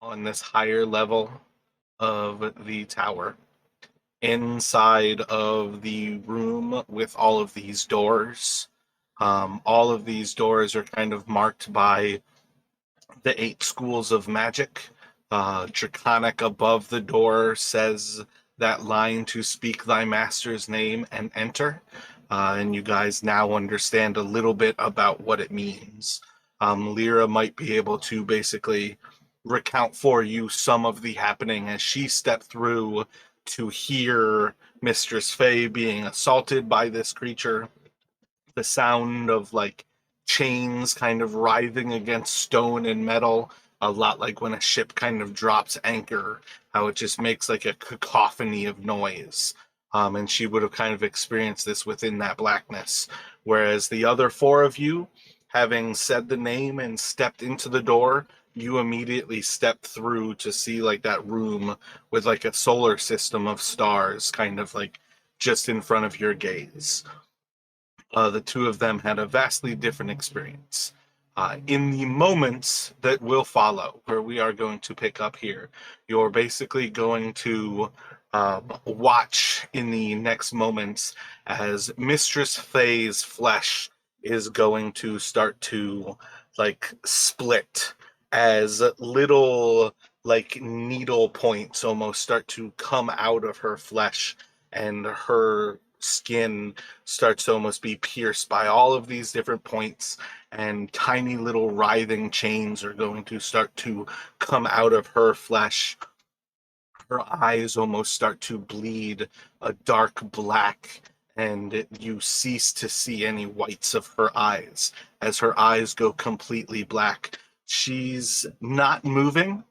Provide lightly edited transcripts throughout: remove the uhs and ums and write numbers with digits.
on this higher level of the tower. Inside of the room with all of these doors, all of these doors are kind of marked by the 8 schools of magic. Draconic above the door says that line to speak thy master's name and enter. And you guys now understand a little bit about what it means. Lyra might be able to basically recount for you some of the happening as she stepped through to hear Mistress Fey being assaulted by this creature, the sound of like chains kind of writhing against stone and metal, a lot like when a ship kind of drops anchor, how it just makes like a cacophony of noise. And she would have kind of experienced this within that blackness. Whereas the other 4 of you, having said the name and stepped into the door, you immediately step through to see like that room with like a solar system of stars kind of like just in front of your gaze. The 2 of them had a vastly different experience. In the moments that will follow, where we are going to pick up here, you're basically going to watch in the next moments as Mistress Fey's flesh is going to start to like split as little like needle points almost start to come out of her flesh, and her skin starts to almost be pierced by all of these different points, and tiny little writhing chains are going to start to come out of her flesh. Her eyes almost start to bleed a dark black, and you cease to see any whites of her eyes as her eyes go completely black. She's not moving.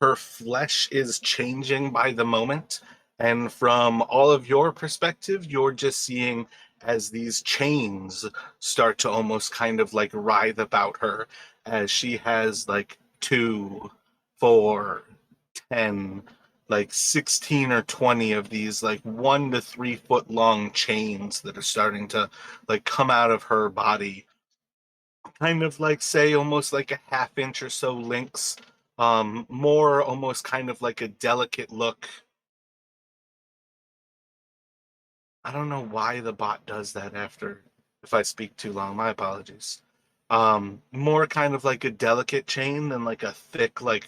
Her flesh is changing by the moment. And from all of your perspective, you're just seeing as these chains start to almost kind of like writhe about her, as she has like 2, 4, 10, like 16 or 20 of these like 1 to 3 foot long chains that are starting to like come out of her body, kind of like say almost like a half inch or so links, more almost kind of like a delicate look. I don't know why the bot does that after if I speak too long, my apologies. More kind of like a delicate chain than like a thick like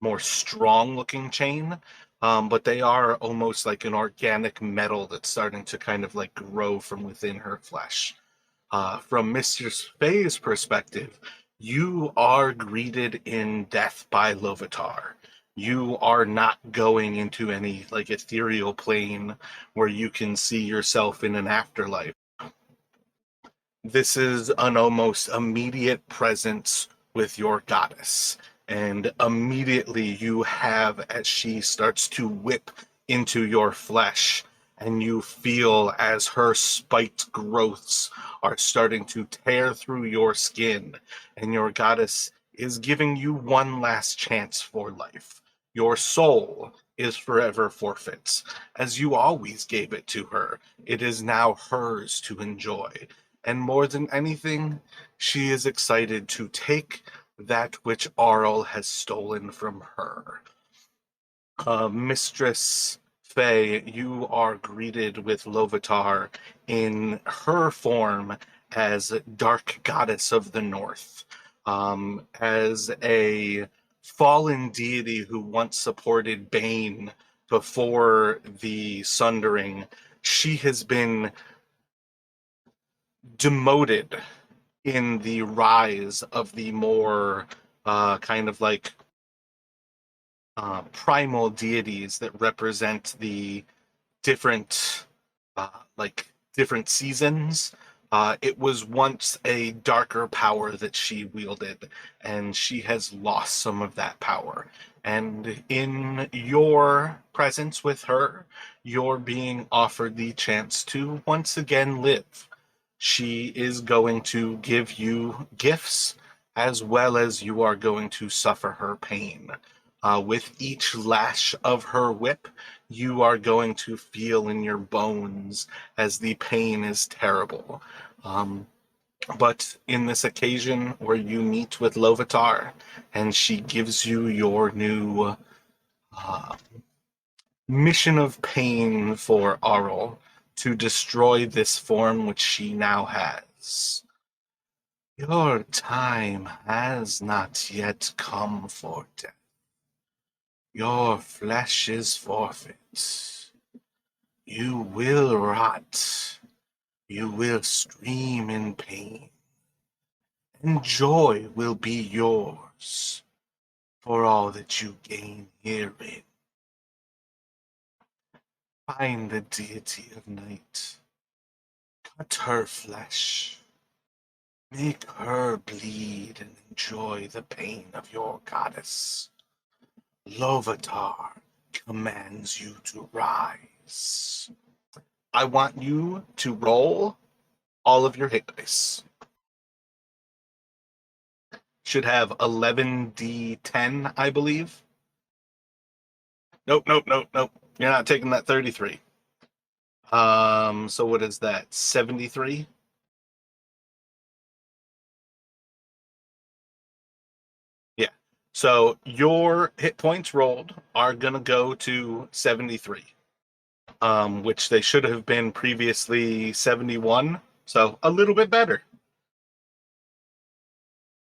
more strong looking chain. But they are almost like an organic metal that's starting to kind of like grow from within her flesh. From Mr. Fey's perspective, you are greeted in death by Lovitar. You are not going into any like ethereal plane where you can see yourself in an afterlife. This is an almost immediate presence with your goddess. And immediately you have, as she starts to whip into your flesh, and you feel as her spiked growths are starting to tear through your skin, and your goddess is giving you one last chance for life. Your soul is forever forfeit. As you always gave it to her, it is now hers to enjoy. And more than anything, she is excited to take that which Arl has stolen from her. Mistress Fey, you are greeted with Lovitar in her form as Dark Goddess of the North, as a fallen deity who once supported Bane before the Sundering. She has been demoted in the rise of the more kind of like primal deities that represent the different uh, like different seasons. It was once a darker power that she wielded, and she has lost some of that power. And in your presence with her, you're being offered the chance to once again live. She is going to give you gifts as well as you are going to suffer her pain. With each lash of her whip, you are going to feel in your bones as the pain is terrible. Um, But in this occasion where you meet with Lovitar and she gives you your new uh, mission of pain for Arl to destroy this form which she now has. Your time has not yet come for death. Your flesh is forfeit. You will rot. You will scream in pain. And joy will be yours for all that you gain herein. Find the deity of night. Cut her flesh. Make her bleed and enjoy the pain of your goddess. Lovitar commands you to rise. I want you to roll all of your hit dice. Should have 11d10, I believe. Nope, nope, nope, nope. You're not taking that 33. So what is that? 73? Yeah. So your hit points rolled are gonna go to 73. Which they should have been previously 71. So a little bit better.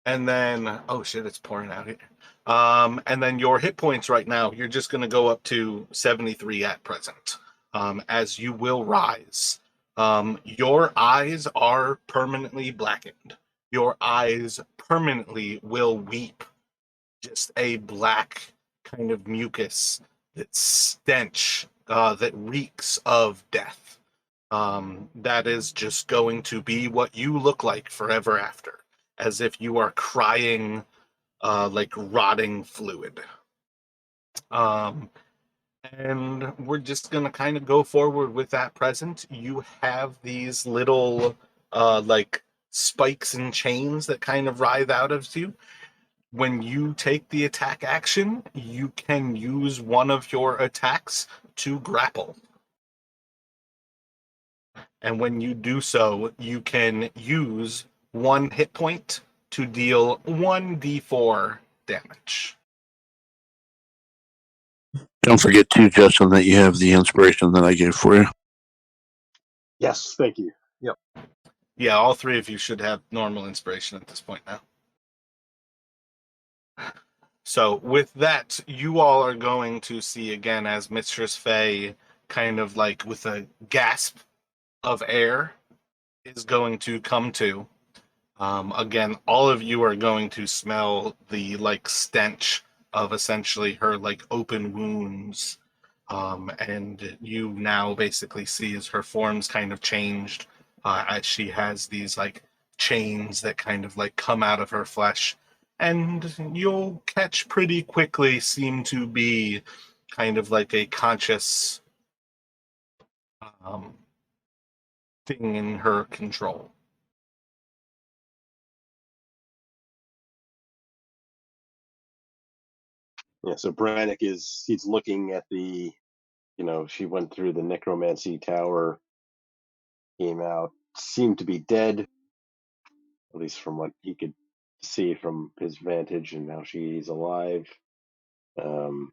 And then, oh shit, it's pouring out here. And then your hit points right now, you're just going to go up to 73 at present, as you will rise. Your eyes are permanently blackened. Your eyes permanently will weep just a black kind of mucus, that stench that reeks of death. That is just going to be what you look like forever after, as if you are crying like rotting fluid. Um, and we're just going to kind of go forward with that present. You have these little like spikes and chains that kind of writhe out of you. When you take the attack action, you can use one of your attacks to grapple. And when you do so, you can use 1 hit point to deal 1d4 damage. Don't forget too, Justin, that you have the inspiration that I gave for you. Yes, thank you. Yep. Yeah, all 3 of you should have normal inspiration at this point now. So with that, you all are going to see again as Mistress Faye kind of like with a gasp of air is going to come to. Again, all of you are going to smell the like stench of essentially her like open wounds. And you now basically see as her form's kind of changed, as she has these like chains that kind of like come out of her flesh. And you'll catch pretty quickly seem to be kind of like a conscious thing in her control. Yeah, so Brannick he's looking at the, she went through the necromancy tower, came out, seemed to be dead, at least from what he could see from his vantage, and now she's alive. So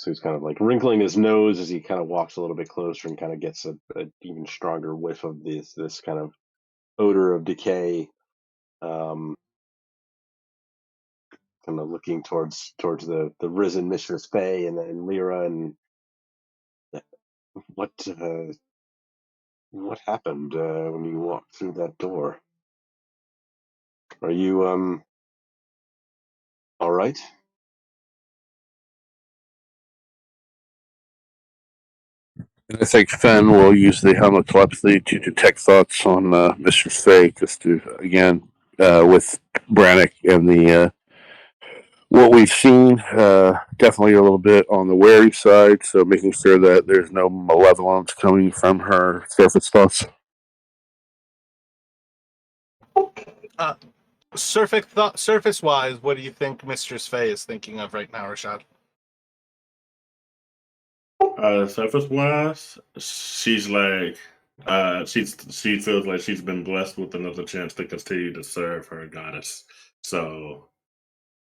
he's kind of like wrinkling his nose as he kind of walks a little bit closer and kind of gets a even stronger whiff of this kind of odor of decay. Kind of looking towards the risen Mistress Faye and Lyra, and what happened when you walked through that door? Are you all right? I think Fen will use the helmet telepathy to detect thoughts on Mr. Faye, just to, again, with Brannick and the what we've seen, definitely a little bit on the wary side, so making sure that there's no malevolence coming from her surface thoughts. Surface-wise, what do you think Mistress Faye is thinking of right now, Rashad? Surface wise, she's like She feels like she's been blessed with another chance to continue to serve her goddess. So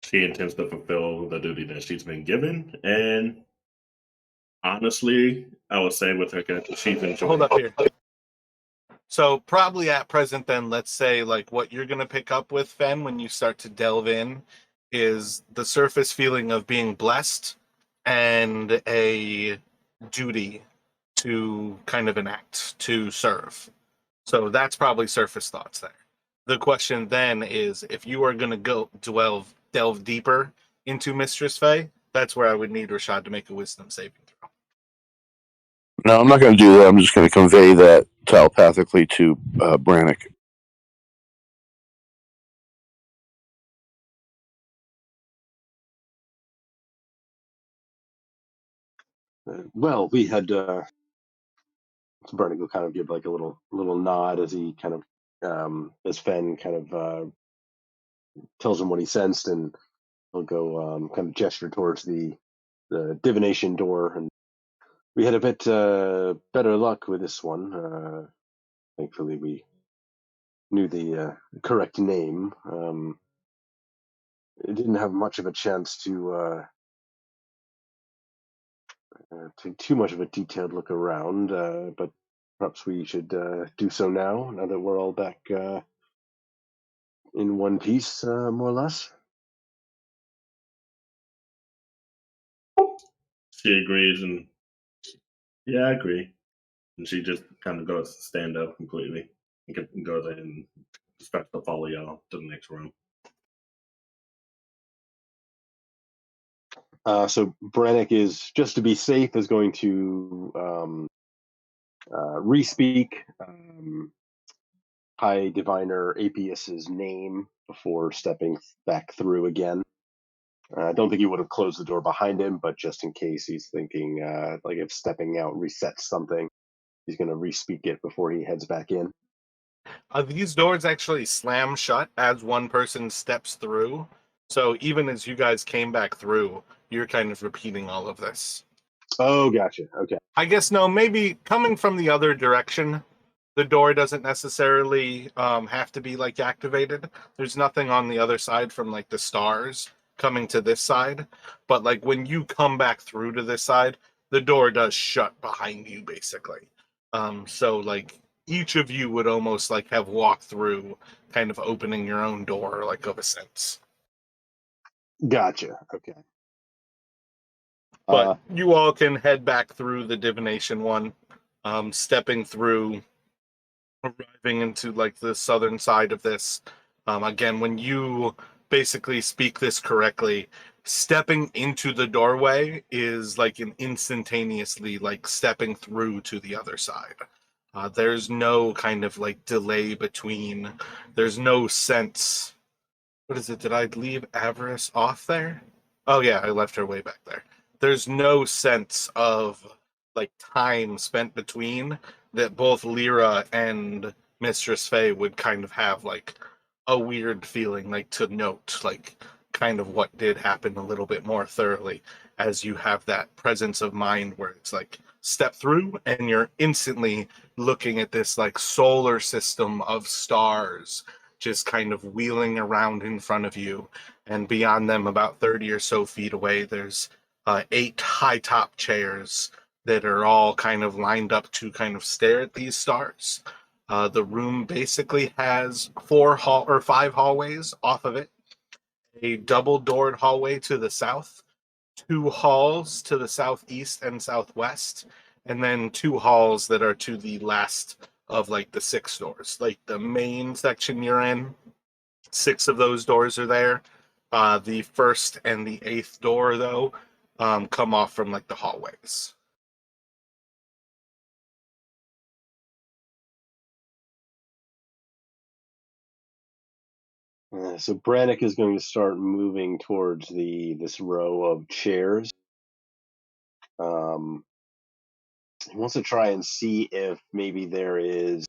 she intends to fulfill the duty that she's been given. And honestly, I would say with her character, she's Hold enjoying up here. So probably at present, then let's say like what you're gonna pick up with Fen when you start to delve in is the surface feeling of being blessed and a duty to kind of enact to serve. So that's probably surface thoughts there. The question then is if you are gonna go delve deeper into Mistress Faye, that's where I would need Rashad to make a wisdom saving throw. No, I'm not going to do that. I'm just going to convey that telepathically to Brannick. Well, we had Brannick will kind of give like a little nod as he kind of as Fen kind of tells him what he sensed, and he'll go kind of gesture towards the divination door. And we had a bit better luck with this one. Thankfully, we knew the correct name. It didn't have much of a chance to take too much of a detailed look around, but perhaps we should do so now that we're all back in one piece, more or less. She agrees, and yeah, I agree. And she just kind of goes to stand up completely and goes in and starts to follow y'all to the next room. So Brannick is, just to be safe, is going to re-speak High Diviner Apius's name before stepping back through again. I don't think he would have closed the door behind him, but just in case he's thinking, like if stepping out resets something, he's going to re-speak it before he heads back in. These doors actually slam shut as one person steps through. So even as you guys came back through, you're kind of repeating all of this. Oh, gotcha. Okay. I guess no, maybe coming from the other direction, the door doesn't necessarily have to be like activated. There's nothing on the other side from like the stars coming to this side, but like when you come back through to this side, the door does shut behind you basically. So like each of you would almost like have walked through, kind of opening your own door, like of a sense. Gotcha. Okay. But you all can head back through the divination one, stepping through, arriving into like the southern side of this. Again, when you basically speak this correctly, stepping into the doorway is like an instantaneously like stepping through to the other side. There's no kind of like delay between. There's no sense. What is it? Did I leave Avarice off there? Oh yeah, I left her way back there. There's no sense of like time spent between that both Lyra and Mistress Faye would kind of have like a weird feeling like to note like kind of what did happen a little bit more thoroughly as you have that presence of mind where it's like step through and you're instantly looking at this like solar system of stars just kind of wheeling around in front of you, and beyond them about 30 or so feet away there's 8 high top chairs that are all kind of lined up to kind of stare at these stars. The room basically has 5 hallways off of it, a double doored hallway to the south, 2 halls to the southeast and southwest, and then 2 halls that are to the last of like the 6 doors. Like the main section you're in, 6 of those doors are there. The first and the 8th door, though, come off from like the hallways. So Brannick is going to start moving towards this row of chairs. He wants to try and see if maybe there is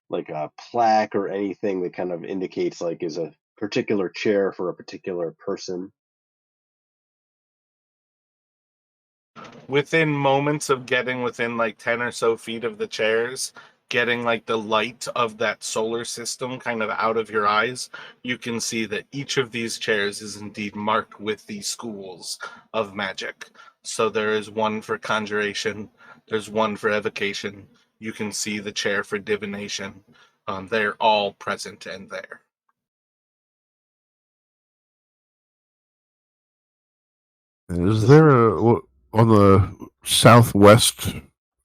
like a plaque or anything that kind of indicates like is a particular chair for a particular person. Within moments of getting within like 10 or so feet of the chairs, getting like the light of that solar system kind of out of your eyes, you can see that each of these chairs is indeed marked with the schools of magic. So there is one for conjuration, there's one for evocation. You can see the chair for divination. They're all present and there. Is there on the southwest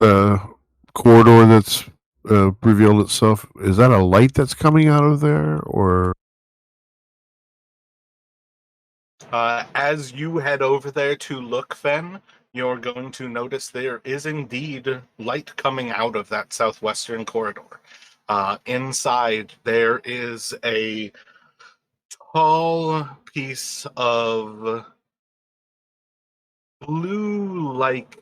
corridor that's revealed itself? Is that a light that's coming out of there, or? As you head over there to look, Fen, you're going to notice there is indeed light coming out of that southwestern corridor. Inside, there is a tall piece of blue-like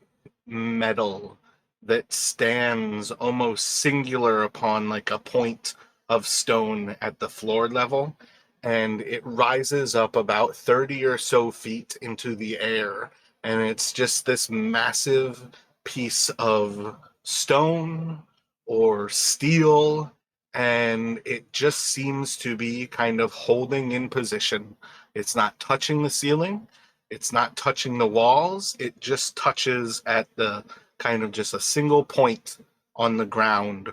metal that stands almost singular upon like a point of stone at the floor level, and it rises up about 30 or so feet into the air, and it's just this massive piece of stone or steel, and it just seems to be kind of holding in position. It's not touching the ceiling, it's not touching the walls, it just touches at the kind of just a single point on the ground,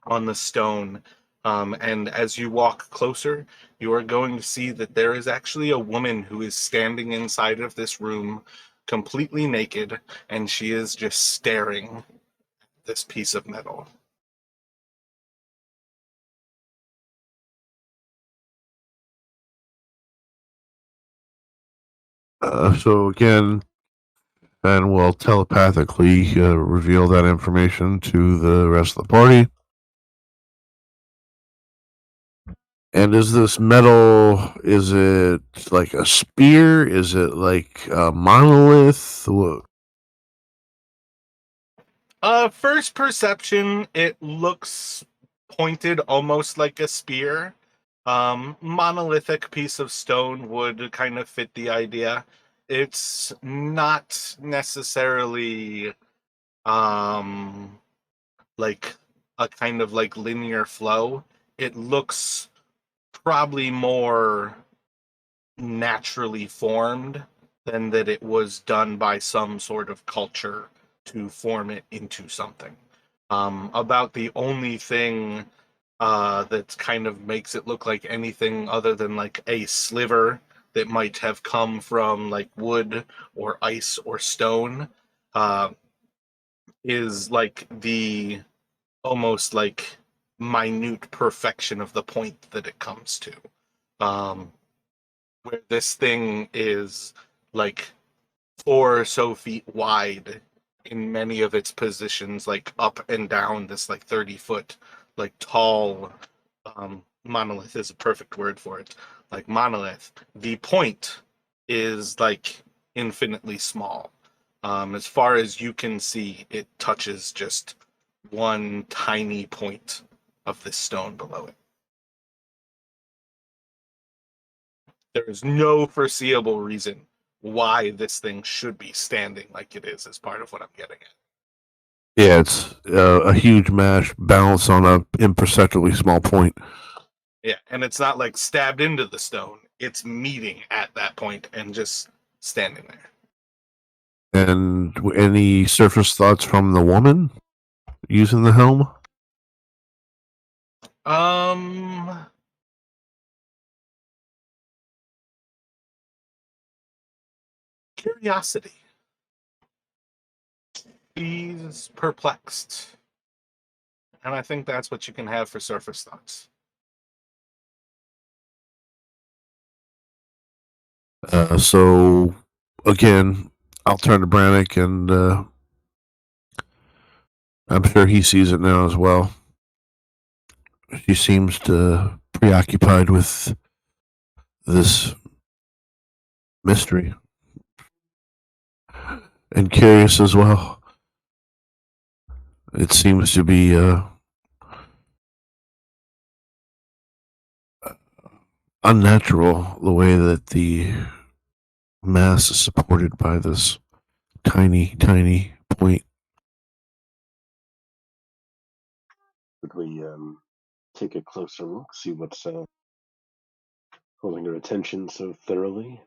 on the stone. And as you walk closer, you are going to see that there is actually a woman who is standing inside of this room, completely naked, and she is just staring at this piece of metal. So again, Ben will telepathically reveal that information to the rest of the party. And is this metal, is it like a spear? Is it like a monolith? First perception, it looks pointed almost like a spear. Monolithic piece of stone would kind of fit the idea. It's not necessarily like a kind of like linear flow. It looks probably more naturally formed than that it was done by some sort of culture to form it into something. About the only thing that kind of makes it look like anything other than like a sliver that might have come from like wood or ice or stone is like the almost like minute perfection of the point that it comes to. Where this thing is like 4 or so feet wide in many of its positions, like up and down this like 30-foot like tall monolith is a perfect word for it, like monolith. The point is like infinitely small. As far as you can see, it touches just one tiny point of this stone below it. There is no foreseeable reason why this thing should be standing like it is part of what I'm getting at. Yeah, it's a huge mash balanced on a imperceptibly small point. Yeah, and it's not like stabbed into the stone. It's meeting at that point and just standing there. And any surface thoughts from the woman using the helm? Curiosity. She's perplexed. And I think that's what you can have for surface thoughts. So, again, I'll turn to Brannick, and I'm sure he sees it now as well. She seems preoccupied with this mystery and curious as well. It seems to be unnatural the way that the mass is supported by this tiny point. Would we take a closer look, see what's holding her attention so thoroughly?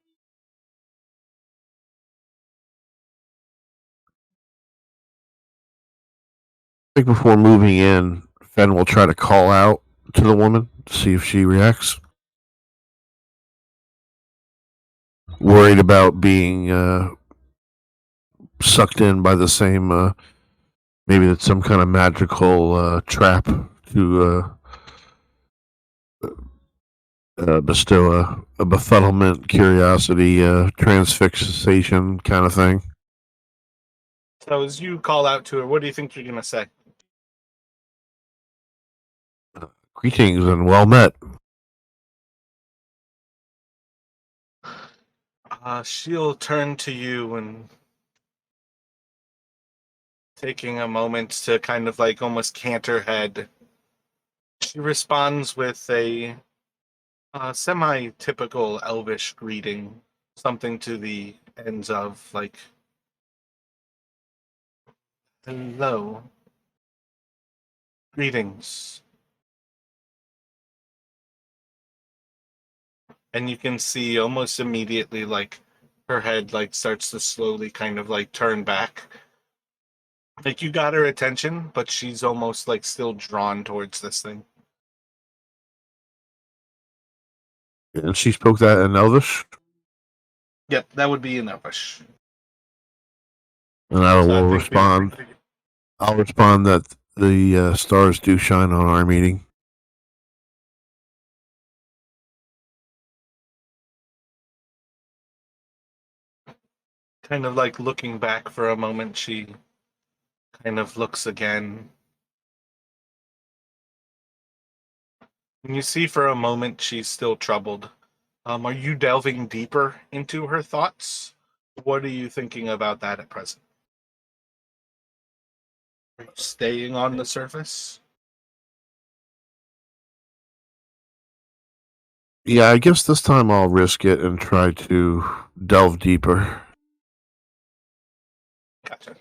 I think before moving in, Fen will try to call out to the woman to see if she reacts. Worried about being sucked in by the same, maybe it's some kind of magical trap to bestow a befuddlement, curiosity, transfixation kind of thing. So as you call out to her, what do you think you're gonna say? Greetings and well met. She'll turn to you and taking a moment to kind of like almost cant her head. She responds with a semi-typical elvish greeting, something to the ends of like, "Hello, greetings," and you can see almost immediately like her head like starts to slowly kind of like turn back. Like you got her attention, but she's almost like still drawn towards this thing. And she spoke that in Elvish, Yep, that would be an elvish. and I So I will think respond. I'll respond that the stars do shine on our meeting. kind of like looking back for a moment, she kind of looks again. And you see for a moment she's still troubled. Are you delving deeper into her thoughts? What are you thinking about that at present? Are you staying on the surface? Yeah, I guess this time I'll risk it and try to delve deeper. Gotcha.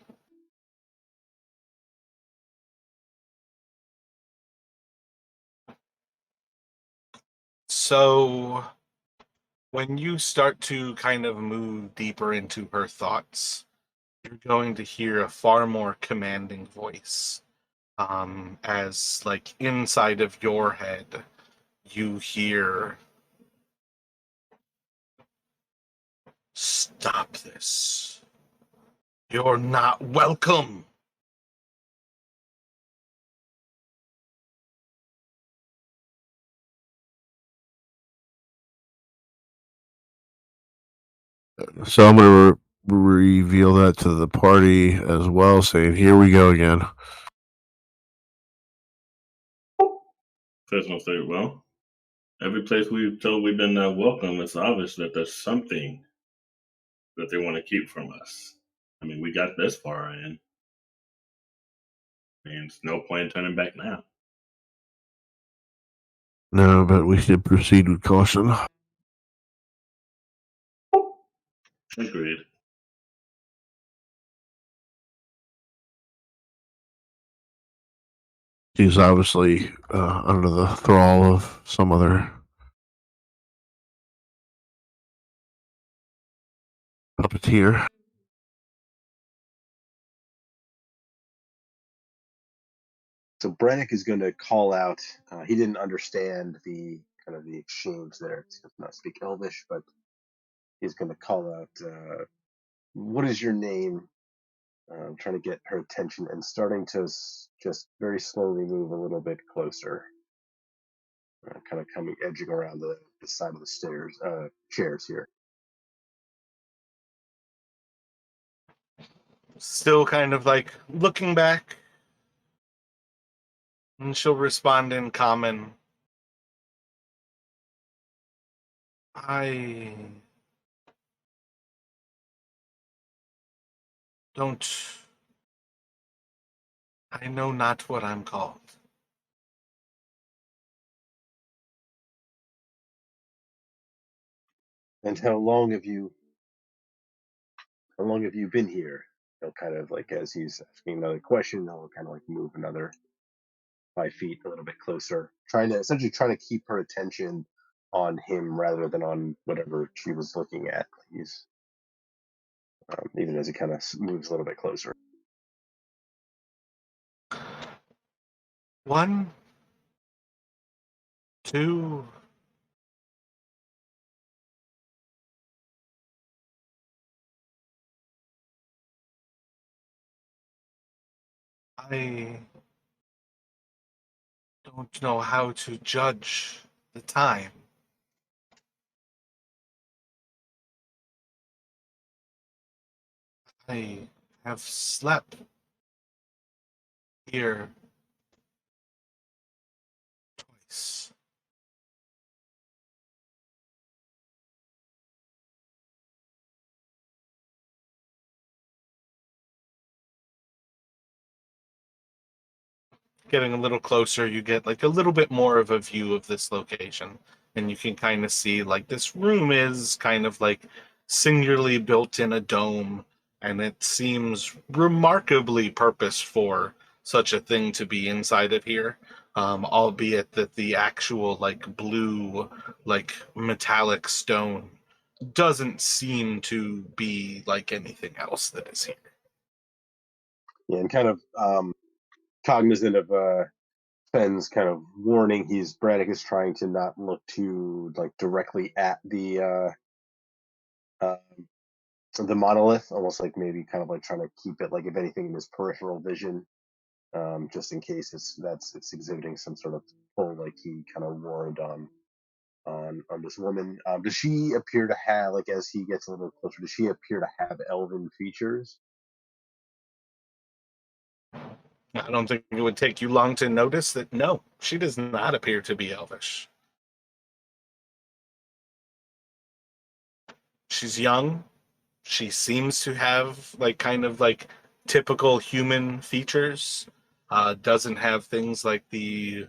So, when you start to kind of move deeper into her thoughts, you're going to hear a far more commanding voice. As like inside of your head, you hear, "Stop this. You're not welcome." So I'm going to reveal that to the party as well, saying, "Here we go again." Fresno State, well, every place we've told we've been welcome, it's obvious that there's something that they want to keep from us. I mean, we got this far in, and there's no point in turning back now. No, but we should proceed with caution. Agreed. She's obviously under the thrall of some other puppeteer. So Brannick is going to call out. He didn't understand the kind of the exchange there. He does not speak Elvish, but he's going to call out, "What is your name?" Trying to get her attention and starting to just very slowly move a little bit closer, kind of coming edging around the side of the stairs, chairs here. Still kind of like looking back, and she'll respond in common. "I don't. I know not what I'm called." And how long have you been here? He'll kind of like, as he's asking another question, he'll kind of like move another 5 feet, a little bit closer, essentially trying to keep her attention on him rather than on whatever she was looking at. He's even as he kind of moves a little bit closer. 1, 2. I don't know how to judge the time. I have slept here twice. Getting a little closer, you get like a little bit more of a view of this location, and you can kind of see like this room is kind of like singularly built in a dome, and it seems remarkably purpose for such a thing to be inside of here. Albeit that the actual like blue, like metallic stone doesn't seem to be like anything else that is here. Yeah, and kind of cognizant of Fenn's kind of warning, Braddock is trying to not look too like directly at the monolith, almost like maybe kind of like trying to keep it like if anything in his peripheral vision, just in case it's exhibiting some sort of pull, like he kind of warned on this woman. Does she appear to have, like as he gets a little closer, does she appear to have elven features? I don't think it would take you long to notice that no, she does not appear to be elvish. She's young. She seems to have like kind of like typical human features. Doesn't have things like the,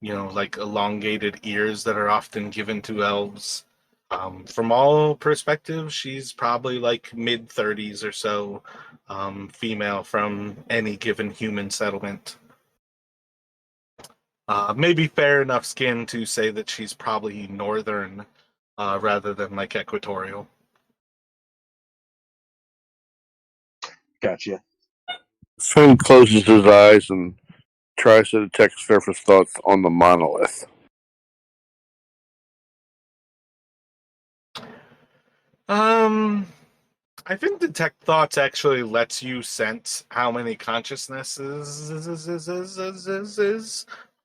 like elongated ears that are often given to elves. From all perspectives, she's probably like mid-30s or so, female from any given human settlement. Maybe fair enough skin to say that she's probably northern rather than like equatorial. Gotcha. Finn closes his eyes and tries to detect surface thoughts on the monolith. I think detect thoughts actually lets you sense how many consciousnesses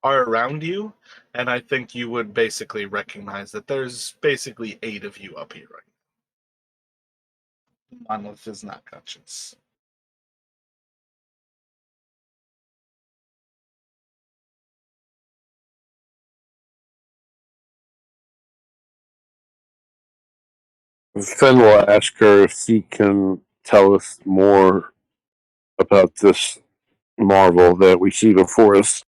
are around you, and I think you would basically recognize that there's basically 8 of you up here right now. Monolith is not conscious. Finn will ask her if she can tell us more about this marvel that we see before us.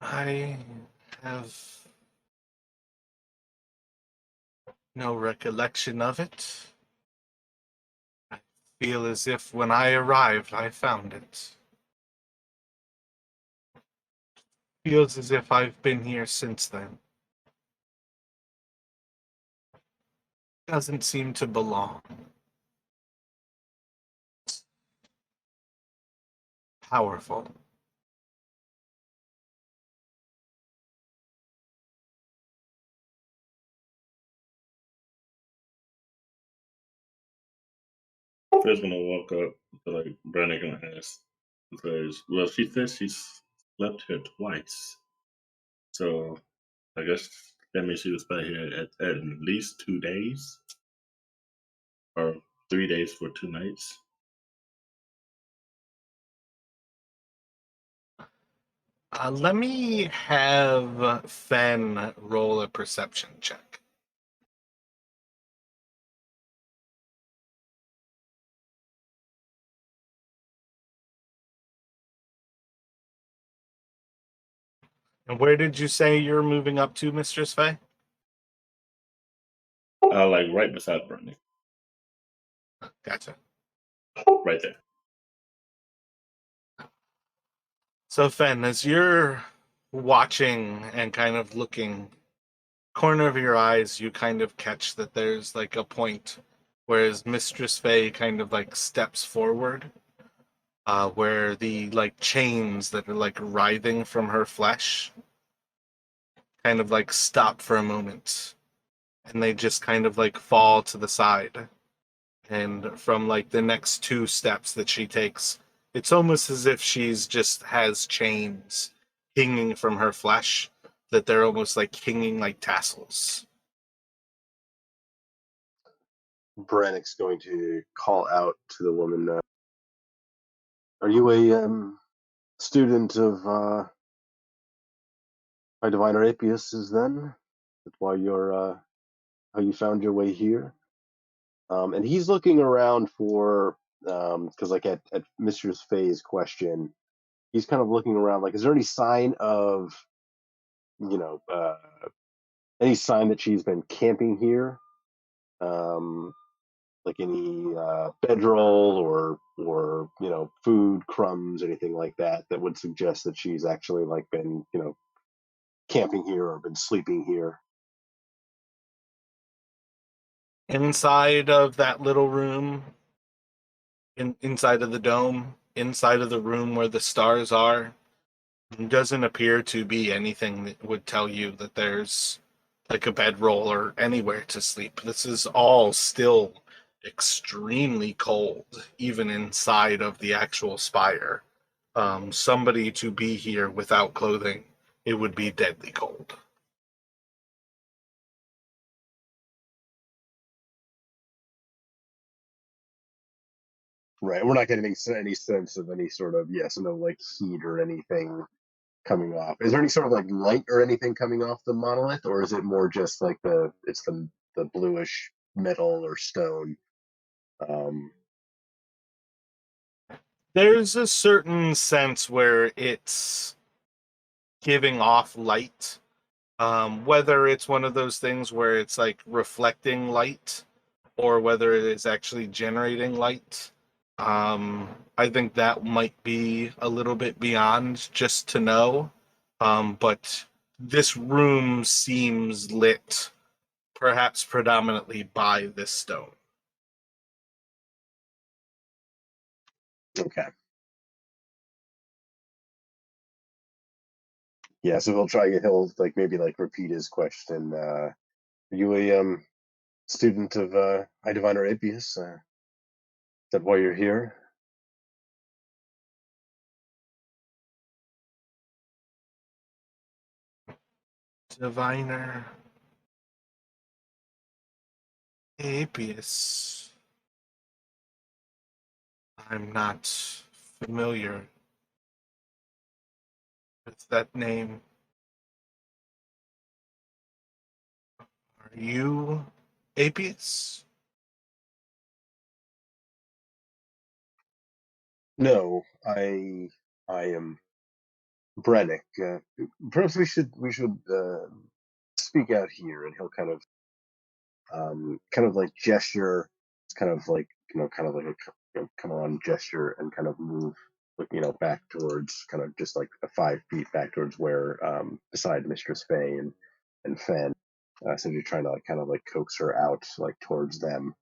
I have no recollection of it. I feel as if when I arrived, I found it. Feels as if I've been here since then. Doesn't seem to belong. Powerful. First gonna walk up to like Brannick and ask, because well, she says she's slept here twice, so I guess that means she was stay here at least 2 days or 3 days for 2 nights. Let me have Fen roll a perception check. And where did you say you're moving up to, Mistress Faye? Like right beside Brandy, Gotcha. right there. So, Fen, as you're watching and kind of looking, corner of your eyes, you kind of catch that there's like a point whereas Mistress Faye kind of like steps forward, where the like chains that are like writhing from her flesh kind of like stop for a moment, and they just kind of like fall to the side. And from like the next two steps that she takes, it's almost as if she's just has chains hanging from her flesh, that they're almost like hanging like tassels. Brannick's going to call out to the woman. Are you a student of High Diviner Apius's then? That's why you're how you found your way here? And he's looking around for because like at Mistress Faye's question, he's kind of looking around like, is there any sign of you know any sign that she's been camping here? Like any bedroll or food crumbs, anything like that that would suggest that she's actually like been camping here or been sleeping here. Inside of that little room, inside of the dome, inside of the room where the stars are, doesn't appear to be anything that would tell you that there's like a bedroll or anywhere to sleep. This is all still extremely cold, even inside of the actual spire. Somebody to be here without clothing, it would be deadly cold. Right. We're not getting any sense of any sort of no like heat or anything coming off. Is there any sort of like light or anything coming off the monolith, or is it more just like the bluish metal or stone? Um, There's a certain sense where it's giving off light. Whether it's one of those things where it's like reflecting light or whether it is actually generating light. I think that might be a little bit beyond just to know. But this room seems lit, perhaps predominantly by this stone. okay. Yeah, so he'll like maybe like repeat his question. Are you a student of High Diviner Apius? Is that why you're here? Diviner Apius. I'm not familiar with that name. Are you Apius? No, I am Brennick. Perhaps we should speak out here, and he'll kind of like gesture. It's kind of like kind of like a come on gesture, and kind of move back towards kind of just like 5 feet back towards where beside Mistress Faye and Fen. So you're trying to like kind of like coax her out like towards them.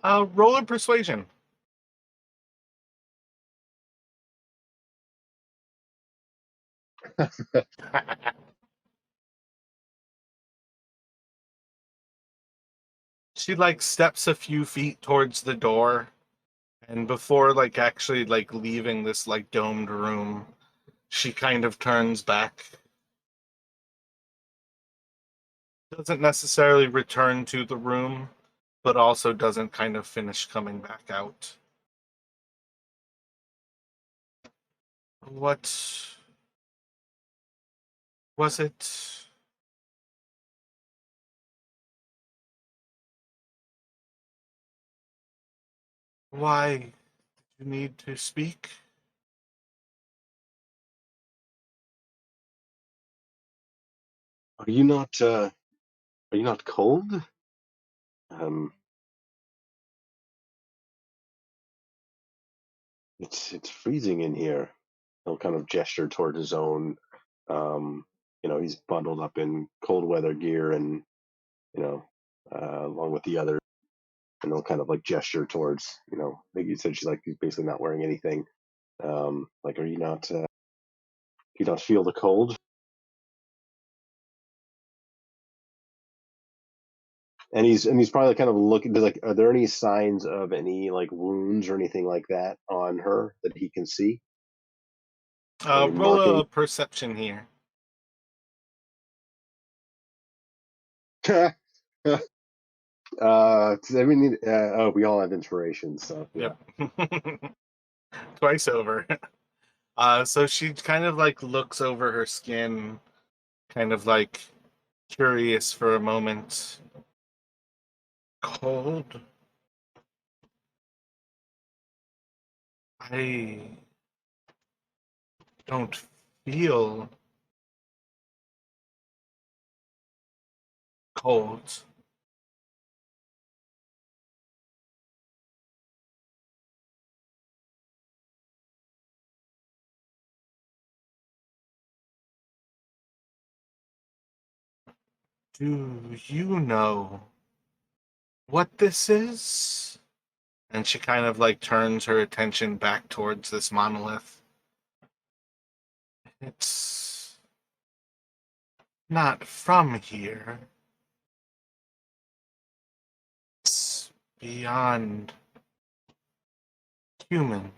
Roll a persuasion. She like steps a few feet towards the door, and before like actually like leaving this like domed room, she kind of turns back. Doesn't necessarily return to the room, but also doesn't kind of finish coming back out. What was it? Why do you need to speak? Are you not Are you not cold? It's freezing in here. He'll kind of gesture toward his own. He's bundled up in cold weather gear, and along with the other, and they'll kind of like gesture towards. I think you said he's basically not wearing anything. Like, are you not? Do you not feel the cold? And he's probably kind of looking. Like, are there any signs of any like wounds or anything like that on her that he can see? Any Roll marking? a perception here. We all have inspiration, so yeah. Yep. Twice over. So she kind of like looks over her skin, kind of like curious for a moment. Cold? I don't feel cold. Do you know what this is? And she kind of like turns her attention back towards this monolith. It's not from here. It's beyond humans.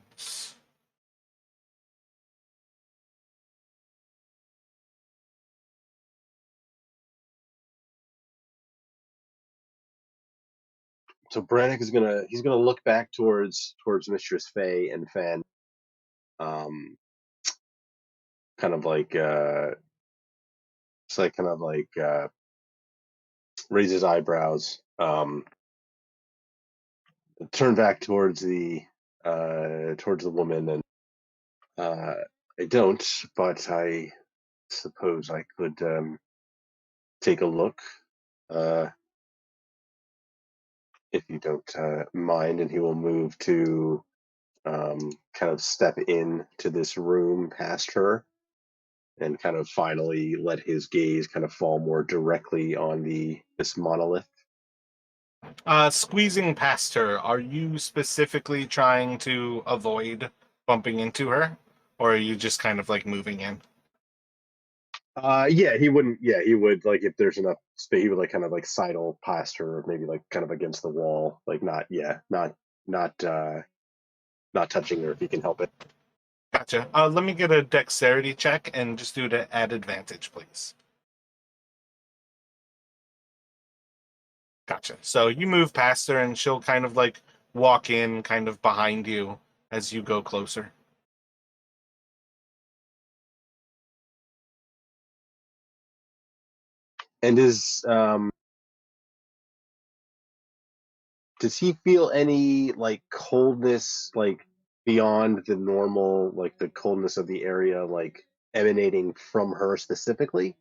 So Brannick he's gonna look back towards Mistress Faye and Fan, kind of like it's like kind of like raise his eyebrows, turn back towards the woman, and I don't, but I suppose I could take a look, if you don't mind, and he will move to kind of step in to this room past her and kind of finally let his gaze kind of fall more directly on this monolith. Squeezing past her, are you specifically trying to avoid bumping into her? Or are you just kind of like moving in? Yeah, he wouldn't. Yeah, he would, like, if there's enough space, he would like kind of like sidle past her, maybe like kind of against the wall, like not touching her if he can help it. Gotcha. Let me get a dexterity check and just do it at advantage, please. Gotcha. So you move past her and she'll kind of like walk in kind of behind you as you go closer. And does he feel any like coldness, like beyond the normal, like the coldness of the area, like emanating from her specifically?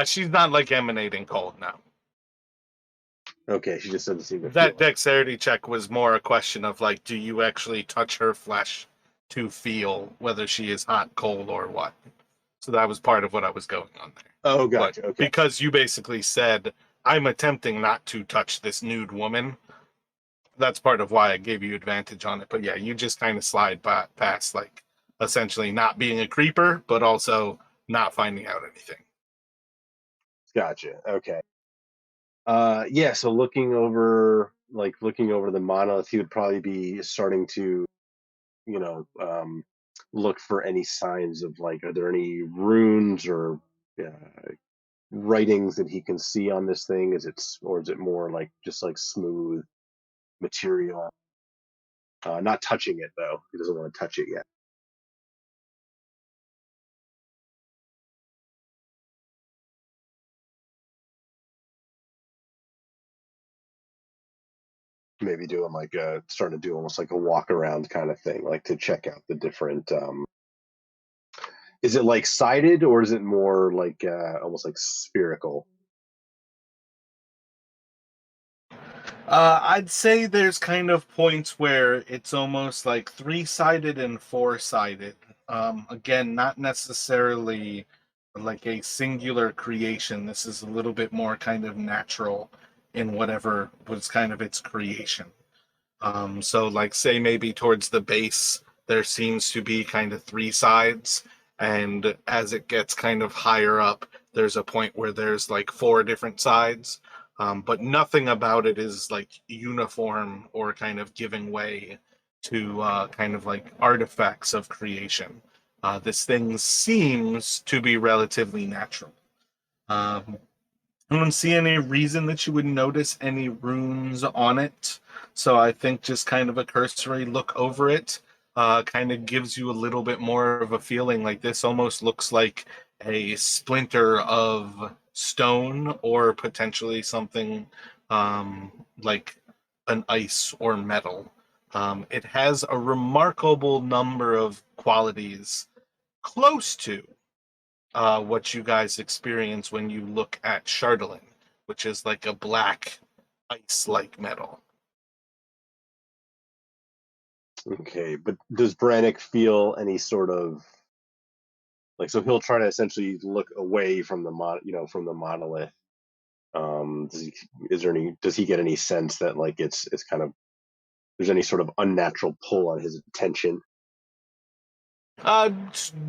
She's not like emanating cold now. Okay, she just doesn't seem to feel That it. dexterity check was more a question of like, do you actually touch her flesh to feel whether she is hot, cold, or what? So that was part of what I was going on there. Oh, gotcha. But Okay. because you basically said, I'm attempting not to touch this nude woman, that's part of why I gave you advantage on it. But yeah, you just kind of slide past, like, essentially not being a creeper, but also not finding out anything. Gotcha. Okay. Yeah, so looking over the monolith, he would probably be starting to, look for any signs of, like, are there any runes or writings that he can see on this thing? Or is it more like just like smooth material? Not touching it though. He doesn't want to touch it yet. Maybe doing like starting to do almost like a walk around kind of thing, like to check out the different Is it like sided, or is it more like almost like spherical? I'd say there's kind of points where it's almost like three-sided and four-sided. Again, not necessarily like a singular creation. This is a little bit more kind of natural in whatever was kind of its creation. So, like, say maybe towards the base, there seems to be kind of three sides, and as it gets kind of higher up, there's a point where there's like four different sides. But nothing about it is like uniform or kind of giving way to kind of like artifacts of creation. This thing seems to be relatively natural. Um, I don't see any reason that you would notice any runes on it. So I think just kind of a cursory look over it kind of gives you a little bit more of a feeling like this almost looks like a splinter of stone or potentially something like an ice or metal. It has a remarkable number of qualities close to what you guys experience when you look at Chardolin, which is like a black ice-like metal. Okay, but does Brannick feel any sort of like, so he'll try to essentially look away from the from the monolith. Does he get any sense that like it's kind of there's any sort of unnatural pull on his attention?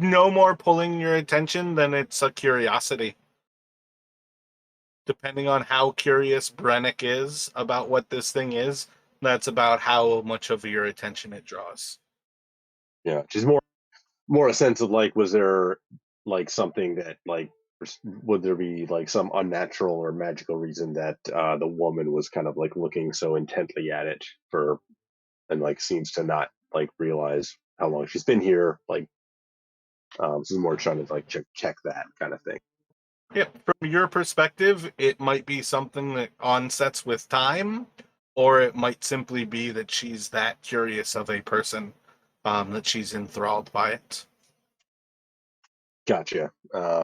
No more pulling your attention than it's a curiosity. Depending on how curious Brennick is about what this thing is, that's about how much of your attention it draws. Yeah, just more a sense of like, was there like something that like would there be like some unnatural or magical reason that the woman was kind of like looking so intently at it for and like seems to not like realize how long she's been here, like this is more trying to like check that kind of thing. Yeah, from your perspective, it might be something that onsets with time, or it might simply be that she's that curious of a person that she's enthralled by it. Gotcha. Well,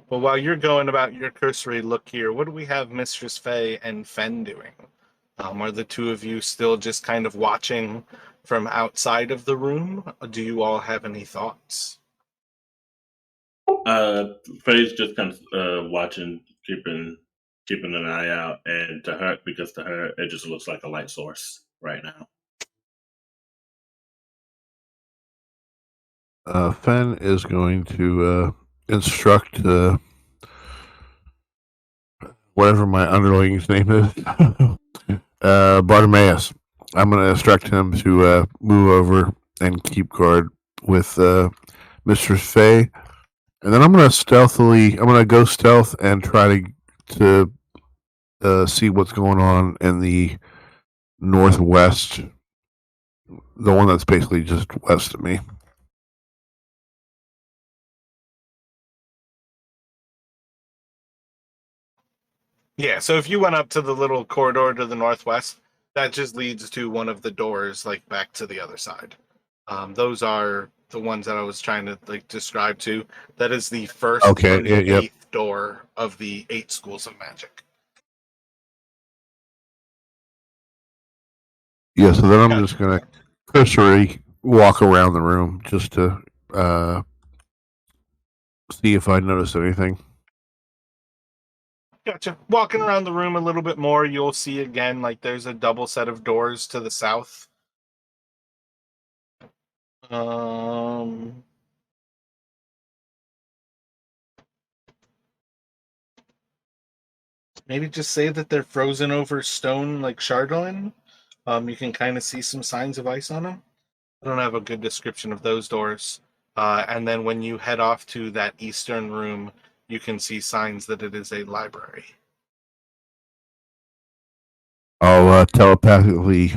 while you're going about your cursory look here, what do we have Mistress Faye and Fen doing? Are the two of you still just kind of watching from outside of the room? Do you all have any thoughts? Faye's just kind of watching, keeping an eye out, and because to her, it just looks like a light source right now. Fen is going to instruct whatever my underling's name is, Bartimaeus. I'm going to instruct him to move over and keep guard with Mistress Faye, and then I'm going to go stealth and try to see what's going on in the northwest, the one that's basically just west of me. Yeah, so if you went up to the little corridor to the northwest, that just leads to one of the doors, like back to the other side. Those are the ones that I was trying to like describe to. That is the first Okay, and the yep. eighth door of the 8 schools of magic. Yeah, so then I'm just going to cursory walk around the room just to see if I notice anything. Gotcha. Walking around the room a little bit more, you'll see again, like there's a double set of doors to the south. Maybe just say that they're frozen over stone like Chardolin. You can kind of see some signs of ice on them. I don't have a good description of those doors. And then when you head off to that eastern room, you can see signs that it is a library. I'll telepathically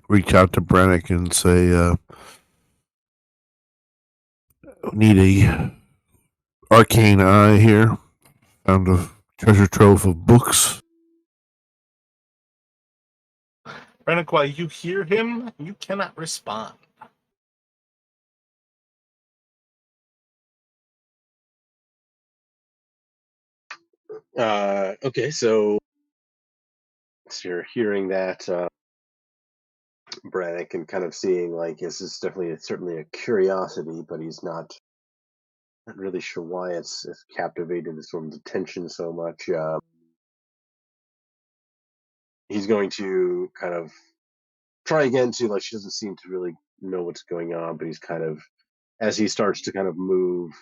reach out to Brannick and say, need a arcane eye here. Found a treasure trove of books. Rennick, while you hear him, you cannot respond. Okay, so you're hearing that, Brannick, and kind of seeing like this is definitely certainly a curiosity, but he's not really sure why it's captivated this woman's attention so much. He's going to kind of try again to like she doesn't seem to really know what's going on, but he's kind of as he starts to kind of move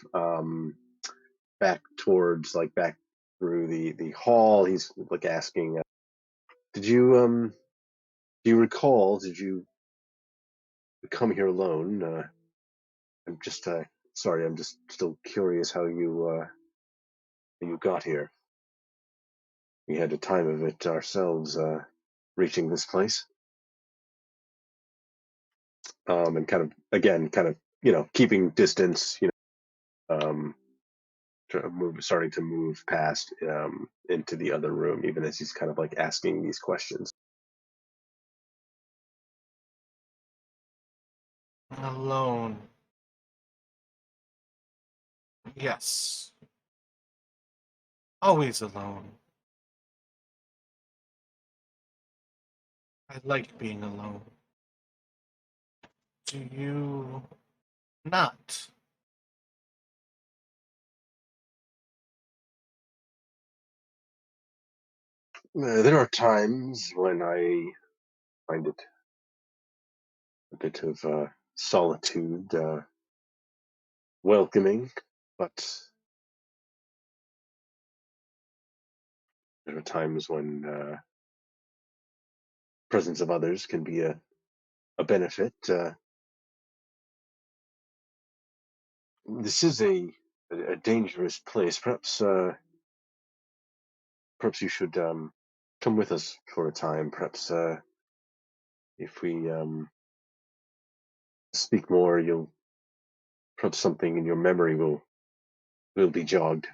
back towards like back through the hall, he's like asking, "Did you do you recall? Did you come here alone? I'm just sorry, I'm just still curious how you got here. We had a time of it ourselves reaching this place." And kind of again, kind of keeping distance, starting to move past into the other room, even as he's kind of like asking these questions. Alone. Yes. Always alone. I like being alone. Do you not? There are times when I find it a bit of solitude welcoming, but there are times when presence of others can be a benefit. This is a dangerous place. Perhaps you should come with us for a time. Perhaps if we speak more, you'll perhaps something in your memory will be jogged.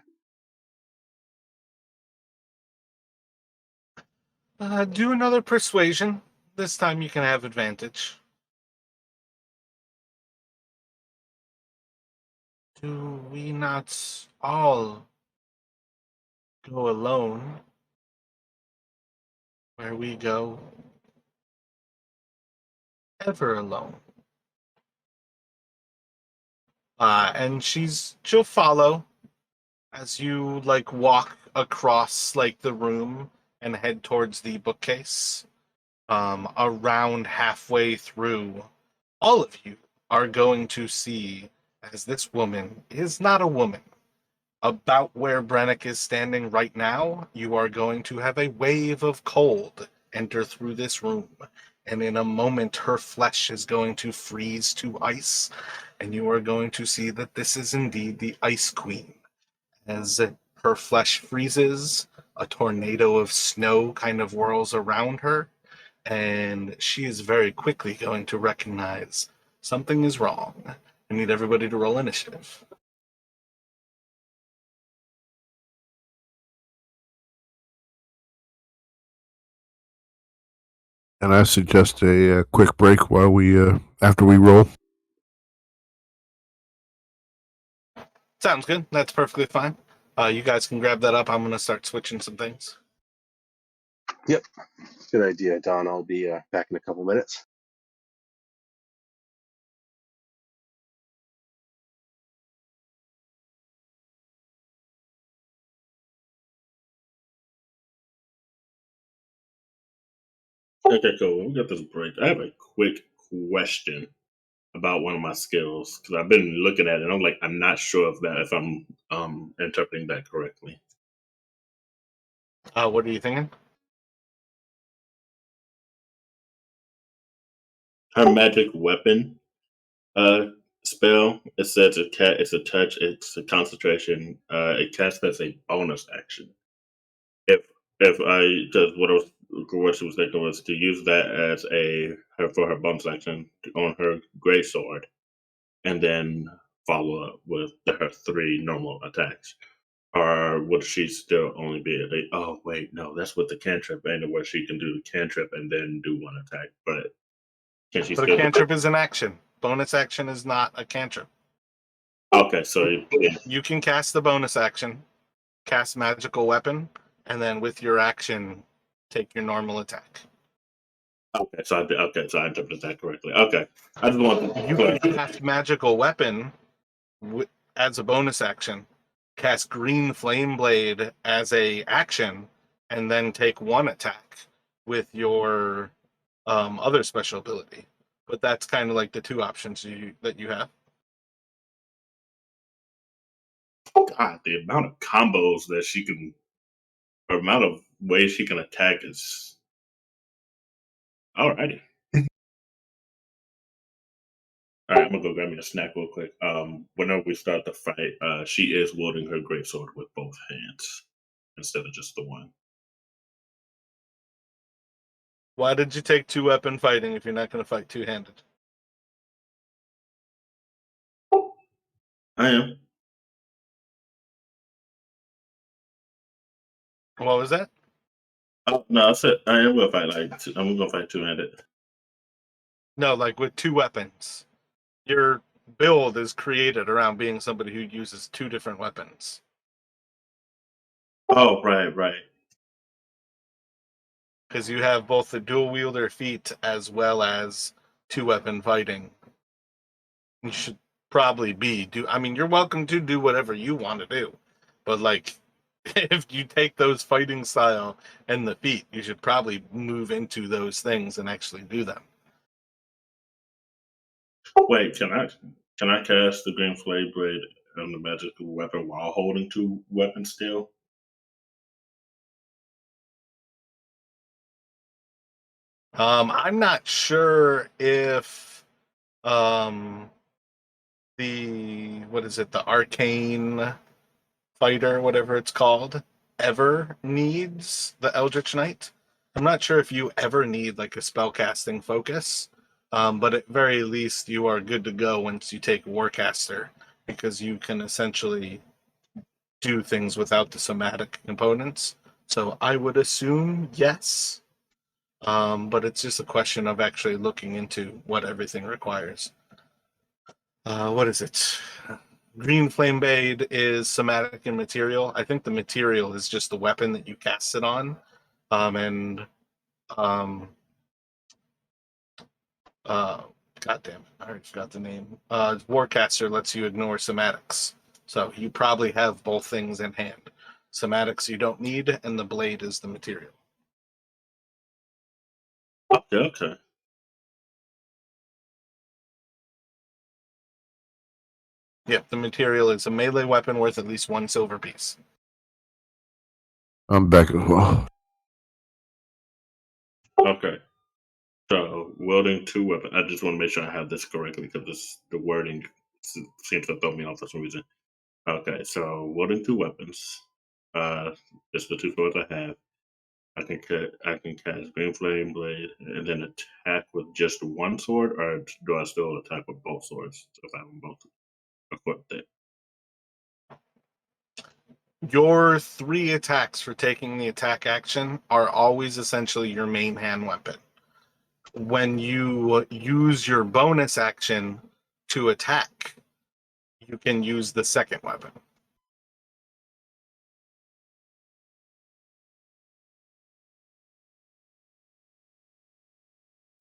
Do another persuasion. This time you can have advantage. Do we not all go alone where we go? Ever alone. And she'll follow as you like walk across like the room and head towards the bookcase. Around halfway through, all of you are going to see as this woman is not a woman. About where Brannick is standing right now, you are going to have a wave of cold enter through this room. And in a moment, her flesh is going to freeze to ice. And you are going to see that this is indeed the Ice Queen. As her flesh freezes, a tornado of snow kind of whirls around her. And she is very quickly going to recognize something is wrong. I need everybody to roll initiative. And I suggest a quick break while we after we roll. Sounds good. That's perfectly fine. You guys can grab that up. I'm going to start switching some things. Yep, good idea, Don. I'll be back in a couple minutes. Okay, cool. We got this break. I have a quick question about one of my skills because I've been looking at it and I'm like, I'm not sure if I'm interpreting that correctly. What are you thinking? Her magic weapon spell, it says it's a touch, it's a concentration, it casts as a bonus action. If because what she was thinking was to use that as for her bonus action on her great sword, and then follow up with her 3 normal attacks. Or would she still only be oh wait, no, that's with the cantrip, and where she can do the cantrip and then do 1 attack. But can she But a still cantrip is an action. Bonus action is not a cantrip. Okay, so You can cast the bonus action, cast magical weapon, and then with your action, take your normal attack. Okay, so I interpreted that correctly. Okay, I just want You can cast magical weapon as a bonus action, cast Green Flame Blade as a action, and then take one attack with your other special ability. But that's kind of like the two options that you have. God, the amount of combos that she can, or amount of ways she can attack is alrighty. All right, I'm gonna go grab me a snack real quick. Whenever we start the fight, she is wielding her greatsword with both hands instead of just the one. Why did you take two weapon fighting if you're not going to fight two-handed? I am. What was that? Oh no, I said I am gonna fight I'm gonna fight two-handed. No, like with two weapons. Your build is created around being somebody who uses two different weapons. Oh right. Because you have both the dual wielder feat as well as two weapon fighting. You should probably I mean, you're welcome to do whatever you want to do. But like, if you take those fighting style and the feat, you should probably move into those things and actually do them. Wait, can I cast the Green Flame Blade on the magical weapon while holding two weapons still? I'm not sure if the arcane fighter, whatever it's called, ever needs the Eldritch Knight. I'm not sure if you ever need like a spellcasting focus, but at very least you are good to go once you take Warcaster, because you can essentially do things without the somatic components. So I would assume yes, but it's just a question of actually looking into what everything requires. What is it? Green Flame Blade is somatic in material. I think the material is just the weapon that you cast it on. Goddamn, I already forgot the name. Warcaster lets you ignore somatics. So you probably have both things in hand. Somatics you don't need, and the blade is the material. Okay. Yep, the material is a melee weapon worth at least one silver piece. I'm back as well. Okay. So wielding two weapons. I just want to make sure I have this correctly because the wording seems to throw me off for some reason. Okay, so wielding two weapons. It's the two swords I have. I can cast Green Flame Blade and then attack with just one sword, or do I still attack with both swords if I have them both equipped? It. Your three attacks for taking the attack action are always essentially your main hand weapon. When you use your bonus action to attack, you can use the second weapon.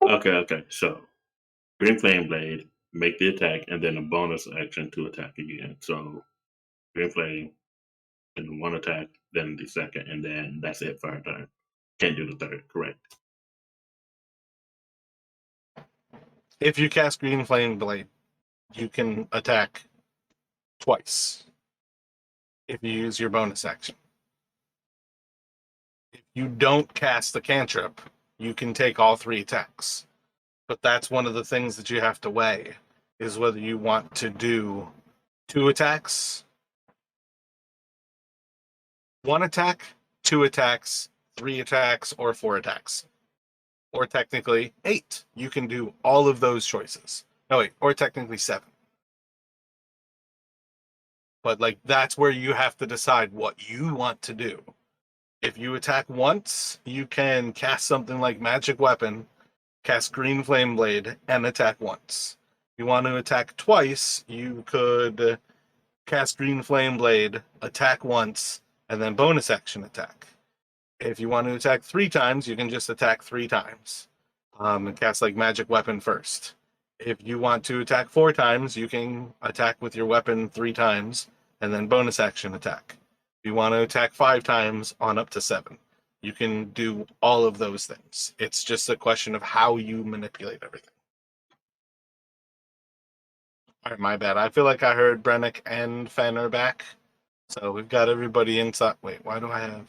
Okay. So Green Flame Blade, make the attack, and then a bonus action to attack again. So Green Flame, then one attack, then the second, and then that's it for her turn. Can't do the third, correct? If you cast Green Flame Blade, you can attack twice if you use your bonus action. If you don't cast the cantrip, you can take all three attacks. But that's one of the things that you have to weigh, is whether you want to do two attacks, one attack, two attacks, three attacks, or four attacks. Or technically 8. You can do all of those choices. No, wait, or technically 7. But like that's where you have to decide what you want to do. If you attack once, you can cast something like Magic Weapon, cast Green Flame Blade, and attack once. If you want to attack twice, you could cast Green Flame Blade, attack once, and then bonus action attack. If you want to attack 3 times, you can just attack 3 times. And cast like magic weapon first. If you want to attack 4 times, you can attack with your weapon 3 times, and then bonus action attack. If you want to attack 5 times, on up to 7. You can do all of those things. It's just a question of how you manipulate everything. All right, my bad. I feel like I heard Brennick and Fen are back. So we've got everybody inside. Wait, why do I have...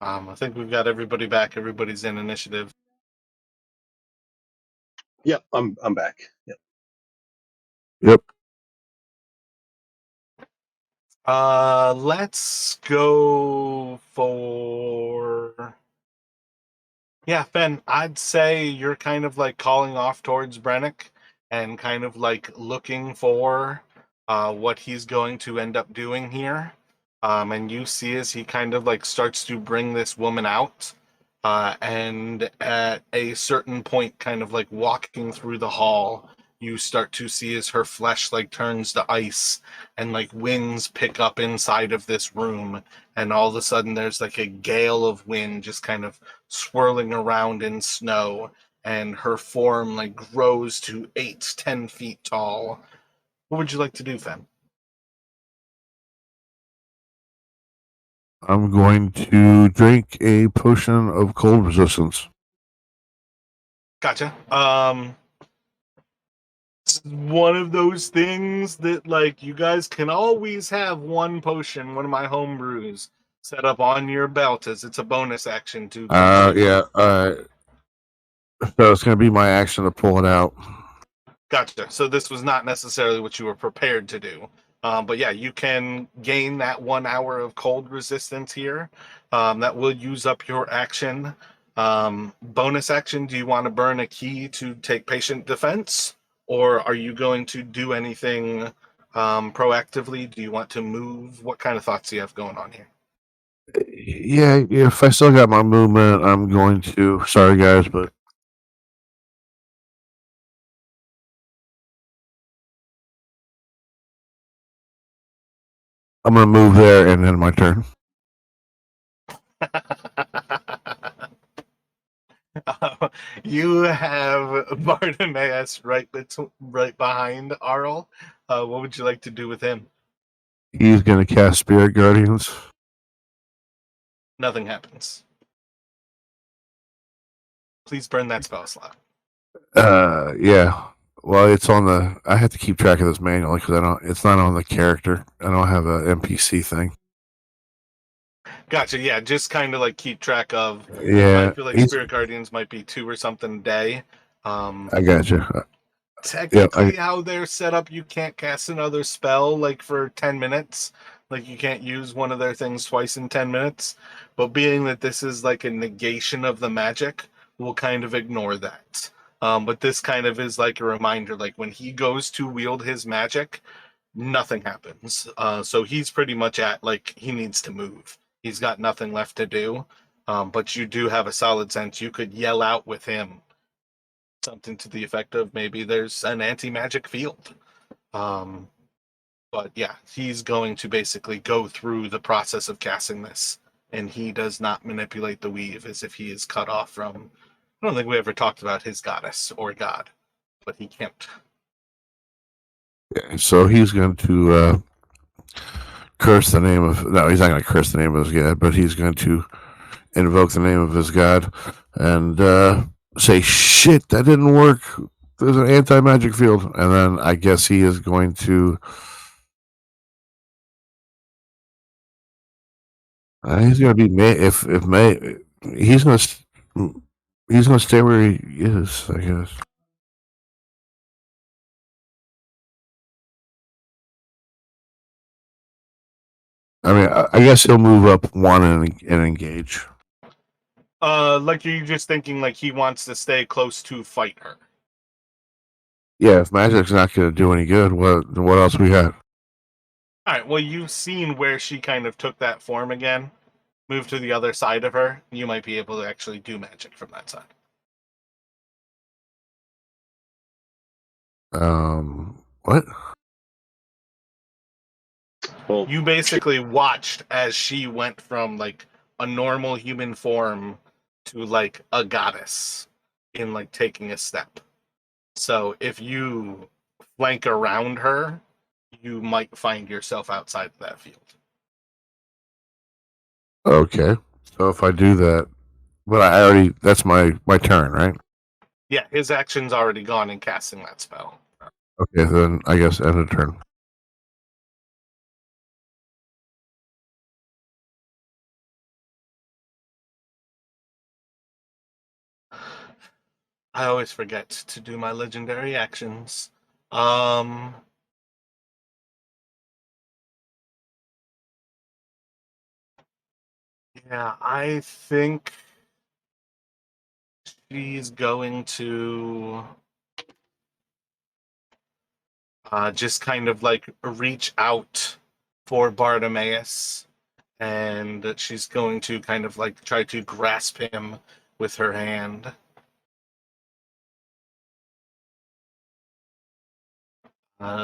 I think we've got everybody back. Everybody's in initiative. Yep, I'm back. Yep. Yep. Let's go for... Yeah, Fen, I'd say you're kind of like calling off towards Brennick and kind of like looking for what he's going to end up doing here. And you see as he kind of like starts to bring this woman out, and at a certain point, kind of like walking through the hall, you start to see as her flesh like turns to ice and like winds pick up inside of this room, and all of a sudden there's like a gale of wind just kind of swirling around in snow, and her form like grows to 8-10 feet tall. What would you like to do, Fen? I'm going to drink a potion of cold resistance. Gotcha. It's one of those things that like you guys can always have one potion, one of my home brews, set up on your belt as it's a bonus action to complete. Yeah. So it's going to be my action to pull it out. Gotcha. So this was not necessarily what you were prepared to do. But yeah, you can gain that 1 hour of cold resistance here. That will use up your action. Bonus action, do you want to burn a key to take patient defense? Or are you going to do anything proactively? Do you want to move? What kind of thoughts do you have going on here? Yeah, if I still got my movement, I'm going to. Sorry, guys, but I'm going to move there and then my turn. You have Bartimaeus right behind Arl. What would you like to do with him? He's going to cast Spirit Guardians. Nothing happens. Please burn that spell slot. Yeah. Well, it's on the. I have to keep track of this manually because I don't. It's not on the character. I don't have a NPC thing. Gotcha. Yeah, just kind of like keep track of. Yeah, I feel like Spirit Guardians might be 2 or something a day. I gotcha. Technically, how they're set up, you can't cast another spell like for 10 minutes. Like you can't use one of their things twice in 10 minutes. But being that this is like a negation of the magic, we'll kind of ignore that. But this kind of is like a reminder, like when he goes to wield his magic, nothing happens. So he's pretty much at like he needs to move. He's got nothing left to do. But you do have a solid sense you could yell out with him something to the effect of maybe there's an anti-magic field. But yeah, he's going to basically go through the process of casting this, and he does not manipulate the weave as if he is cut off from. I don't think we ever talked about his goddess or god, but he can't. Yeah, so he's going to curse the name of. No, he's not going to curse the name of his god, but he's going to invoke the name of his god and say, "Shit, that didn't work. There's an anti-magic field." And then I guess he is going to. He's going to be May. If May, he's going to stay where he is, I guess. I mean, I guess he'll move up 1 and engage. Like you're just thinking like he wants to stay close to fight her. Yeah, if magic's not going to do any good, what else we got? All right. Well, you've seen where she kind of took that form again. Move to the other side of her. You might be able to actually do magic from that side. What? Well, You basically watched as she went from like a normal human form to like a goddess in like taking a step. So if you flank around her, you might find yourself outside of that field. Okay. So if I do that, but I already that's my turn, right? Yeah, his action's already gone in casting that spell. Okay, then I guess end of turn. I always forget to do my legendary actions. Um yeah, I think she's going to just kind of like reach out for Bartimaeus, and she's going to kind of like try to grasp him with her hand.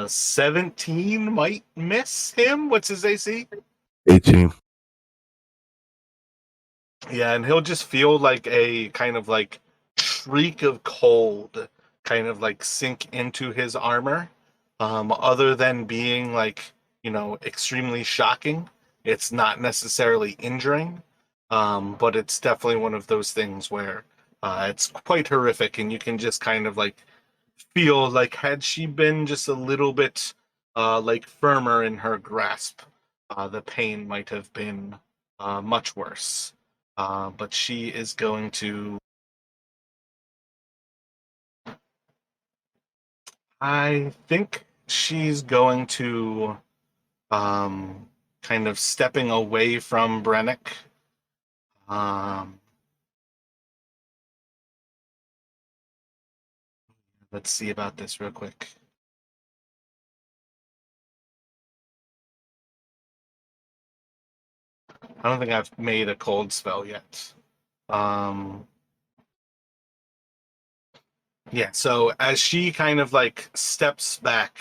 17 might miss him. What's his AC? 18. Yeah, and he'll just feel like a kind of like shriek of cold kind of like sink into his armor. Other than being like, extremely shocking, it's not necessarily injuring. But it's definitely one of those things where it's quite horrific, and you can just kind of like feel like had she been just a little bit like firmer in her grasp, the pain might have been much worse. But she is going to. I think she's going to kind of stepping away from Brennick. Um, let's see about this real quick. I don't think I've made a cold spell yet. Yeah, so as she kind of like steps back,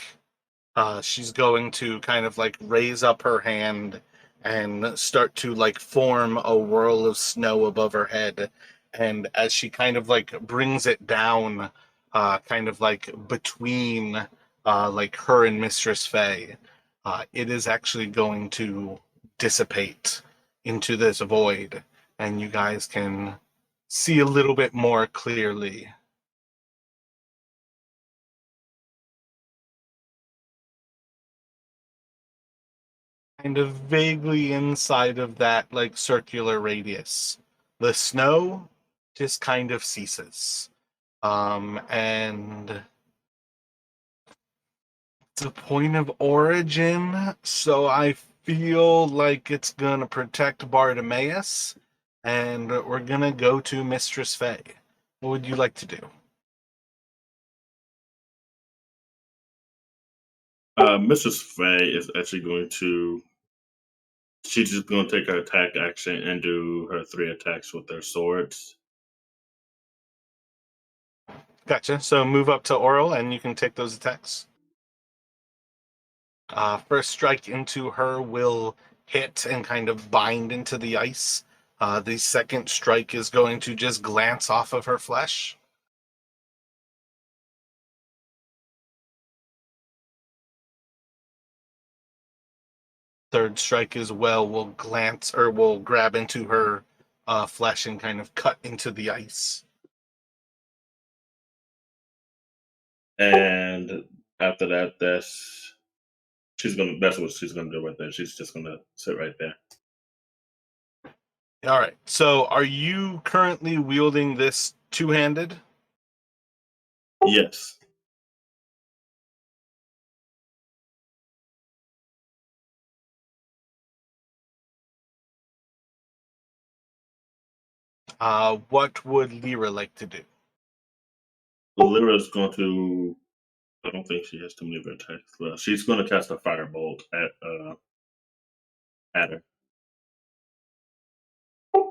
she's going to kind of like raise up her hand and start to like form a whirl of snow above her head. And as she kind of like brings it down, kind of like between like her and Mistress Faye, it is actually going to dissipate into this void, and you guys can see a little bit more clearly. Kind of vaguely inside of that like circular radius, the snow just kind of ceases, and it's a point of origin, so I feel like it's gonna protect Bartimaeus, and we're gonna go to Mistress Faye. What would you like to do? Mrs. Faye is actually going to. She's just going to take her attack action and do her 3 attacks with their swords. Gotcha. So move up to Oral, and you can take those attacks. First strike into her will hit and kind of bind into the ice. The second strike is going to just glance off of her flesh. Third strike as well will glance or will grab into her flesh and kind of cut into the ice. And after that, that's what she's gonna do right there. She's just gonna sit right there. All right. So are you currently wielding this two-handed? Yes. What would Lyra like to do? Lyra's going to. I don't think she has too many attacks. Well, she's going to cast a firebolt at her.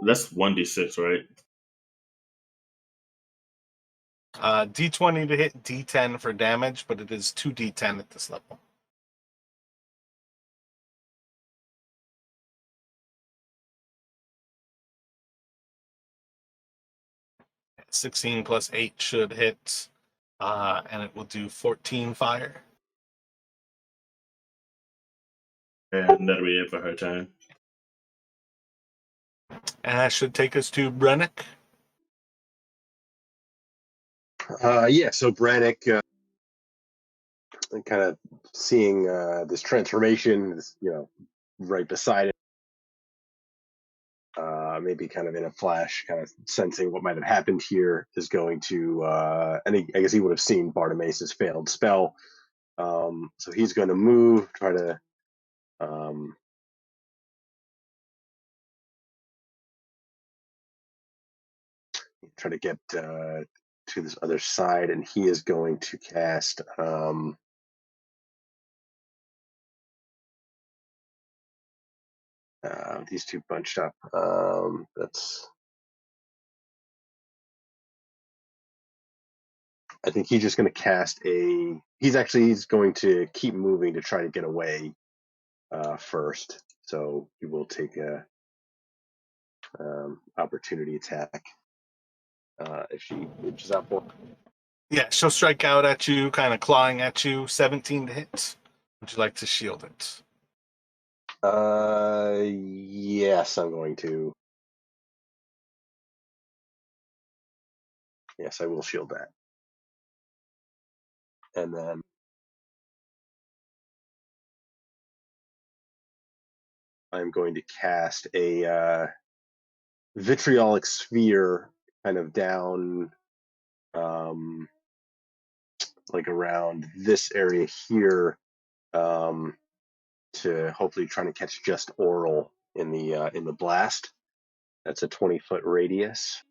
That's 1d6, right? D20 to hit, D10 for damage, but it is 2d10 at this level. 16 plus 8 should hit, and it will do 14 fire. And that'll be it for her turn. And that should take us to Brennick. Yeah, so Brannick, kind of seeing this transformation, right beside it, maybe kind of in a flash, kind of sensing what might have happened here, is going to, I guess he would have seen Bartimaeus' failed spell. So he's going to move, try to get to this other side, and he is going to cast these two bunched up. I think he's just going to cast he's going to keep moving to try to get away first. So he will take a opportunity attack if she reaches out for him. Yeah, she'll strike out at you, kind of clawing at you. 17 to hit. Would you like to shield it? Yes, I'm going to. Yes, I will shield that. And then I'm going to cast a vitriolic sphere kind of down like around this area here, to hopefully trying to catch just Oral in the blast. That's a 20-foot radius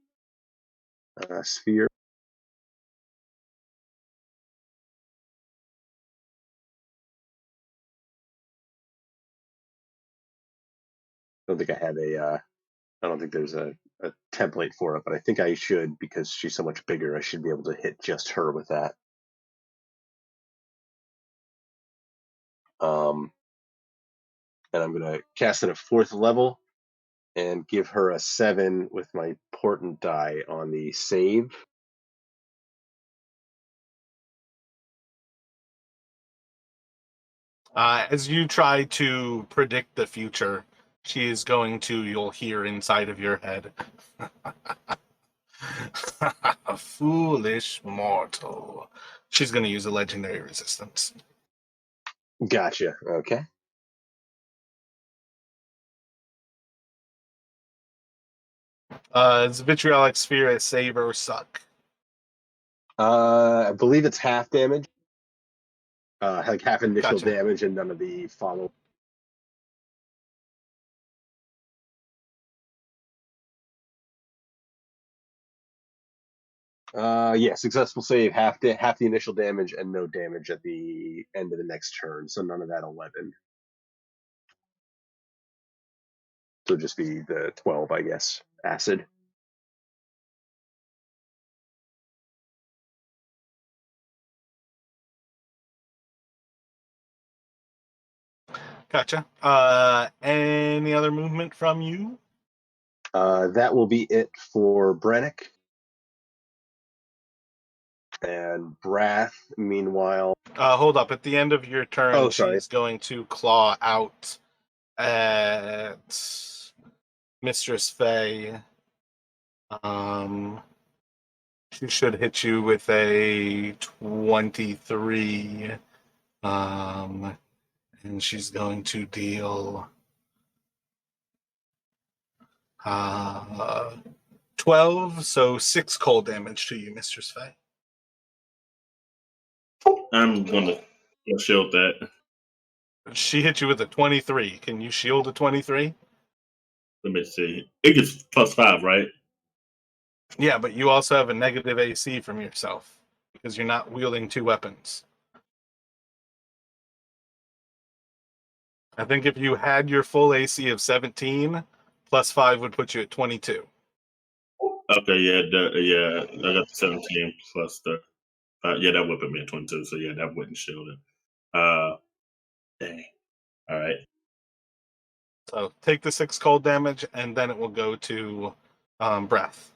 sphere. I don't think I have I don't think there's a template for it, but I think I should, because she's so much bigger. I should be able to hit just her with that. And I'm going to cast it at 4th level and give her a 7 with my portent die on the save. As you try to predict the future, she is going to, you'll hear inside of your head, foolish mortal. She's going to use a legendary resistance. Gotcha. Okay. It's vitriolic sphere at save or suck. I believe it's half damage. Like half initial Gotcha. damage and none of the follow. Yeah, successful save, half the initial damage and no damage at the end of the next turn. So none of that 11. So just be the 12, I guess. Acid. Gotcha. Any other movement from you? That will be it for Brannick. And Brath, meanwhile. Hold up. At the end of your turn, Oh, sorry. she's going to claw out at Mistress Faye. She should hit you with a 23. And she's going to deal 12, so 6 cold damage to you, Mistress Faye. I'm gonna shield that. She hit you with a 23. Can you shield a 23? Let me see. It gets +5, right? Yeah, but you also have a negative AC from yourself because you're not wielding 2 weapons. I think if you had your full AC of 17, +5 would put you at 22. Okay, yeah, I got the 17 plus the yeah, that would put me at 22. So yeah, that wouldn't shield it. Dang. All right. So take the 6 cold damage, and then it will go to Breath.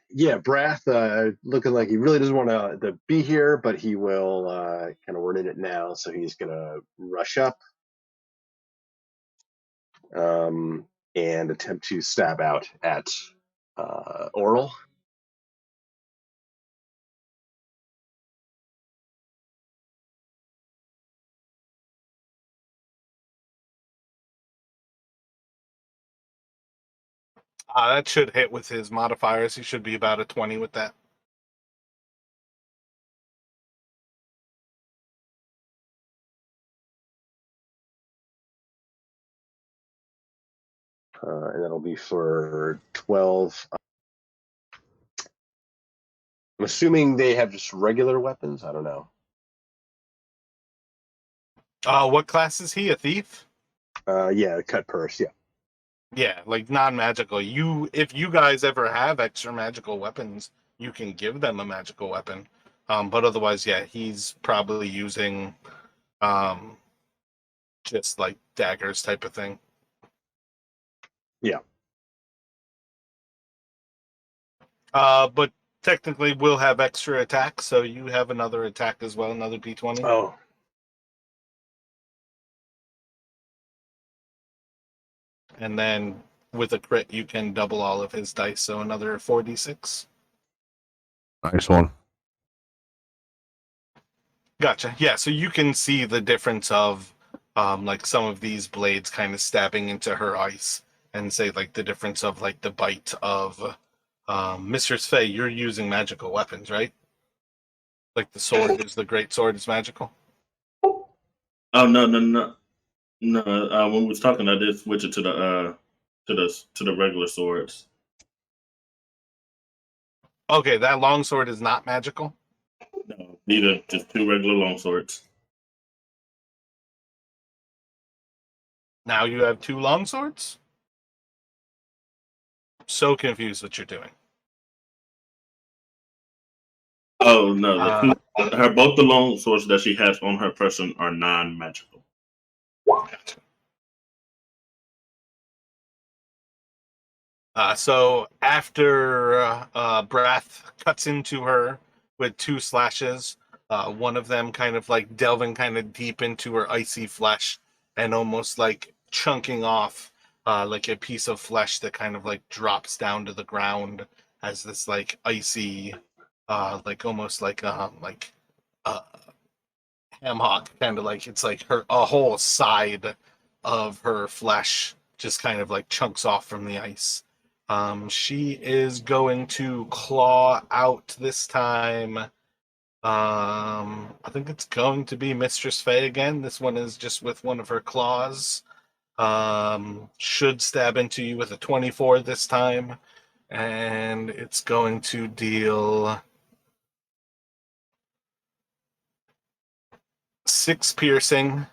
Yeah, Brath looking like he really doesn't want to be here, but he will kind of word in it now, so he's gonna rush up and attempt to stab out at Oral. That should hit with his modifiers. He should be about a 20 with that. And that'll be for 12. I'm assuming they have just regular weapons. I don't know. What class is he? A thief? Yeah, cut purse. Yeah. Yeah, like non-magical. If you guys ever have extra magical weapons, you can give them a magical weapon. But otherwise, yeah, he's probably using just like daggers type of thing. Yeah. But technically we'll have extra attacks, so you have another attack as well, another D20. Oh. And then with a crit, you can double all of his dice, so another 4d6. Nice one. Gotcha. Yeah, so you can see the difference of like some of these blades kind of stabbing into her ice, and say like the difference of like the bite of Mistress Fey. You're using magical weapons, right? Like the sword is the great sword is magical. Oh no. When we was talking, I did switch it to the regular swords. Okay, that longsword is not magical. No, neither. Just two regular long swords. Now you have two longswords? So confused what you're doing. Oh no, both the long swords that she has on her person are non-magical. Gotcha. So after Brath cuts into her with two slashes, one of them kind of like delving kind of deep into her icy flesh and almost like chunking off like a piece of flesh that kind of like drops down to the ground as this like icy, like almost like ham hock, kind of like it's like a whole side of her flesh just kind of like chunks off from the ice. She is going to claw out this time. I think it's going to be Mistress Fey again. This one is just with one of her claws. Should stab into you with a 24 this time. And it's going to deal 6 piercing,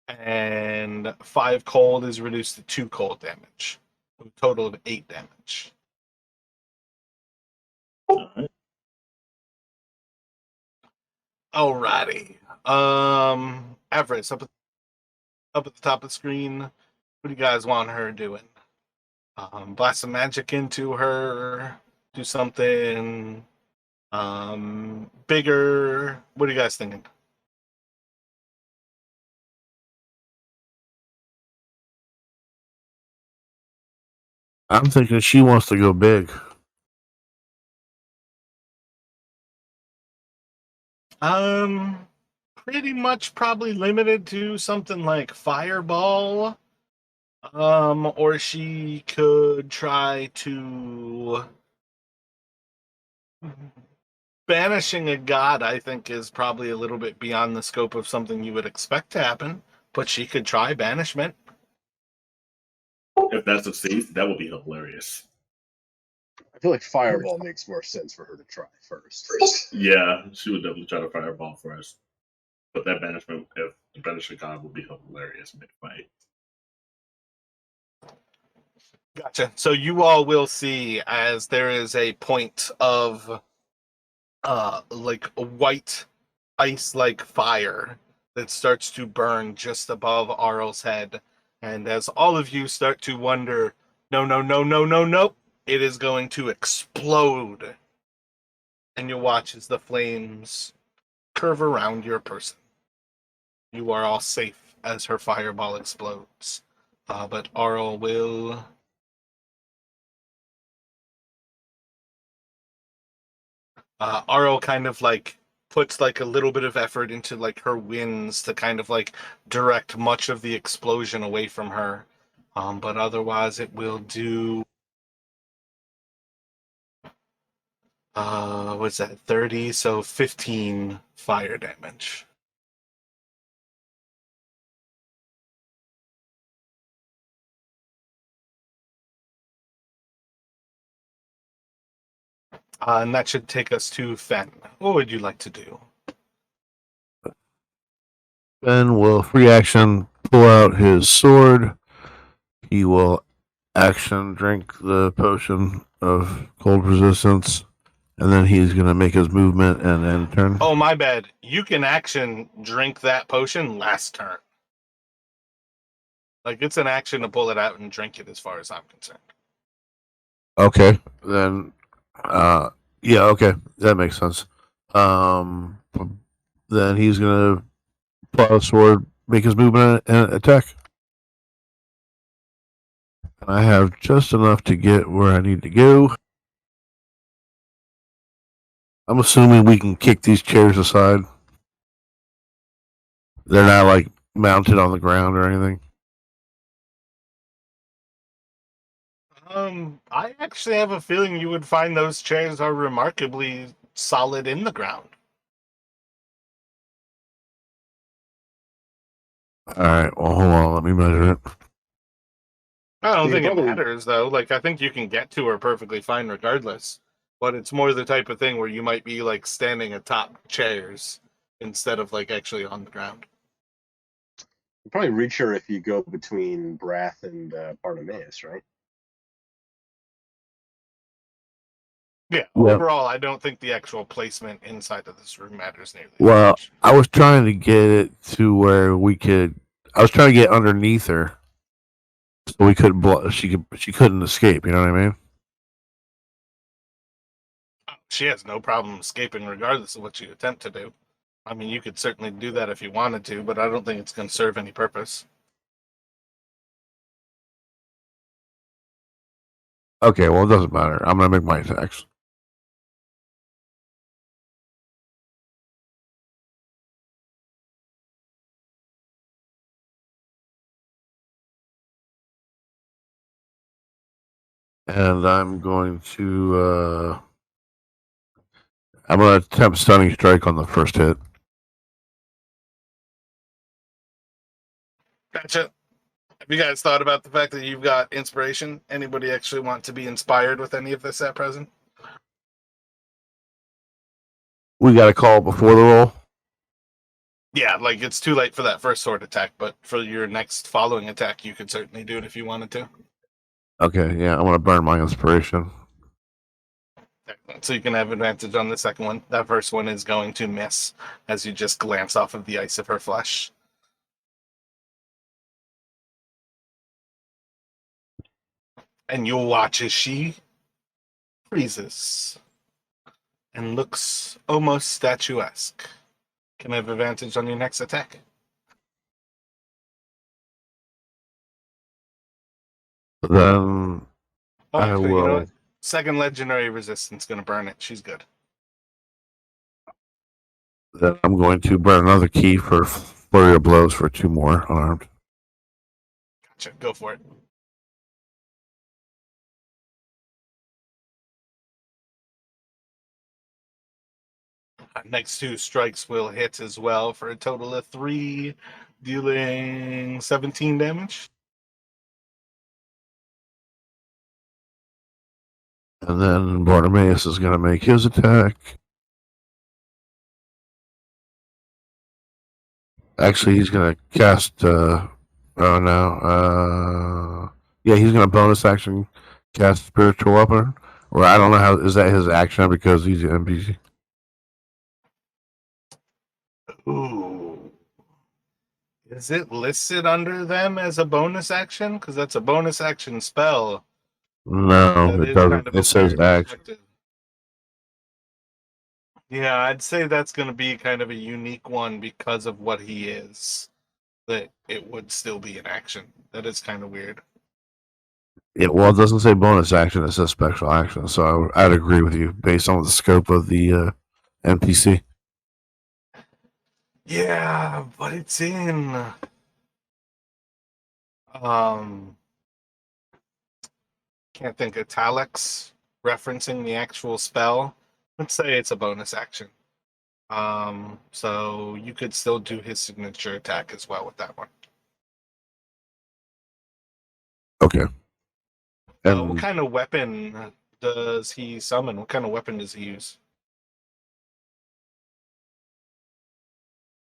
and 5 cold is reduced to 2 cold damage. A total of 8 damage. Alright. Alrighty. Everest, up at the top of the screen. What do you guys want her doing? Blast some magic into her. Do something bigger. What are you guys thinking? I'm thinking she wants to go big. Pretty much probably limited to something like fireball. Or she could try to banishing a god, I think, is probably a little bit beyond the scope of something you would expect to happen, but she could try banishment. If that succeeds, that would be hilarious. I feel like fireball makes more sense for her to try first. Yeah, she would definitely try to fireball first. But that banishment, if the banishment god, would be hilarious mid-fight. Gotcha. So you all will see as there is a point of like a white ice like fire that starts to burn just above Arl's head. And as all of you start to wonder, no, it is going to explode. And you watch as the flames curve around your person. You are all safe as her fireball explodes. But Arl will... Arl kind of like puts like a little bit of effort into like her winds to kind of like direct much of the explosion away from her. But otherwise it will do... what's that, 30? So 15 fire damage. And that should take us to Fen. What would you like to do? Ben will free action pull out his sword. He will action drink the potion of cold resistance, and then he's gonna make his movement and then turn. Oh, my bad. You can action drink that potion last turn. Like, it's an action to pull it out and drink it as far as I'm concerned. Okay, then, yeah, okay, that makes sense. Then he's gonna pull out a sword, make his movement and attack. And I have just enough to get where I need to go. I'm assuming we can kick these chairs aside. They're not like mounted on the ground or anything. I actually have a feeling you would find those chairs are remarkably solid in the ground. All right, well, hold on, let me measure it. I don't You think it probably- matters, though. Like, I think you can get to her perfectly fine regardless. But it's more the type of thing where you might be, like, standing atop chairs instead of, like, actually on the ground. You probably reach her if you go between Brath and Bartimaeus, right? Yeah, Yeah. overall, I don't think the actual placement inside of this room matters nearly as Well, much. I was trying to get it to where we could. I was trying to get underneath her, so we could. She couldn't escape. You know what I mean? She has no problem escaping regardless of what you attempt to do. I mean, you could certainly do that if you wanted to, but I don't think it's going to serve any purpose. Okay, well, it doesn't matter. I'm gonna make my attacks. And I'm going to. I'm gonna attempt stunning strike on the first hit. Gotcha. Have you guys thought about the fact that you've got inspiration? Anybody actually want to be inspired with any of this at present? We got to call it before the roll. Yeah, like it's too late for that first sword attack, but for your next following attack, you could certainly do it if you wanted to. Okay, yeah, I'm gonna burn my inspiration. So you can have advantage on the second one. That first one is going to miss as you just glance off of the ice of her flesh. And you'll watch as she freezes and looks almost statuesque. Can I have advantage on your next attack? Then Oh, I actually, you know will. what? Second legendary resistance gonna burn it. She's good. Then I'm going to burn another key for flurry of blows for 2 more unarmed. Gotcha. Go for it. Next 2 strikes will hit as well for a total of 3, dealing 17 damage. And then Bartimaeus is going to make his attack. Actually, he's going to cast. Oh no. Yeah, he's going to bonus action cast spiritual weapon. Or I don't know how is that his action because he's an NPC. Ooh. Is it listed under them as a bonus action? Because that's a bonus action spell. No, That it is doesn't. kind of a It says weird action. perspective. Yeah, I'd say that's going to be kind of a unique one because of what he is. That it would still be an action. That is kind of weird. It well, it doesn't say bonus action. It says special action. So I'd agree with you based on the scope of the NPC. Yeah, but it's in can't think italics referencing the actual spell. Let's say it's a bonus action. So you could still do his signature attack as well with that one. Okay. What And kind of weapon does he summon? What kind of weapon does he use?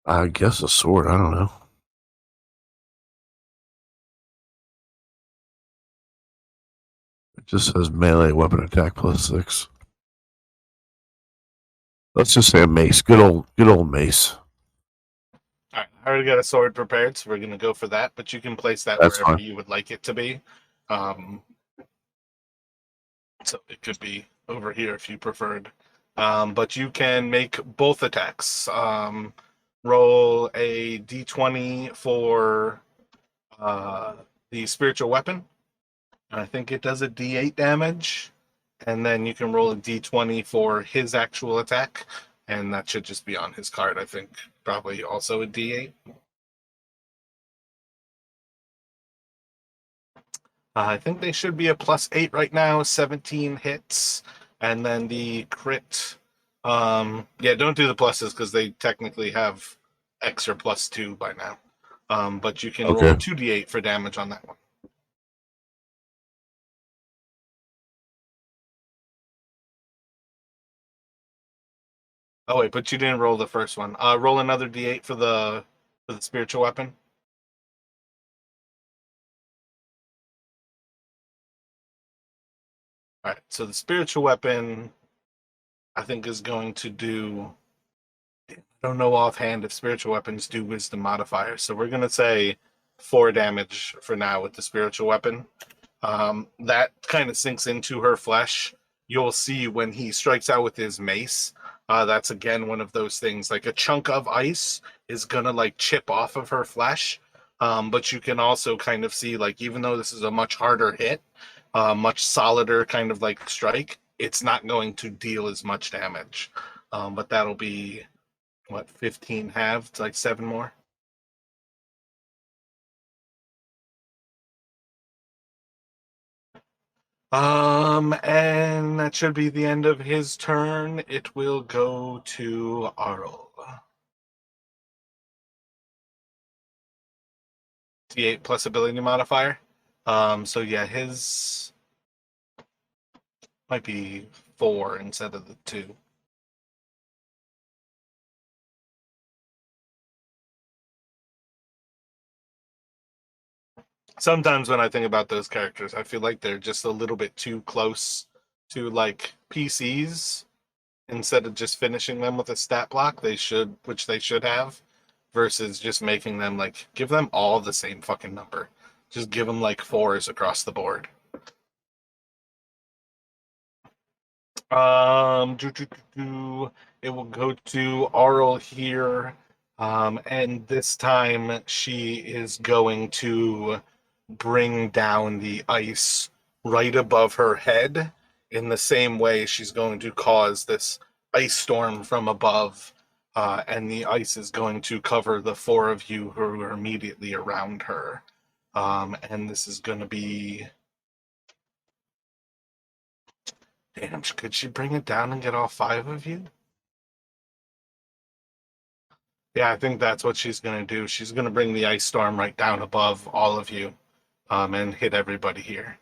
I guess a sword. I don't know. It just says melee weapon attack +6. Let's just say a mace. Good old mace. All right, I already got a sword prepared, so we're gonna go for that. But you can place that That's wherever fine. you would like it to be. So it could be over here if you preferred. But you can make both attacks. Roll a d20 for the spiritual weapon. I think it does a d8 damage. And then you can roll a d20 for his actual attack. And that should just be on his card, I think. Probably also a d8. I think they should be a +8 right now. 17 hits, and then the crit. Yeah, don't do the pluses because they technically have extra +2 by now. But you can roll Okay. 2d8 for damage on that one. Oh wait, but you didn't roll the first one. Roll another d8 for the spiritual weapon. All right, so the spiritual weapon, I think, is going to do. I don't know offhand if spiritual weapons do wisdom modifier, so we're gonna say 4 damage for now with the spiritual weapon. That kind of sinks into her flesh. You'll see when he strikes out with his mace. That's again one of those things. Like a chunk of ice is gonna like chip off of her flesh. But you can also kind of see, like, even though this is a much harder hit, much solider kind of like strike, it's not going to deal as much damage. But that'll be what, 15 halved, like 7 more. And that should be the end of his turn. It will go to Arl. D8 plus ability modifier. So yeah, his might be 4 instead of the 2. Sometimes when I think about those characters, I feel like they're just a little bit too close to like PCs. Instead of just finishing them with a stat block, which they should have, versus just making them like, give them all the same fucking number. Just give them like 4s across the board. It will go to Arl here. And this time she is going to bring down the ice right above her head. In the same way, she's going to cause this ice storm from above. And the ice is going to cover the 4 of you who are immediately around her. And this is going to be. Damn, could she bring it down and get all 5 of you? Yeah, I think that's what she's going to do. She's going to bring the ice storm right down above all of you, and hit everybody here.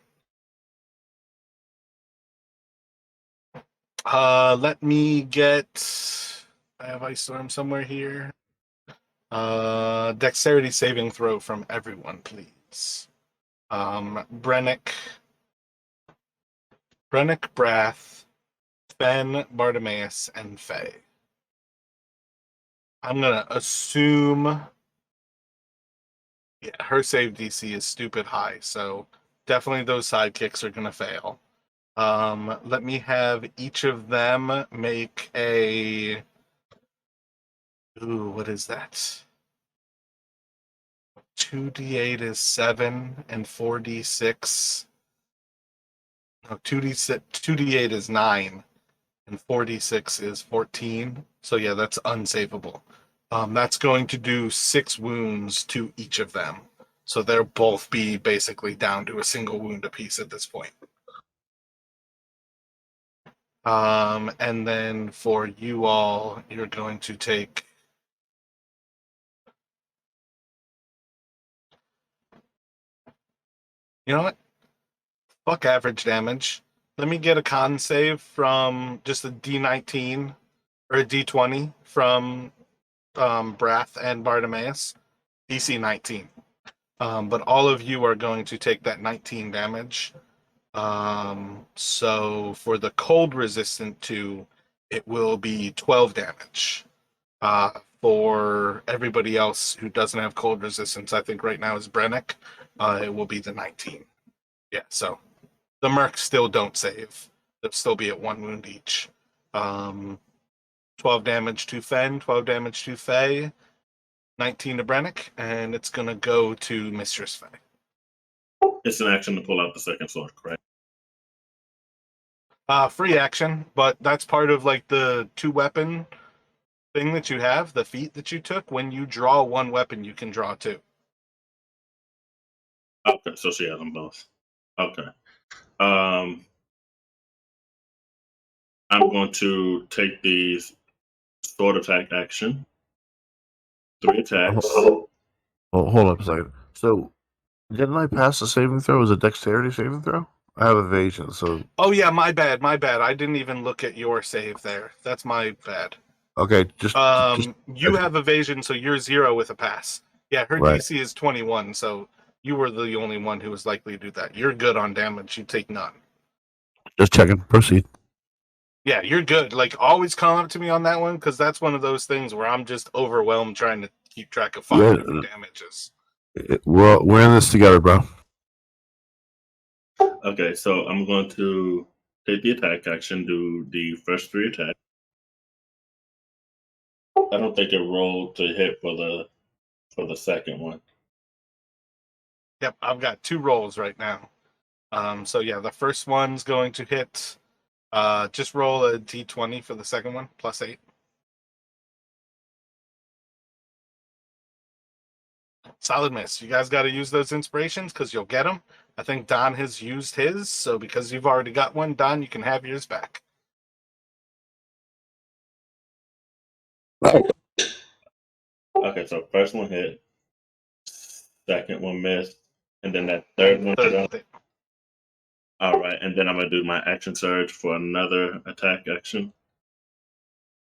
Let me get. I have ice storm somewhere here. Dexterity saving throw from everyone, please. Brennick, Brath, Ben, Bartimaeus, and Faye. I'm gonna assume. Yeah, her save DC is stupid high, so definitely those sidekicks are going to fail. Let me have each of them make a. Ooh, what is that? 2d8 is 7 and 4d6. No, 2d8 is 9 and 4d6 is 14. So yeah, that's unsavable. That's going to do 6 wounds to each of them. So they'll both be basically down to a single wound apiece at this point. And then for you all, you're going to take. You know what? Fuck average damage. Let me get a con save from just a D19 or a D20 from Brath and Bartimaeus. DC 19. But all of you are going to take that 19 damage. So for the cold resistant 2, it will be 12 damage. For everybody else who doesn't have cold resistance, I think right now is Brennick. It will be the 19. Yeah, so the mercs still don't save. They'll still be at 1 wound each. 12 damage to Fen, 12 damage to Faye, 19 to Brennick, and it's going to go to Mistress Faye. It's an action to pull out the second sword, correct? Free action, but that's part of like the 2-weapon thing that you have, the feat that you took. When you draw 1 weapon, you can draw 2. Okay, so she has them both. Okay. I'm going to take the sword attack action. 3 attacks. Oh, hold up a second. So, didn't I pass the saving throw? Was it dexterity saving throw? I have evasion, so Oh yeah, my bad. I didn't even look at your save there. That's my bad. okay. Just You have evasion, so you're 0 with a pass. Yeah, her Right. DC is 21, so you were the only one who was likely to do that. You're good on damage. You take none. just checking. Proceed. Yeah, you're good. Like, always come up to me on that one, because that's one of those things where I'm just overwhelmed trying to keep track of 5 Yeah. different damages. We're in this together, bro. Okay, so I'm going to take the attack action, do the first 3 attacks. I don't think it rolled to hit for the second one. Yep, I've got 2 rolls right now. So yeah, the first one's going to hit. Just roll a d20 for the second one, plus 8. Solid miss. You guys got to use those inspirations because you'll get them. I think Don has used his, so because you've already got one, Don, you can have yours back. Okay, so first one hit, second one missed, and then that third one hit. Third, All right, and then I'm gonna do my action surge for another attack action.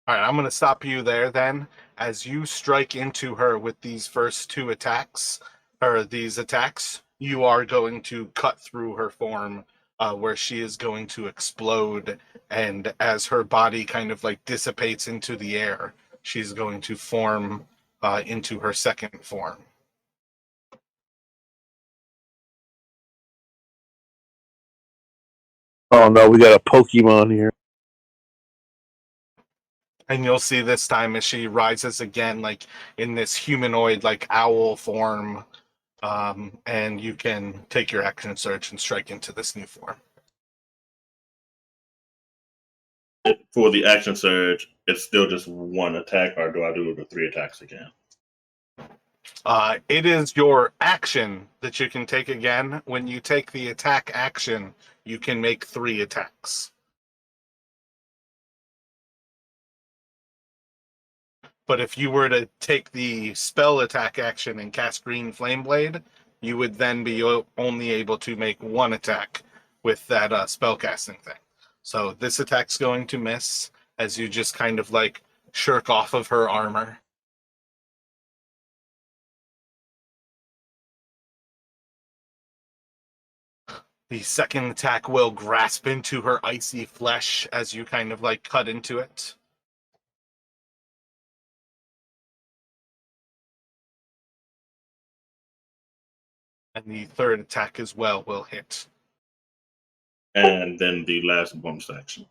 all right, I'm going to stop you there then. As you strike into her with these first 2 attacks, or these attacks, you are going to cut through her form, where she is going to explode. And as her body kind of like dissipates into the air, she's going to form into her second form. Oh no, we got a Pokemon here. And you'll see this time as she rises again, like in this humanoid, like owl form. And you can take your action surge and strike into this new form. For the action surge, it's still just 1 attack, or do I do the 3 attacks again? It is your action that you can take again. When you take the attack action, you can make 3 attacks. But if you were to take the spell attack action and cast Green Flame Blade, you would then be only able to make 1 attack with that spellcasting thing. So this attack's going to miss as you just kind of like shirk off of her armor. The second attack will grasp into her icy flesh as you kind of like cut into it. And the third attack as well will hit. And then the last bonus action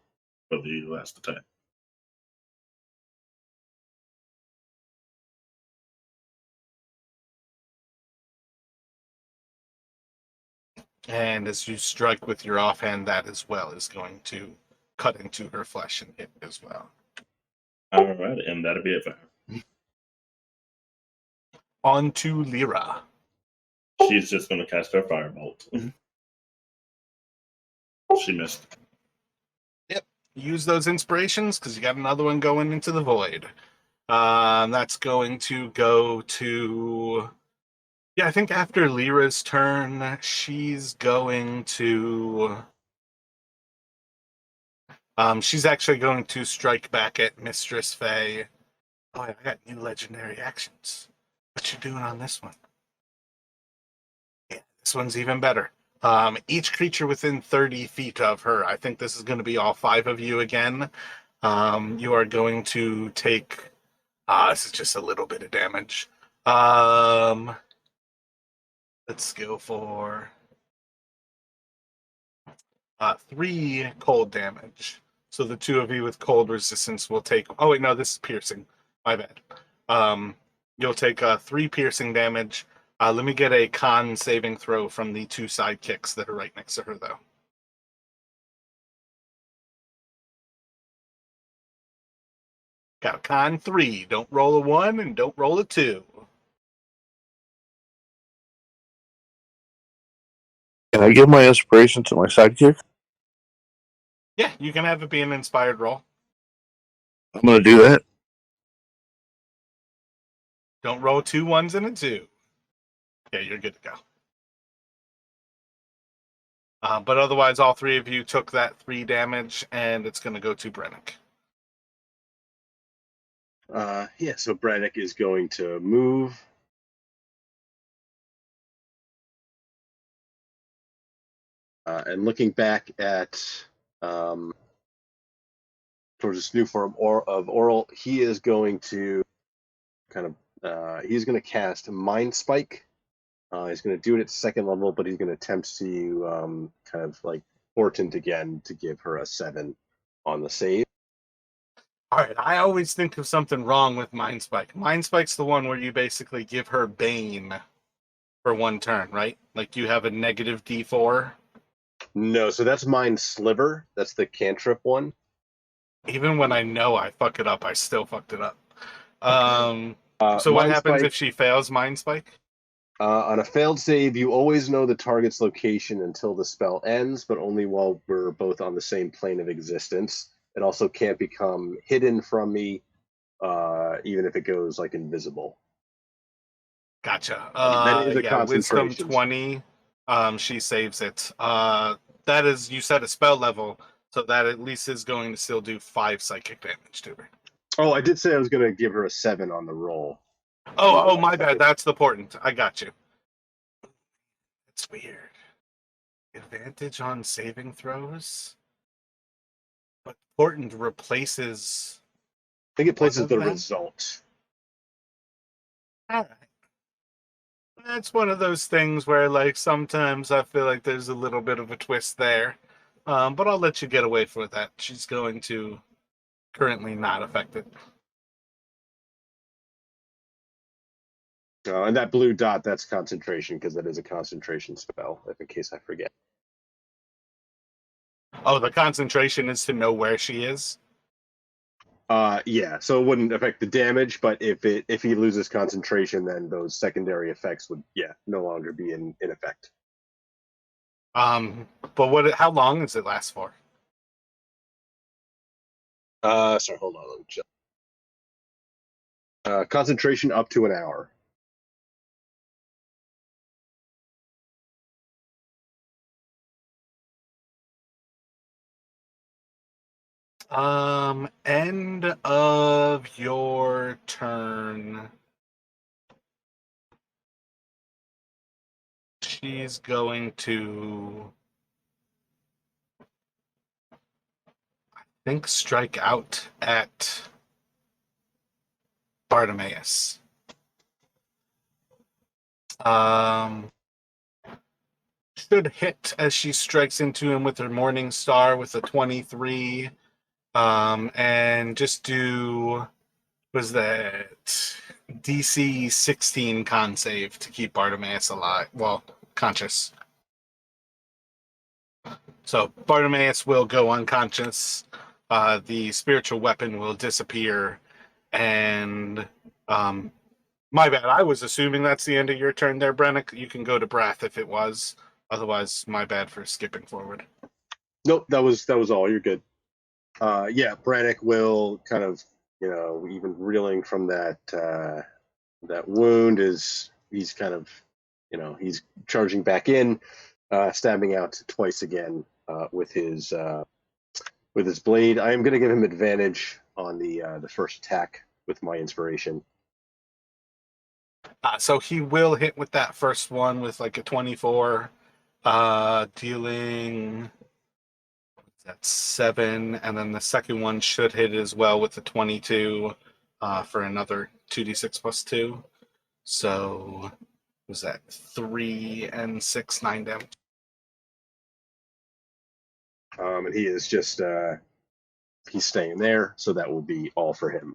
for the last attack. And as you strike with your offhand, that as well is going to cut into her flesh and hit as well. All right, and that'll be it for her. On to Lyra. She's just going to cast her firebolt. She missed. Use those inspirations because you got another one going into the void. That's going to go to... Yeah, I think after Lyra's turn, she's going to... she's actually going to strike back at Mistress Faye. Oh, I got new legendary actions. What you doing on this one? Yeah, this one's even better. Each creature within 30 feet of her, I think this is going to be all 5 of you again. You are going to take... this is just a little bit of damage. Let's go for 3 cold damage. So the 2 of you with cold resistance will take... Oh, wait, no, this is piercing. My bad. You'll take 3 piercing damage. Let me get a con saving throw from the 2 sidekicks that are right next to her, though. Got a con 3. Don't roll a 1 and don't roll a 2. Can I give my inspiration to my sidekick? Yeah, you can have it be an inspired roll. I'm going to do that. Don't roll 2 1s and a 2. Yeah, you're good to go. But otherwise, all 3 of you took that 3 damage, and it's going to go to Brennick. Yeah, so Brennick is going to move. And looking back at towards this new form of Oral, he is going to he's going to cast Mind Spike. He's going to do it at 2nd level, but he's going to attempt to kind of like portent again to give her a 7 on the save. All right, I always think of something wrong with Mind Spike. Mind Spike's the one where you basically give her Bane for 1 turn, right? Like you have a negative D4. No, so that's Mind Sliver. That's the cantrip one. Even when I know I fuck it up, I still fucked it up. So what Mind happens Spike, if she fails Mind Spike? on a failed save, you always know the target's location until the spell ends, but only while we're both on the same plane of existence. It also can't become hidden from me, even if it goes like invisible. Gotcha. That is a Yeah, Wisdom concentration. 20. She saves it. That is, you said a spell level, so that at least is going to still do 5 psychic damage to her. Oh, I did say I was going to give her a 7 on the roll. Oh, my bad. That's the portent. I got you. It's weird. Advantage on saving throws, but portent replaces. I think it places One the of them? result. All right. That's one of those things where, like, sometimes I feel like there's a little bit of a twist there. But I'll let you get away with that. She's going to currently not affect it. And that blue dot, that's concentration, because that is a concentration spell, if in case I forget. Oh, the concentration is to know where she is? Yeah, so it wouldn't affect the damage, but if he loses concentration, then those secondary effects would, no longer be in effect. But how long does it last for? Sorry, hold on. Let me check. Concentration up to an hour. End of your turn. She's going to, I think, strike out at Bartimaeus. should hit as she strikes into him with her Morning Star with a 23. And just do, was that DC 16 con save to keep Bartimaeus alive. Well, conscious. So Bartimaeus will go unconscious. The spiritual weapon will disappear. And my bad. I was assuming that's the end of your turn there, Brennick. You can go to Brath if it was. Otherwise, my bad for skipping forward. Nope, that was all. You're good. Yeah, Brannick will kind of, even reeling from that wound, is he's kind of, he's charging back in, stabbing out twice again with his blade. I am going to give him advantage on the first attack with my inspiration. So he will hit with that first one with like a 24, dealing that's 7, and then the second one should hit as well with a 22 for another 2d6 plus 2. So was that 3 and 6, 9 damage? And he is just he's staying there, so that will be all for him.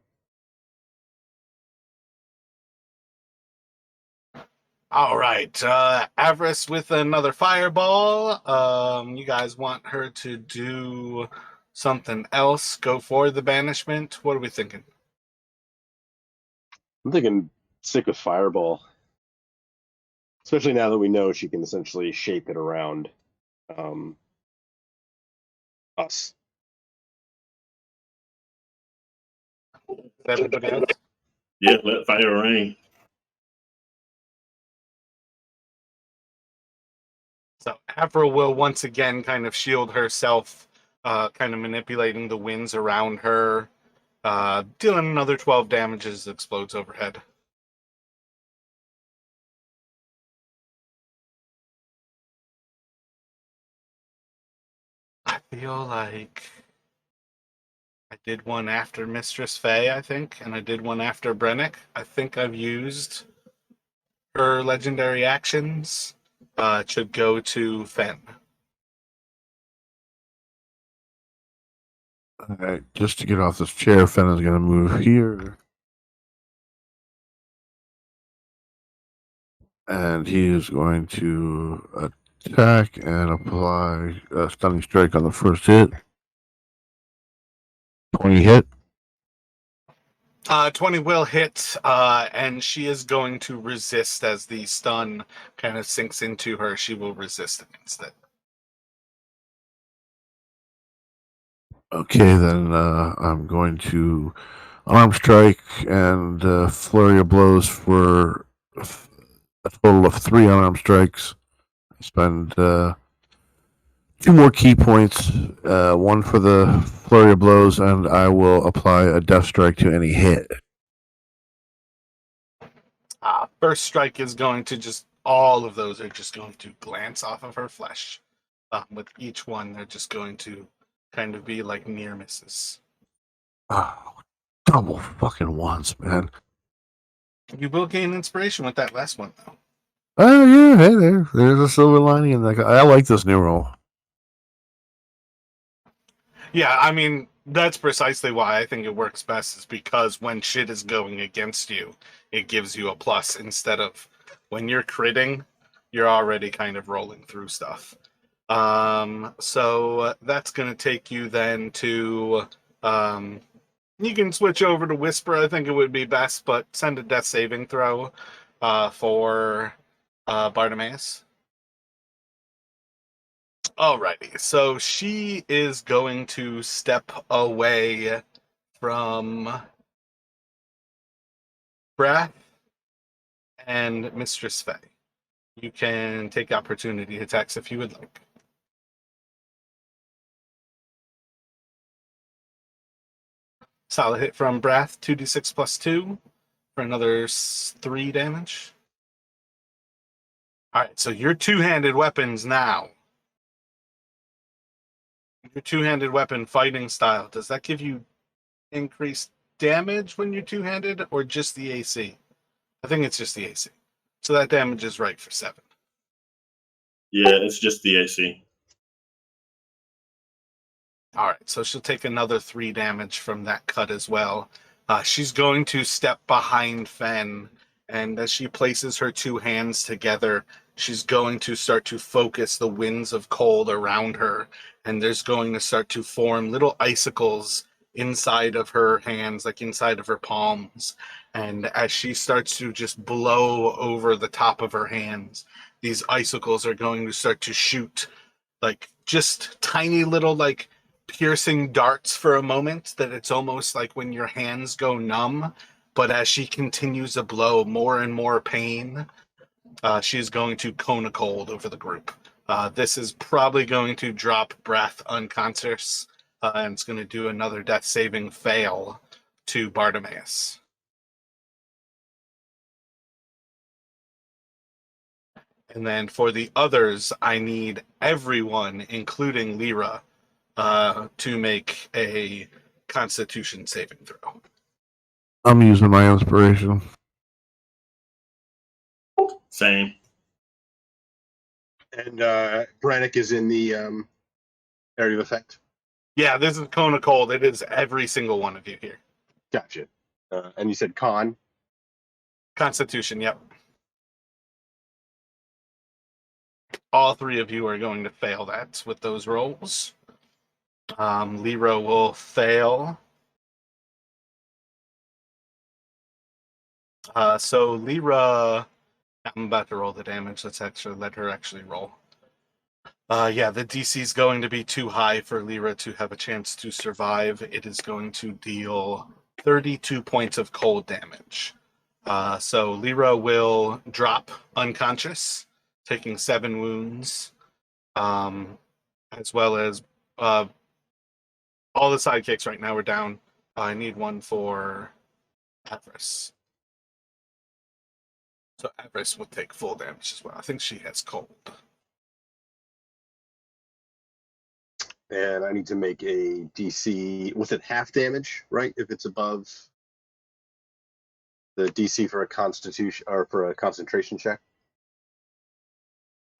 All right, Avarice with another fireball. You guys want her to do something else? Go for the banishment? What are we thinking? I'm thinking stick with fireball, especially now that we know she can essentially shape it around us. Everybody else? Yeah, let fire rain. So Avril will once again kind of shield herself, kind of manipulating the winds around her, dealing another 12 damage as it explodes overhead. I feel like I did one after Mistress Faye, I think, and I did one after Brennick. I think I've used her legendary actions. It should go to Fen. All right, just to get off this chair, Fen is going to move here. And he is going to attack and apply a stunning strike on the first hit. 20 hit. 20 will hit, and she is going to resist as the stun kind of sinks into her. She will resist against it. Okay, then I'm going to arm strike and flurry of blows for a total of 3 unarmed strikes. I spend 2 more key points, 1 for the flurry of blows, and I will apply a death strike to any hit. First strike is going to just, all of those are just going to glance off of her flesh. With each one, they're just going to kind of be like near misses. Oh, double fucking ones, man. You will gain inspiration with that last one, though. Oh, yeah, hey, there's a silver lining in that. I like this new roll. Yeah, I mean, that's precisely why I think it works best, is because when shit is going against you, it gives you a plus instead of when you're critting, you're already kind of rolling through stuff. So that's going to take you then to, you can switch over to Whisper. I think it would be best, but send a death saving throw for Bartimaeus. Alrighty, so she is going to step away from Brath and Mistress Faye. You can take opportunity attacks if you would like. Solid hit from Brath, 2d6 plus 2 for another 3 damage. Alright, so your two-handed weapons now. Your two-handed weapon fighting style, does that give you increased damage when you're two-handed, or just the AC? I think it's just the AC. So that damage is right for 7. Yeah, it's just the AC. All right, so she'll take another 3 damage from that cut as well. She's going to step behind Fen, and as she places her 2 hands together, she's going to start to focus the winds of cold around her, and there's going to start to form little icicles inside of her hands, like inside of her palms. And as she starts to just blow over the top of her hands, these icicles are going to start to shoot like just tiny little like piercing darts for a moment, that it's almost like when your hands go numb. But as she continues to blow more and more pain, she's going to cone a cold over the group. This is probably going to drop Breath unconscious, and it's going to do another death saving fail to Bartimaeus. And then for the others, I need everyone, including Lyra, to make a Constitution saving throw. I'm using my inspiration. Same. And Brannick is in the area of effect. Yeah, this is Cone of Cold. It is every single one of you here. Gotcha. And you said con. Constitution, yep. All 3 of you are going to fail that with those rolls. Lyra will fail. So Lyra, I'm about to roll the damage. Let's actually let her actually roll. Yeah, the DC is going to be too high for Lyra to have a chance to survive. It is going to deal 32 points of cold damage. So Lyra will drop unconscious, taking 7 wounds, as well as all the sidekicks right now are down. I need one for Avarice. So Avarice will take full damage as well. I think she has cold. And I need to make a DC. Was it half damage, right? If it's above the DC for a constitution or for a concentration check.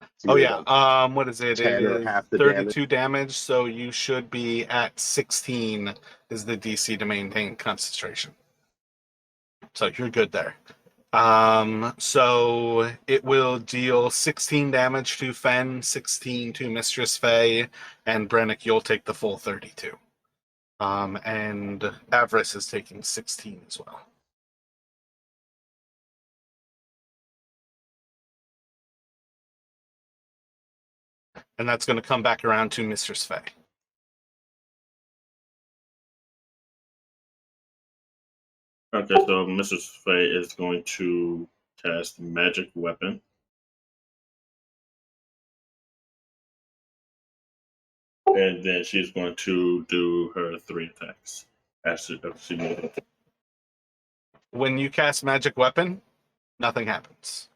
It's Oh either yeah. like What is it? 10 It or is half the 32 damage, so you should be at 16 is the DC to maintain concentration. So you're good there. So it will deal 16 damage to Fen, 16 to Mistress Faye, and Brennick, you'll take the full 32. And Avarice is taking 16 as well. And that's going to come back around to Mistress Faye. Okay, so Mrs. Faye is going to cast Magic Weapon. And then she's going to do her 3 attacks. After she made it. When you cast Magic Weapon, nothing happens.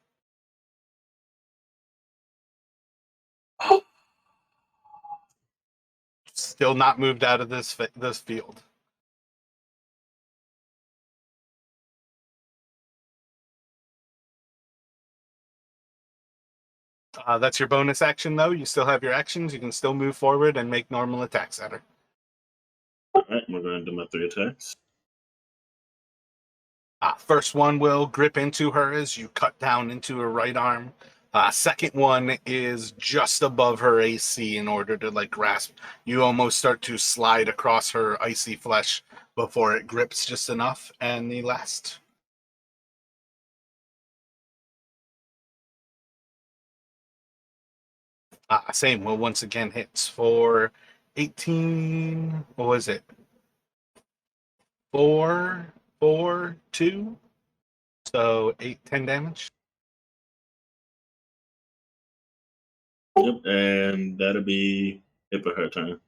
Still not moved out of this field. That's your bonus action, though. You still have your actions. You can still move forward and make normal attacks at her. All right, we're going to do my 3 attacks. First one will grip into her as you cut down into her right arm. Second one is just above her AC in order to like grasp. You almost start to slide across her icy flesh before it grips just enough. And the last. Same will once again hits for 18. What was it? 4, 4, 2. So 8, 10 damage. Yep, and that'll be it for her turn.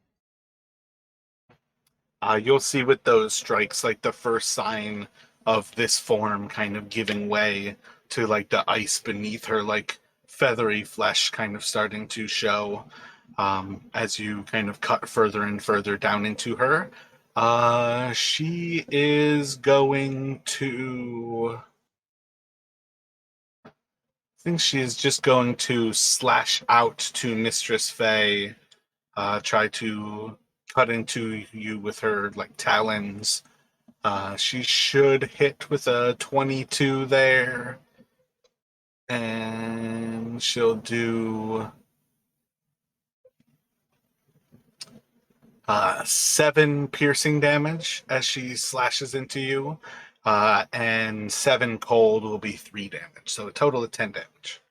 You'll see with those strikes, like the first sign of this form kind of giving way to like the ice beneath her, like feathery flesh kind of starting to show as you kind of cut further and further down into her. She is going to think she is just going to slash out to Mistress Faye, try to cut into you with her like talons. She should hit with a 22 there. And she'll do 7 piercing damage as she slashes into you. And 7 cold will be 3 damage. So a total of 10 damage.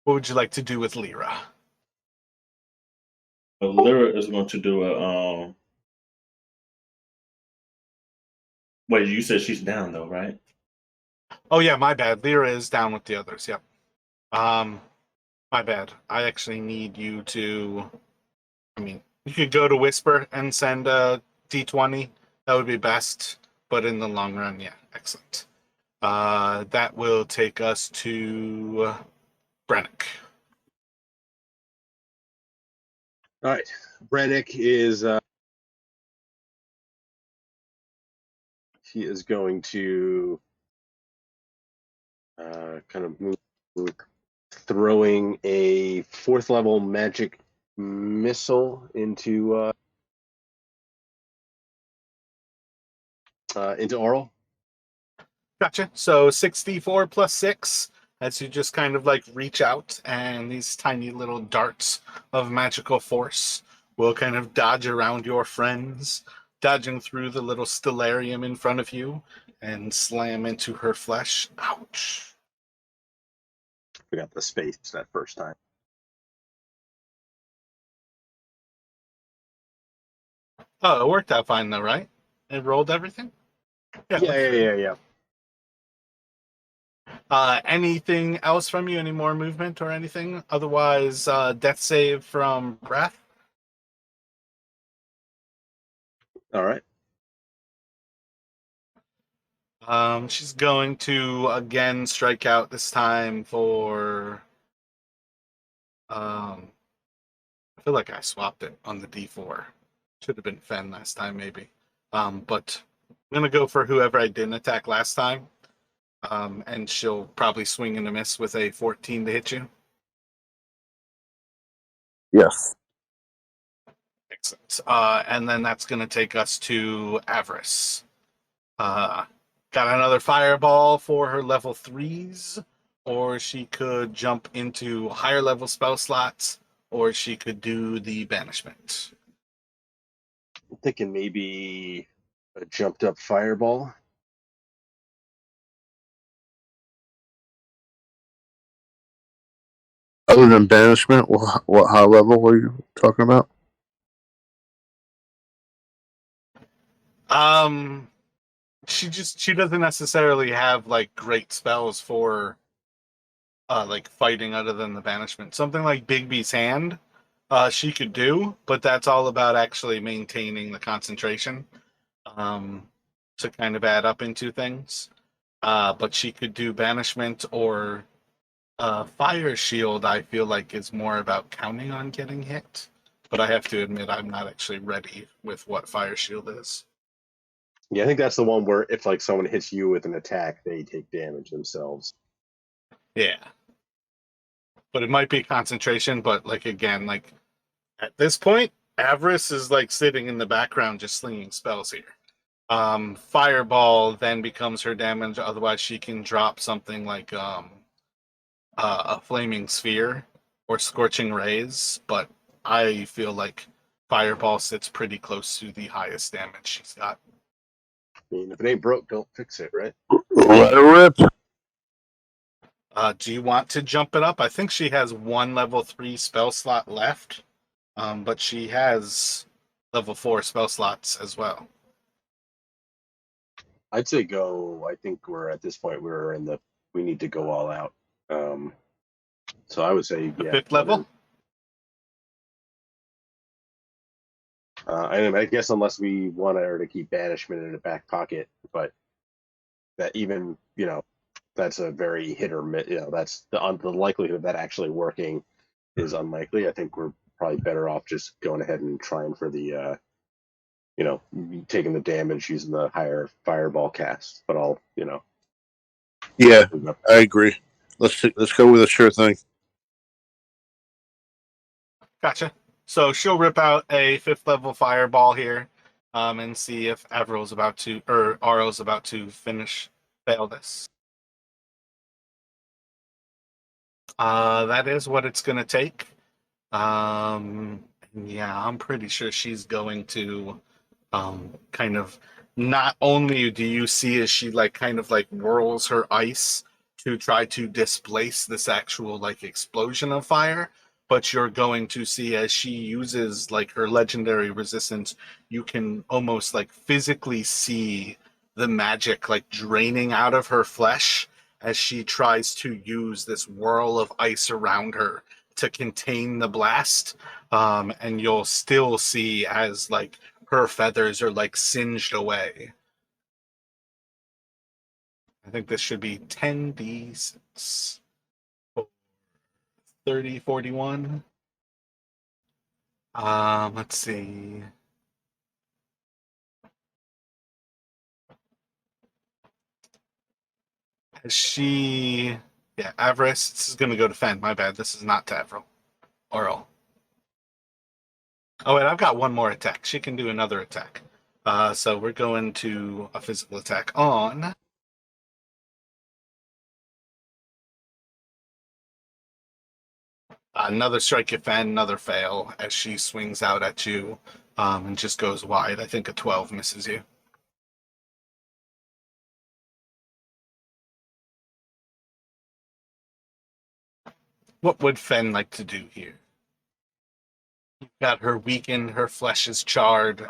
What would you like to do with Lyra? Lyra is going to do a. Wait, you said she's down though, right? Oh yeah, my bad. Lyra is down with the others. Yep. My bad. I actually need you to. I mean, you could go to Whisper and send a D20. That would be best. But in the long run, yeah, excellent. That will take us to Brennick. All right, Brennick is he is going to kind of move, throwing a 4th level magic missile into Oral. Gotcha. So 64 plus 6 as you just kind of like reach out, and these tiny little darts of magical force will kind of dodge around your friends, dodging through the little stellarium in front of you and slam into her flesh. Ouch. We got the space that first time. Oh, it worked out fine though, right? It rolled everything? Yeah. Anything else from you? Any more movement or anything? Otherwise, death save from Breath. All right. She's going to again strike out, this time for I feel like I swapped it on the D4. Should have been Fen last time, maybe. But I'm gonna go for whoever I didn't attack last time. And she'll probably swing and a miss with a 14 to hit you. Yes. Excellent. And then that's gonna take us to Avarice. Got another fireball for her level 3s, or she could jump into higher level spell slots, or she could do the banishment. I'm thinking maybe a jumped up fireball. Other than banishment, what high level were you talking about? She doesn't necessarily have like great spells for like fighting other than the banishment. Something like Bigby's hand, she could do, but that's all about actually maintaining the concentration to kind of add up into things. But she could do banishment or fire shield. I feel like is more about counting on getting hit, but I have to admit I'm not actually ready with what fire shield is. Yeah, I think that's the one where if like someone hits you with an attack, they take damage themselves. Yeah. But it might be concentration, but like again, like at this point, Avarice is like sitting in the background just slinging spells here. Fireball then becomes her damage, otherwise she can drop something like a flaming sphere or scorching rays, but I feel like Fireball sits pretty close to the highest damage she's got. I mean, if it ain't broke, don't fix it, right? Let her rip. Do you want to jump it up? I think she has 1 level 3 spell slot left, but she has level 4 spell slots as well. I'd say go. I think we're at this point. We need to go all out. So I would say The yeah. 5th level? I guess unless we want her to keep banishment in the back pocket, but that even that's a very hit or miss. That's the likelihood of that actually working is unlikely. I think we're probably better off just going ahead and trying for the taking the damage using the higher fireball cast. But I'll, Yeah, I agree. Let's go with a sure thing. Gotcha. So she'll rip out a 5th level fireball here, and see if Avril's about to, or Aro's about to fail this. That is what it's going to take. Yeah, I'm pretty sure she's going to, kind of, not only do you see as she like kind of like whirls her ice to try to displace this actual like explosion of fire, but you're going to see as she uses like her legendary resistance, you can almost like physically see the magic like draining out of her flesh as she tries to use this whirl of ice around her to contain the blast. And you'll still see as like her feathers are like singed away. I think this should be 10d6. 30, 41. Let's see. Has she... Yeah, Avarice. This is going to go to Fen. My bad. This is not to Avril. Oral. Oh, wait, I've got one more attack. She can do another attack. So we're going to a physical attack on... Another strike at Fen, another fail as she swings out at you, and just goes wide. I think a 12 misses you. What would Fen like to do here? You've got her weakened, her flesh is charred.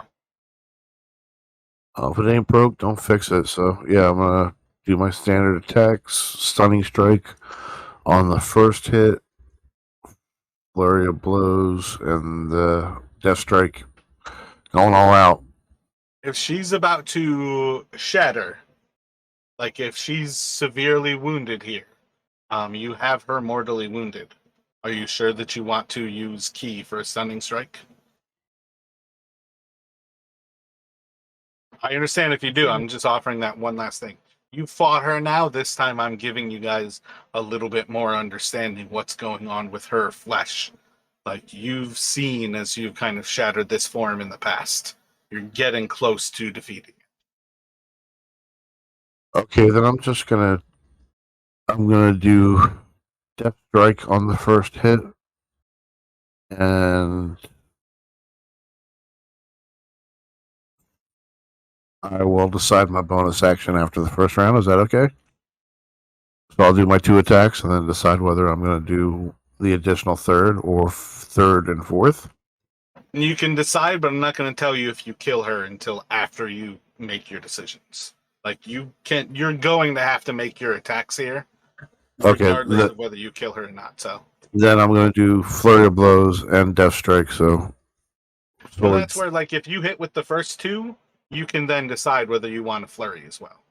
If it ain't broke, don't fix it. So yeah, I'm gonna do my standard attacks, stunning strike on the first hit, flurry of blows, and the death strike. Going all out. If she's about to shatter, like if she's severely wounded here, you have her mortally wounded. Are you sure that you want to use Ki for a stunning strike? I understand if you do. I'm just offering that one last thing. You fought her now. This time I'm giving you guys a little bit more understanding what's going on with her flesh. Like you've seen as you've kind of shattered this form in the past. You're getting close to defeating it. Okay, then I'm gonna do death strike on the first hit, and I will decide my bonus action after the first round. Is that okay? So I'll do my 2 attacks and then decide whether I'm going to do the additional third or third and fourth. You can decide, but I'm not going to tell you if you kill her until after you make your decisions. Like you're going to have to make your attacks here, Okay, regardless of whether you kill her or not. So then I'm going to do flurry of blows and death strike. So that's where, like, if you hit with the first 2, you can then decide whether you want to flurry as well.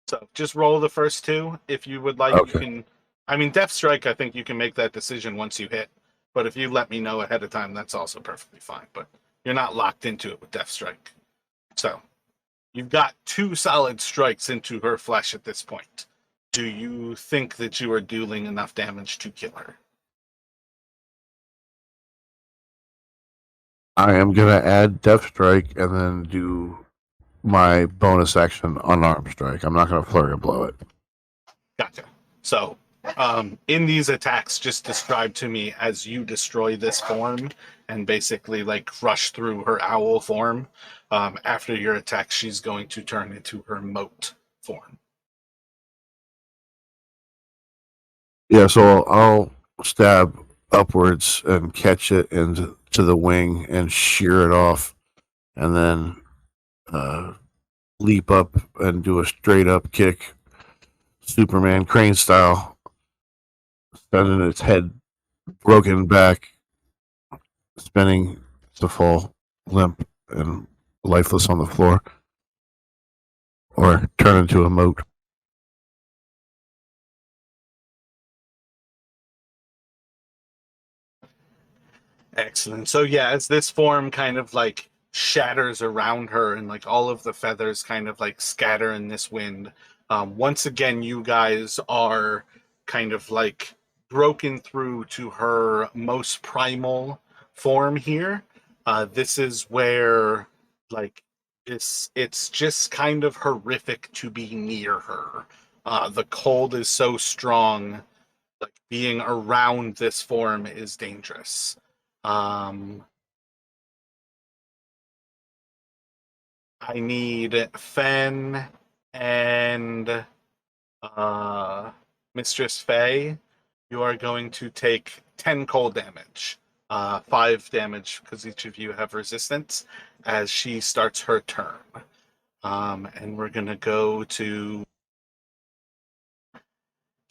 So just roll the first 2 if you would like. Okay. You can. I mean, death strike. I think you can make that decision once you hit. But if you let me know ahead of time, that's also perfectly fine. But you're not locked into it with death strike. So you've got 2 solid strikes into her flesh at this point. Do you think that you are dealing enough damage to kill her? I am going to add death strike and then do my bonus action unarmed strike. I'm not going to flurry of blow it. Gotcha. So in these attacks, just describe to me as you destroy this form and basically like crush through her owl form. After your attack, she's going to turn into her moat form. Yeah, so I'll stab upwards and catch it into the wing and shear it off, and then leap up and do a straight up kick, Superman crane style, sending its head broken back, spinning to fall limp and lifeless on the floor, or turn into a moat. Excellent. So yeah, as this form kind of like shatters around her, and like all of the feathers kind of like scatter in this wind. Once again, you guys are kind of like broken through to her most primal form here. This is where like it's just kind of horrific to be near her. The cold is so strong, like being around this form is dangerous. I need Fen and Mistress Faye. You are going to take 10 cold damage. 5 damage because each of you have resistance as she starts her turn. And we're going to go to...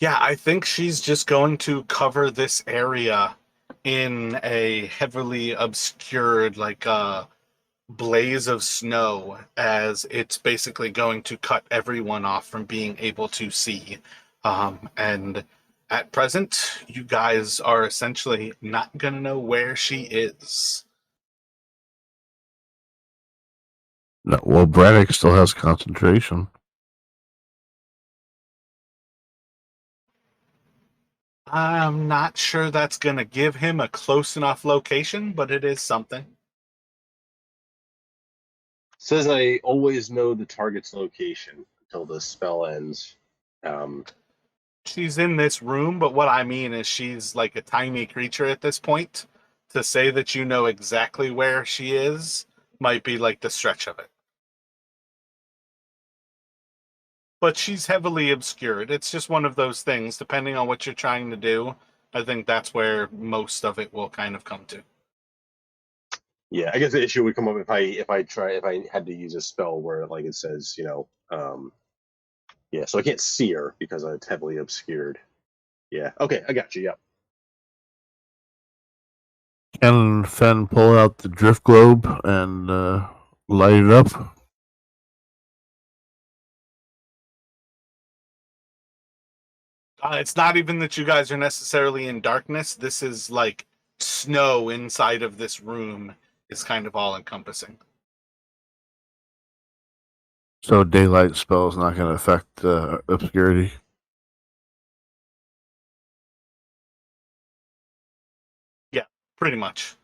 Yeah, I think she's just going to cover this area in a heavily obscured, like, blaze of snow, as it's basically going to cut everyone off from being able to see. And at present, you guys are essentially not going to know where she is. No, well, Braddock still has concentration. I'm not sure that's going to give him a close enough location, but it is something. Says I always know the target's location until the spell ends. She's in this room, but what I mean is she's like a tiny creature at this point. To say that you know exactly where she is might be like the stretch of it. But she's heavily obscured. It's just one of those things, depending on what you're trying to do. I think that's where most of it will kind of come to. Yeah, I guess the issue would come up if I had to use a spell where like it says, yeah, so I can't see her because it's heavily obscured. Yeah. Okay, I got you. Yeah. Can Fen pull out the drift globe and light it up? It's not even that you guys are necessarily in darkness. This is like snow inside of this room is kind of all encompassing. So daylight spell is not going to affect obscurity. Yeah, pretty much.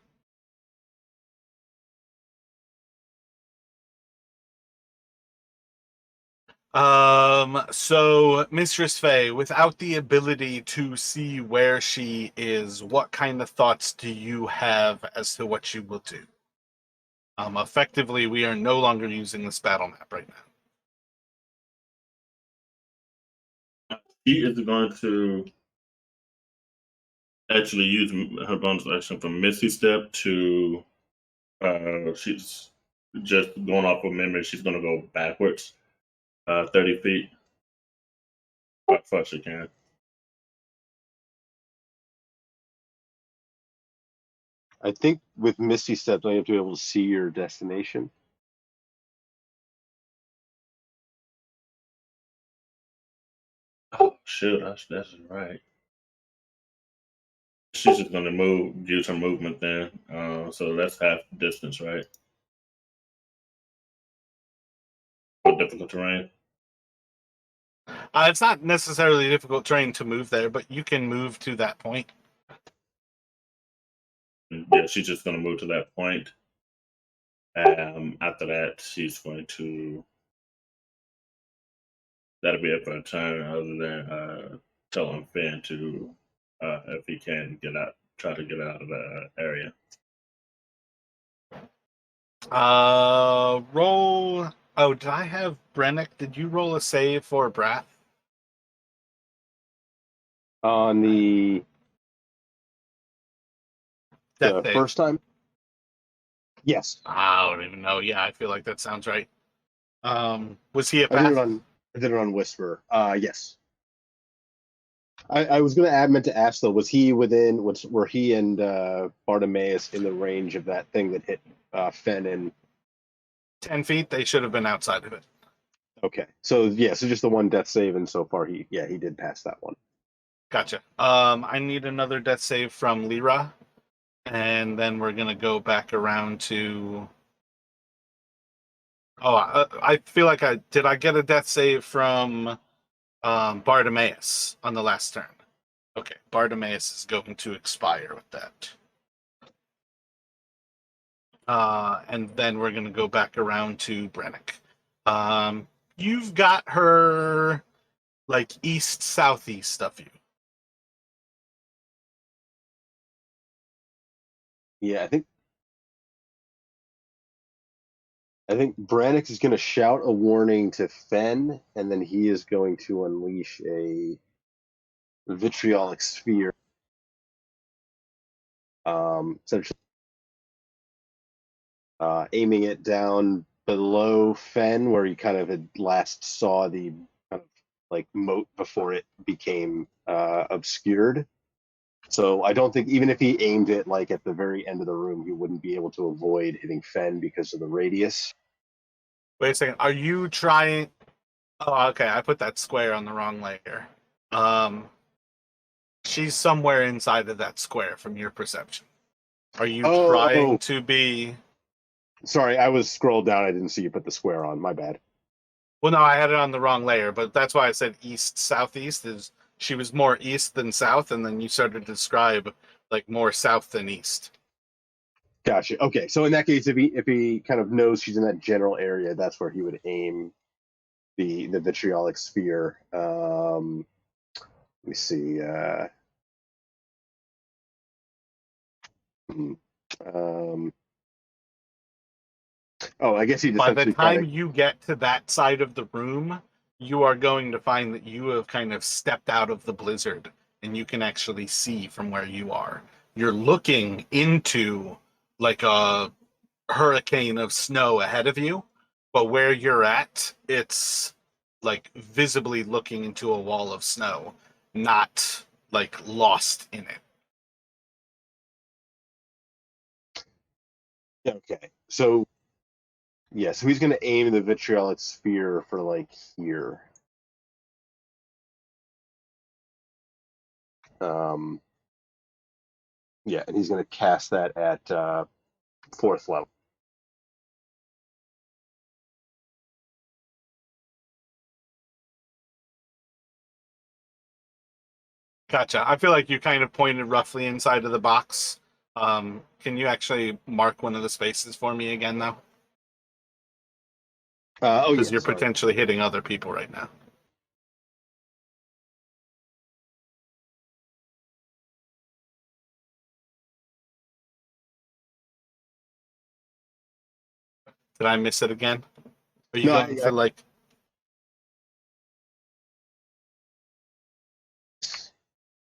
So Mistress Faye, without the ability to see where she is, what kind of thoughts do you have as to what you will do? Effectively, we are no longer using this battle map right now. She is going to actually use her bonus action from Misty Step to. She's just going off of memory. She's going to go backwards, 30 feet. As far as she can. I think with Misty Step, you have to be able to see your destination. Oh shoot, that's right. She's just going to use her movement then. So that's half the distance, right? For difficult terrain. It's not necessarily difficult terrain to move there, but you can move to that point. Yeah, she's just going to move to that point. After that, she's going to. That'll be it for a turn. Other than telling Finn to, if he can try to get out of the area. Roll. Oh, did I have Brennick? Did you roll a save for Brath? On the Death save. first time? Yes. I don't even know. Yeah, I feel like that sounds right. Was he a I did path? I did it on Whisper. Yes. I was meant to ask though, were he and Bartimaeus in the range of that thing that hit Fen and 10 feet? They should have been outside of it. okay. So yeah, so just the one death save, and so far he did pass that one. Gotcha. I need another death save from Lyra, and then we're gonna go back around to Oh, I feel like I get a death save from Bartimaeus on the last turn. Okay, Bartimaeus is going to expire with that. And then we're going to go back around to Brennick. You've got her like east-southeast of you. Yeah, I think Branix is going to shout a warning to Fen, and then he is going to unleash a vitriolic sphere. Essentially, aiming it down below Fen, where he kind of had last saw the kind of like moat before it became obscured. So I don't think, even if he aimed it like at the very end of the room, he wouldn't be able to avoid hitting Fen because of the radius. Wait a second. Are you trying? Oh, okay. I put that square on the wrong layer. She's somewhere inside of that square from your perception. Are you trying to be? Sorry, I was scrolled down. I didn't see you put the square on. My bad. Well, no, I had it on the wrong layer, but that's why I said east southeast. Is she was more east than south, and then you started to describe like more south than east. Gotcha. Okay, so in that case, if he kind of knows she's in that general area, that's where he would aim the vitriolic sphere. Let me see. I guess he just By the time you get to that side of the room, you are going to find that you have kind of stepped out of the blizzard, and you can actually see from where you are. You're looking into like a hurricane of snow ahead of you, but where you're at, it's like visibly looking into a wall of snow, not like lost in it. Okay, so yeah, so he's going to aim the vitriolic sphere for like here. Yeah, and he's going to cast that at 4th level. Gotcha. I feel like you kind of pointed roughly inside of the box. Can you actually mark one of the spaces for me again, though? Because you're potentially hitting other people right now. Did I miss it again? Are you going for like?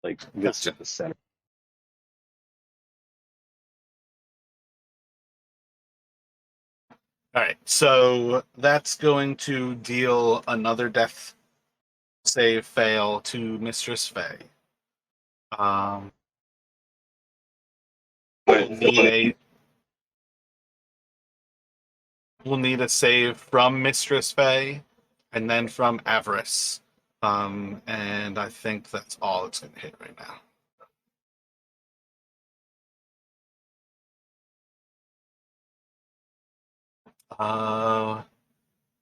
Like this Gotcha. at the center. All right, so that's going to deal another death save fail to Mistress Faye. We'll need a save from Mistress Faye, and then from Avarice. And I think that's all it's going to hit right now.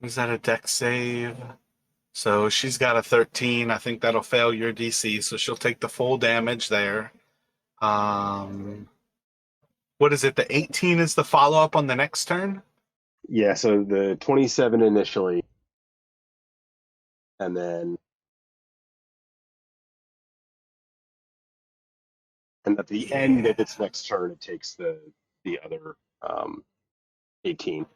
Is that a dex save? So she's got a 13. I think that'll fail your DC, so she'll take the full damage there. What is it? The 18 is the follow-up on the next turn? Yeah, so the 27 initially, and then at the end of its next turn, it takes the other 18.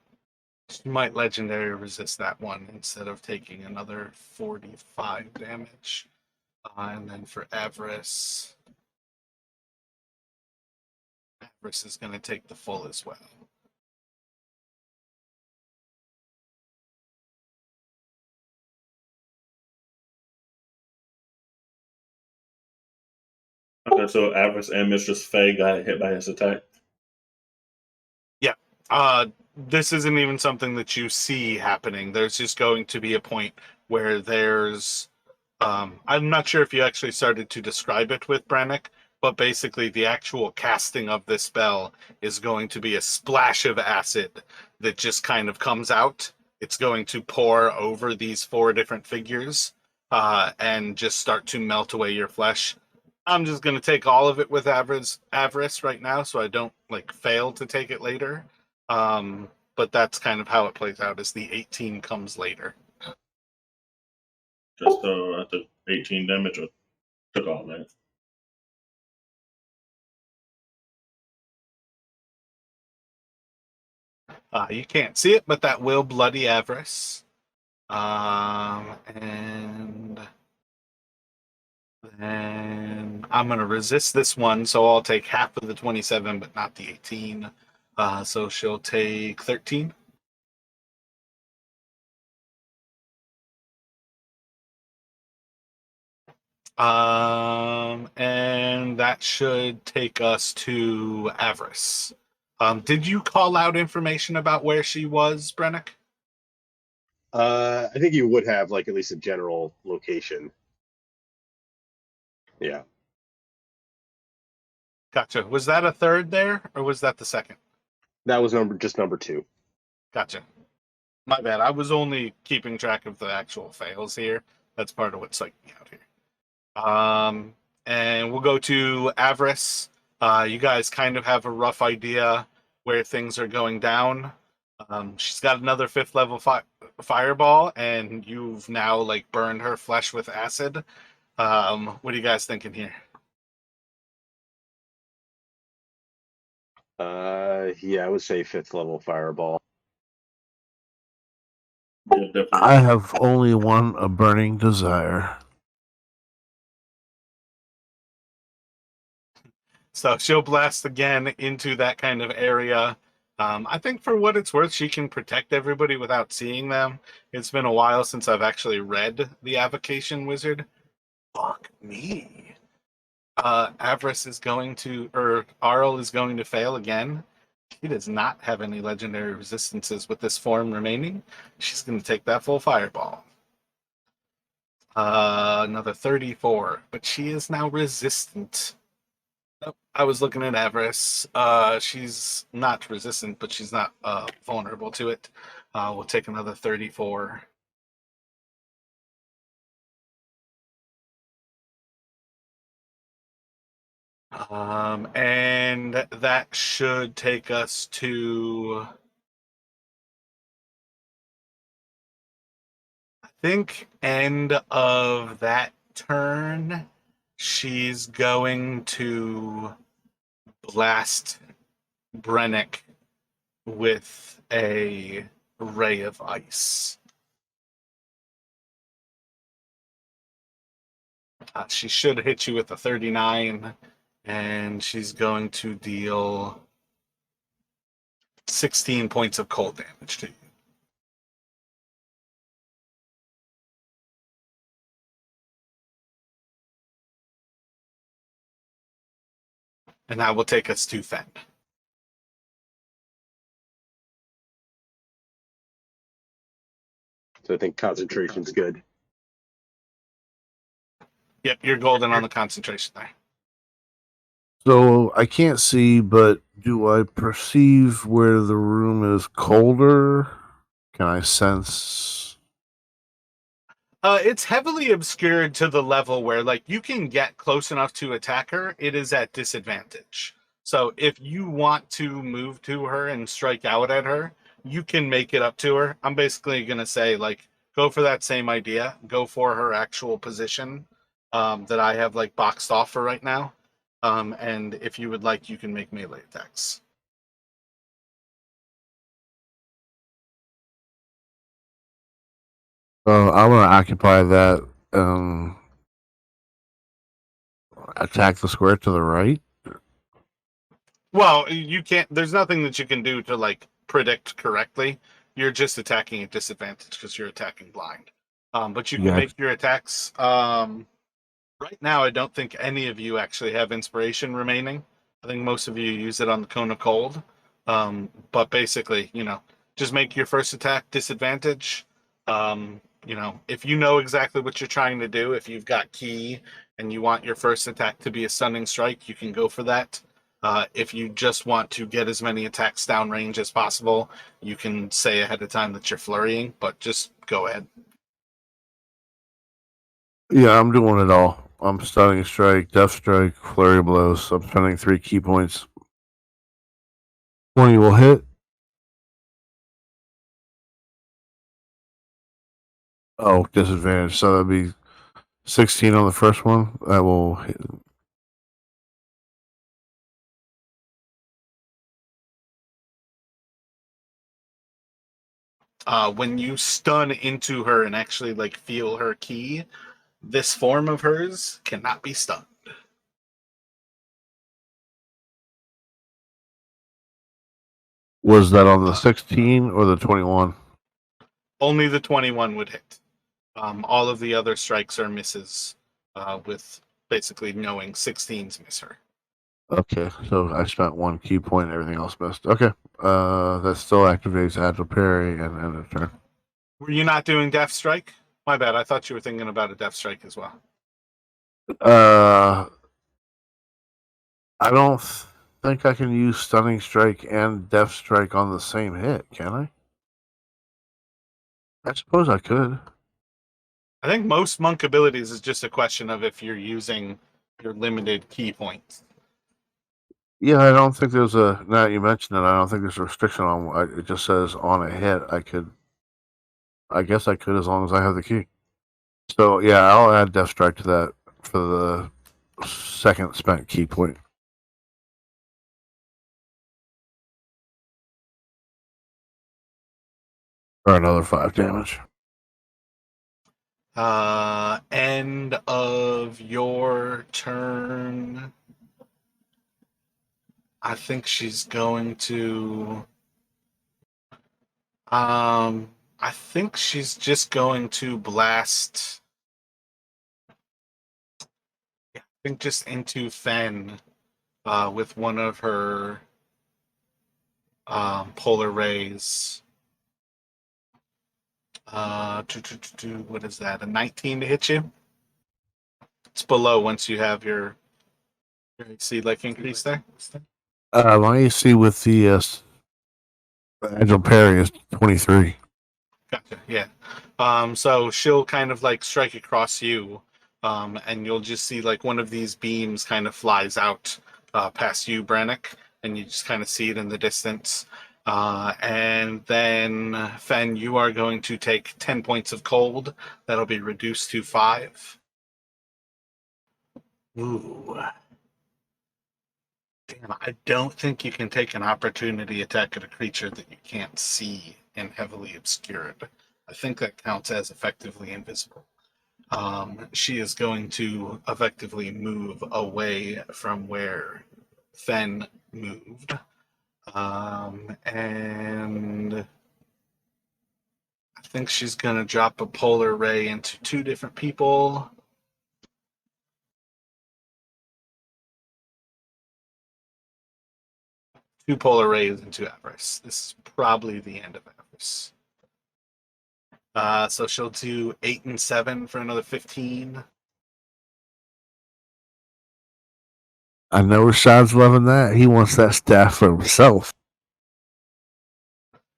She might legendary resist that one instead of taking another 45 damage. And then for Avarice is going to take the full as well. Okay, so Avarice and Mistress Faye got hit by his attack. Yeah. This isn't even something that you see happening. There's just going to be a point where there's... I'm not sure if you actually started to describe it with Brannick, but basically the actual casting of this spell is going to be a splash of acid that just kind of comes out, it's going to pour over these 4 different figures and just start to melt away your flesh. I'm just going to take all of it with avarice right now, so I don't like fail to take it later. But that's kind of how it plays out, as the 18 comes later. Just I took 18 damage or took all that. You can't see it, but that will bloody avarice. And then I'm going to resist this one, so I'll take half of the 27, but not the 18. So she'll take 13. And that should take us to Avarice. Did you call out information about where she was, Brennick? I think you would have like at least a general location. Yeah. Gotcha. Was that a third there, or was that the second? That was number 2. Gotcha. My bad. I was only keeping track of the actual fails here. That's part of what's psyching me out here. And we'll go to Avarice. You guys kind of have a rough idea where things are going down. She's got another 5th level fireball, and you've now like burned her flesh with acid. What are you guys thinking here? Yeah, I would say 5th level fireball. Yeah, definitely. I have only one, a burning desire. So she'll blast again into that kind of area. I think for what it's worth, she can protect everybody without seeing them. It's been a while since I've actually read the Avocation Wizard. Fuck me. Avarice is going to, or Arl is going to fail again. She does not have any legendary resistances with this form remaining. She's going to take that full fireball. Another 34, but she is now resistant. Nope, I was looking at Avarice. She's not resistant, but she's not vulnerable to it. We'll take another 34. And that should take us to, I think, end of that turn. She's going to blast Brennick with a ray of ice. She should hit you with a 39, and she's going to deal 16 points of cold damage to you. And that will take us to Fen. So I think concentration's good. Yep, you're golden on the concentration there. So I can't see, but do I perceive where the room is colder? Can I sense? It's heavily obscured to the level where, like, you can get close enough to attack her. It is at disadvantage. So if you want to move to her and strike out at her, you can make it up to her. I'm basically going to say, like, go for that same idea. Go for her actual position that I have, like, boxed off for right now. And if you would like, you can make melee attacks. I want to occupy that. Attack the square to the right. Well, you can't. There's nothing that you can do to like predict correctly. You're just attacking at disadvantage because you're attacking blind. But you can make your attacks. Right now, I don't think any of you actually have inspiration remaining. I think most of you use it on the Cone of Cold. But basically, just make your first attack disadvantage. If you know exactly what you're trying to do, if you've got key and you want your first attack to be a stunning strike, you can go for that. If you just want to get as many attacks downrange as possible, you can say ahead of time that you're flurrying, but just go ahead. Yeah, I'm doing it all. I'm stunning strike, death strike, flurry of blows. I'm spending 3 key points. 20 will hit. Oh, disadvantage. So that'd be 16 on the first one. That will hit. When you stun into her and actually like feel her key, this form of hers cannot be stunned. Was that on the 16 or the 21? Only the 21 would hit. All of the other strikes are misses, with basically knowing 16s miss her. Okay, so I spent 1 key point, everything else missed. Okay. That still activates Agile Parry and end of turn. Were you not doing Death Strike? My bad. I thought you were thinking about a Death Strike as well. I don't think I can use Stunning Strike and Death Strike on the same hit, can I? I suppose I could. I think most monk abilities is just a question of if you're using your limited key points. Yeah, I don't think there's a. Now that you mention it, I don't think there's a restriction on. It just says on a hit. I could. I guess I could as long as I have the key. So yeah, I'll add Death Strike to that for the second spent key point. For another 5 damage. End of your turn. I think she's going to. I think she's just going to blast. I think just into Fen, with one of her polar rays. What is that? A 19 to hit you? It's below once you have your AC like increase there. My AC with the Agile Parry is 23. Gotcha. Yeah. So she'll kind of like strike across you, and you'll just see like one of these beams kind of flies out past you, Brannick, and you just kind of see it in the distance. And then Fen, you are going to take 10 points of cold. That'll be reduced to 5. Ooh. Damn, I don't think you can take an opportunity attack at a creature that you can't see and heavily obscured. I think that counts as effectively invisible. She is going to effectively move away from where Fen moved. And I think she's going to drop a polar ray into 2 different people. Two polar rays into Avarice. This is probably the end of Avarice. So she'll do 8 and 7 for another 15. I know Rashad's loving that. He wants that staff for himself.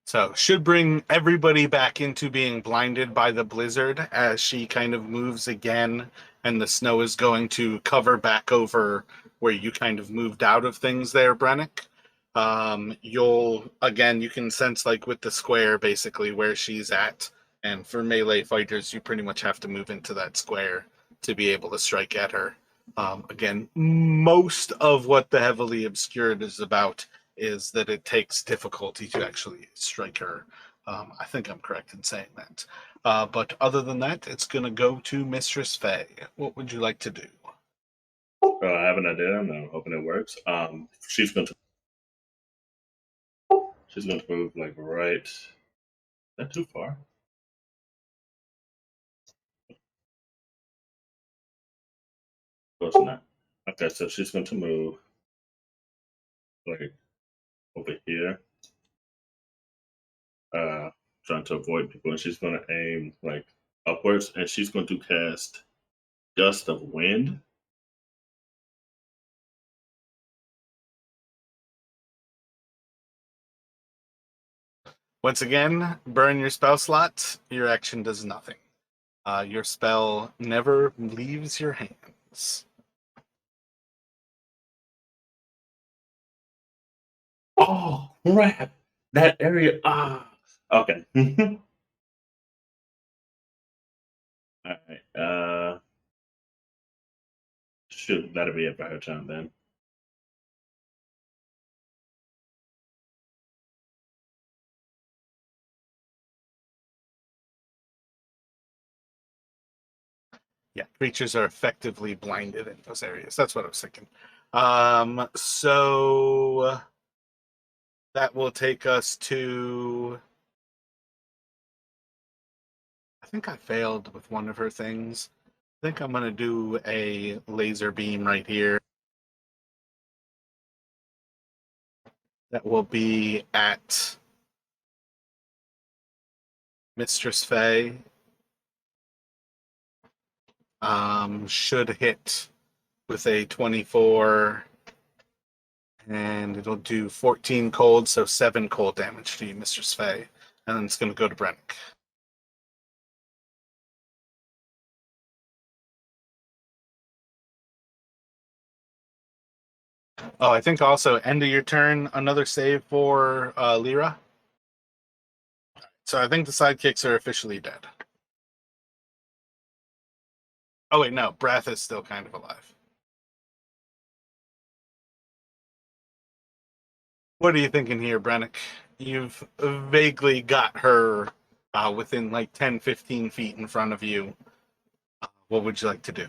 So should bring everybody back into being blinded by the blizzard as she kind of moves again, and the snow is going to cover back over where you kind of moved out of things there, Brannick. You can sense like with the square basically where she's at, and for melee fighters, you pretty much have to move into that square to be able to strike at her. Again, most of what the heavily obscured is about is that it takes difficulty to actually strike her. I think I'm correct in saying that. But other than that, it's going to go to Mistress Faye. What would you like to do? I have an idea. I'm hoping it works. She's going to move like right. Is that too far? Close enough. Okay, so she's going to move like over here, trying to avoid people, and she's going to aim like upwards, and she's going to cast Gust of Wind. Once again, burn your spell slot. Your action does nothing. Your spell never leaves your hands. Oh, crap. That area. Okay. All right. Shoot, that'll be it for her turn then. Yeah, creatures are effectively blinded in those areas. That's what I was thinking. So that will take us to. I think I failed with one of her things. I think I'm going to do a laser beam right here. That will be at Mistress Faye. Should hit with a 24, and it'll do 14 cold, so 7 cold damage to you, Mistress Faye. And then it's going to go to Brennick. Oh, I think also end of your turn, another save for Lyra. So I think the sidekicks are officially dead. Oh wait, no, Brath is still kind of alive. What are you thinking here, Brennick? You've vaguely got her within like 10, 15 feet in front of you. What would you like to do?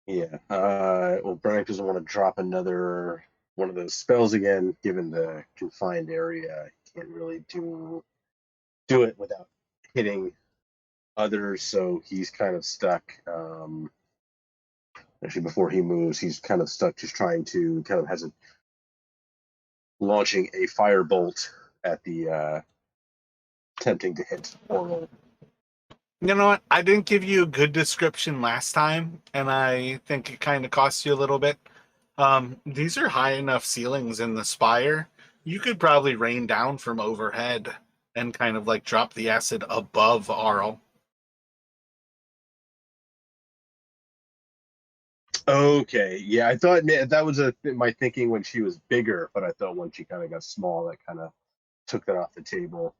Yeah. Well, Brennick doesn't want to drop another one of those spells again, given the confined area. He can't really do it without hitting others, so he's kind of stuck. Actually, before he moves, he's kind of stuck, just trying to launching a firebolt at the attempting to hit Oral. You know what? I didn't give you a good description last time, and I think it kind of cost you a little bit. These are high enough ceilings in the spire. You could probably rain down from overhead and kind of like drop the acid above Arl. Okay, yeah, I thought that was my thinking when she was bigger, but I thought when she kind of got small, that kind of took that off the table.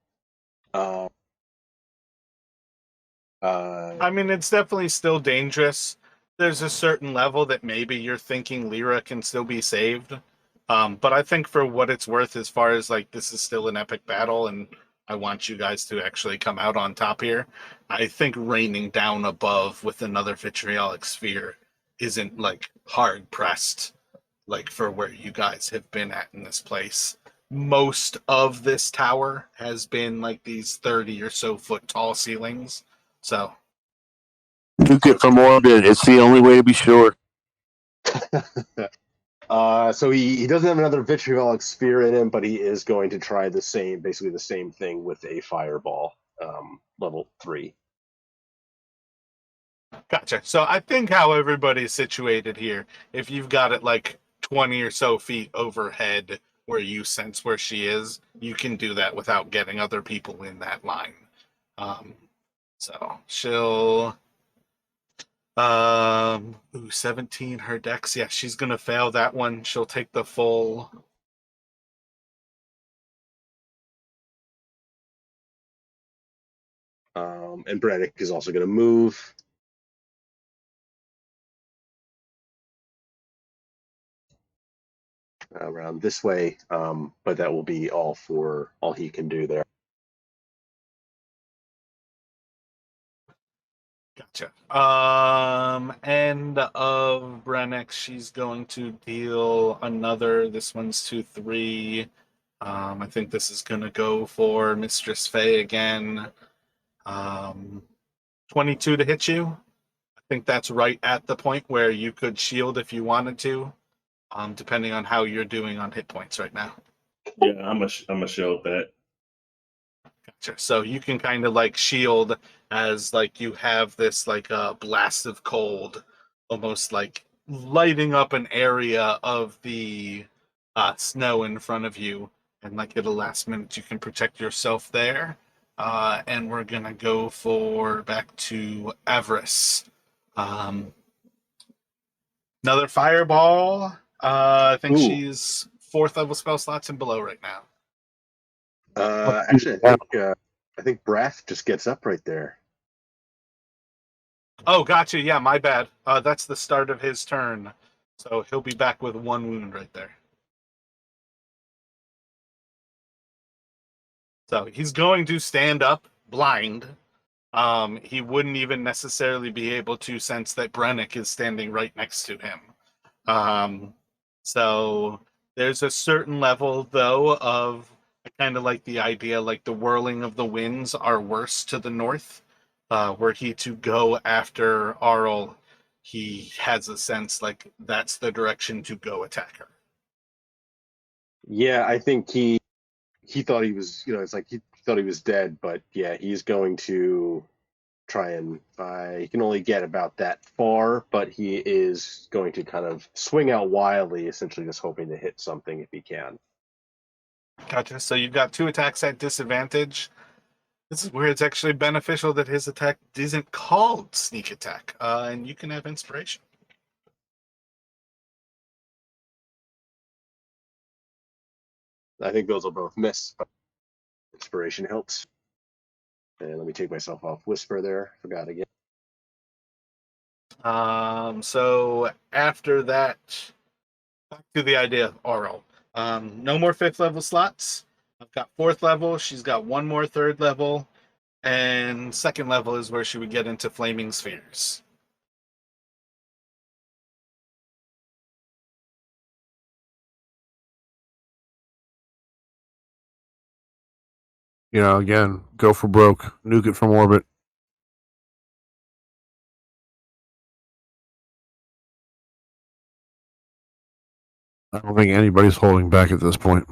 I mean, it's definitely still dangerous. There's a certain level that maybe you're thinking Lyra can still be saved. But I think for what it's worth, as far as like this is still an epic battle and I want you guys to actually come out on top here, I think raining down above with another vitriolic sphere isn't like hard pressed like for where you guys have been at in this place. Most of this tower has been like these 30 or so foot tall ceilings. So You get from orbit. It's the only way to be sure. So he doesn't have another vitriolic sphere in him, but he is going to try basically the same thing with a fireball, level 3. gotcha. So I think how everybody's situated here, if you've got it like 20 or so feet overhead where you sense where she is, you can do that without getting other people in that line. So she'll 17 her dex. Yeah, she's gonna fail that one. She'll take the full And Braddock is also going to move. Around this way, but that will be all he can do there. Gotcha. End of Brennick, she's going to deal another. This one's 2-3. I think this is gonna go for Mistress Faye again. 22 to hit you. I think that's right at the point where you could shield if you wanted to, depending on how you're doing on hit points right now. Yeah, I'm a shield that. Gotcha. So you can kind of like shield as like you have this like a blast of cold, almost like lighting up an area of the snow in front of you, and like at the last minute, you can protect yourself there. And we're gonna go for back to Avarice. Another fireball. I think Ooh. she's 4th level spell slots and below right now. Actually, I think Brath just gets up right there. Oh, gotcha. Yeah, my bad. That's the start of his turn, so he'll be back with 1 wound right there. So he's going to stand up blind. He wouldn't even necessarily be able to sense that Brennick is standing right next to him. So there's a certain level, though, of I kind of like the idea, like the whirling of the winds are worse to the north. Were he to go after Arl, he has a sense like that's the direction to go attack her. Yeah, I think he thought he was, it's like he thought he was dead, but yeah, he's going to try and he can only get about that far, but he is going to kind of swing out wildly, essentially just hoping to hit something if he can. Gotcha. So you've got 2 attacks at disadvantage. This is where it's actually beneficial that his attack isn't called sneak attack, and you can have inspiration. I think those will both miss, but inspiration helps. And let me take myself off Whisper there. Forgot again. So after that, back to the idea of Aurel. No more 5th level slots. I've got 4th level. She's got 1 more 3rd level. And 2nd level is where she would get into flaming spheres. Again, go for broke, nuke it from orbit. I don't think anybody's holding back at this point.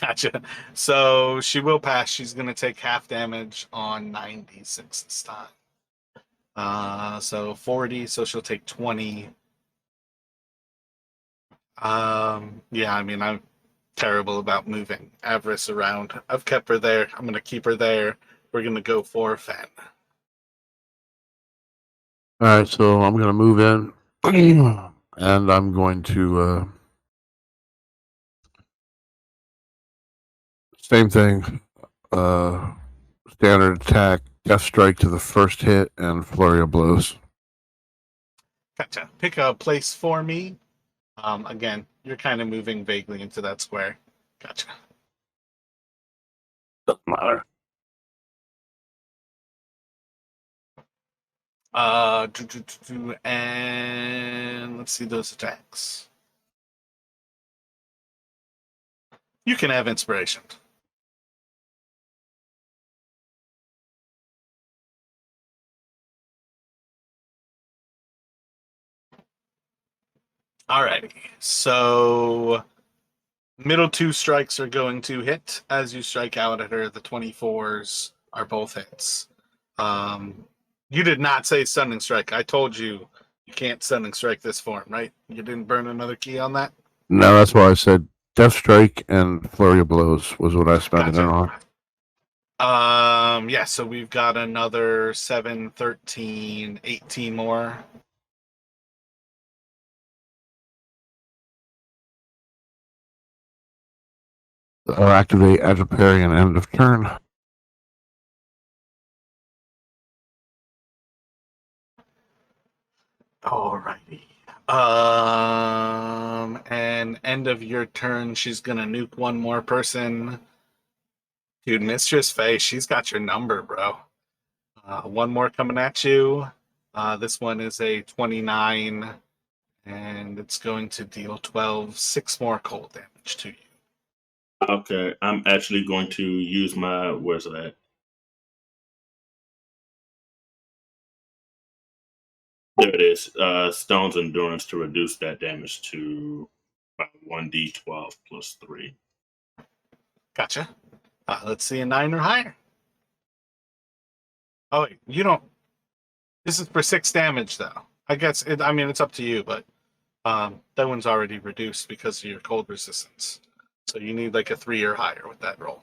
Gotcha. So she will pass. She's going to take half damage on 96 this time. So 40, so she'll take 20. Yeah, I mean, I'm terrible about moving Avarice around. I've kept her there. I'm going to keep her there. We're going to go for Fen. All right, so I'm going to move in, and I'm going to same thing. Standard attack, death strike to the first hit, and flurry of blows. Gotcha. Pick a place for me. Again, you're kind of moving vaguely into that square. Gotcha. Doesn't matter. And let's see those attacks. You can have inspiration. Alrighty, so middle 2 strikes are going to hit as you strike out at her. The 24s are both hits. You did not say stunning strike. I told you you can't stunning strike this form, right? You didn't burn another key on that? No, that's why I said death strike and flurry of blows was what I spent it on. Yeah, so we've got another 7, 13, 18 more. Activate Agiparian end of turn. Alrighty. And end of your turn, she's gonna nuke 1 more person. Dude, Mistress Faye, she's got your number, bro. 1 more coming at you. This one is a 29, and it's going to deal 12, 6 more cold damage to you. Okay, I'm actually going to use my, where's that? There it is. Stone's Endurance to reduce that damage to about 1d12 plus 3. Gotcha. Let's see a 9 or higher. Oh, wait, you don't. This is for 6 damage, though. I guess, it's up to you, but that one's already reduced because of your cold resistance. So you need like a 3 or higher with that roll.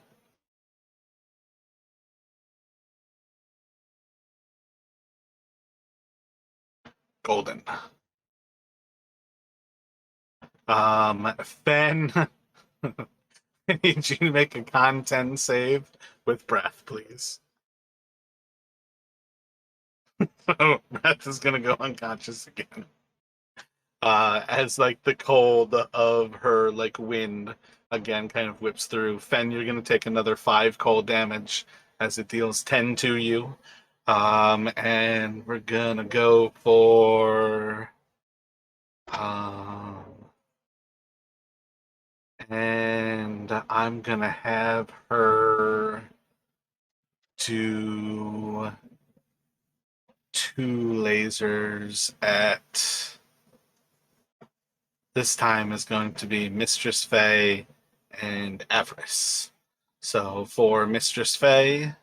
Golden. Fen, I need you to make a con 10 save with breath, please. Oh, breath is gonna go unconscious again. As like the cold of her like wind again kind of whips through. Fen, you're gonna take another 5 cold damage as it deals 10 to you. And we're gonna go for and I'm gonna have her do 2 lasers at this time is going to be Mistress Faye and Avarice. So for Mistress Faye,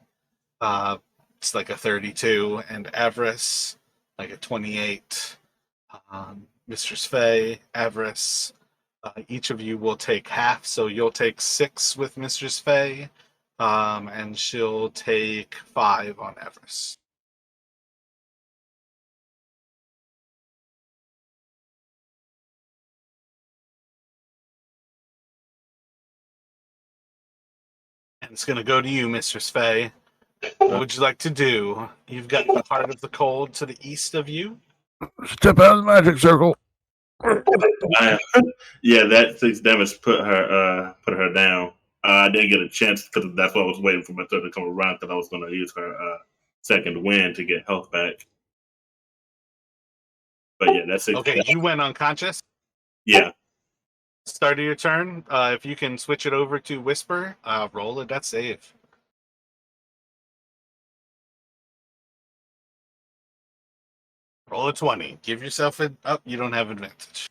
it's like a 32, and Avarice like a 28. Mistress Faye, Avarice, each of you will take half, so you'll take 6 with Mistress Faye, and she'll take 5 on Avarice. And it's going to go to you, Mistress Faye. What would you like to do? You've got the Heart of the Cold to the east of you. Step out of the magic circle. Yeah, that 6 damage put her down. I didn't get a chance because that's why I was waiting for my turn to come around because I was going to use her second wind to get health back. But yeah, that's 6. Okay, you went unconscious. Yeah. Start of your turn. If you can switch it over to Whisper, roll a death save. Roll a 20. Give yourself a... Oh, you don't have advantage.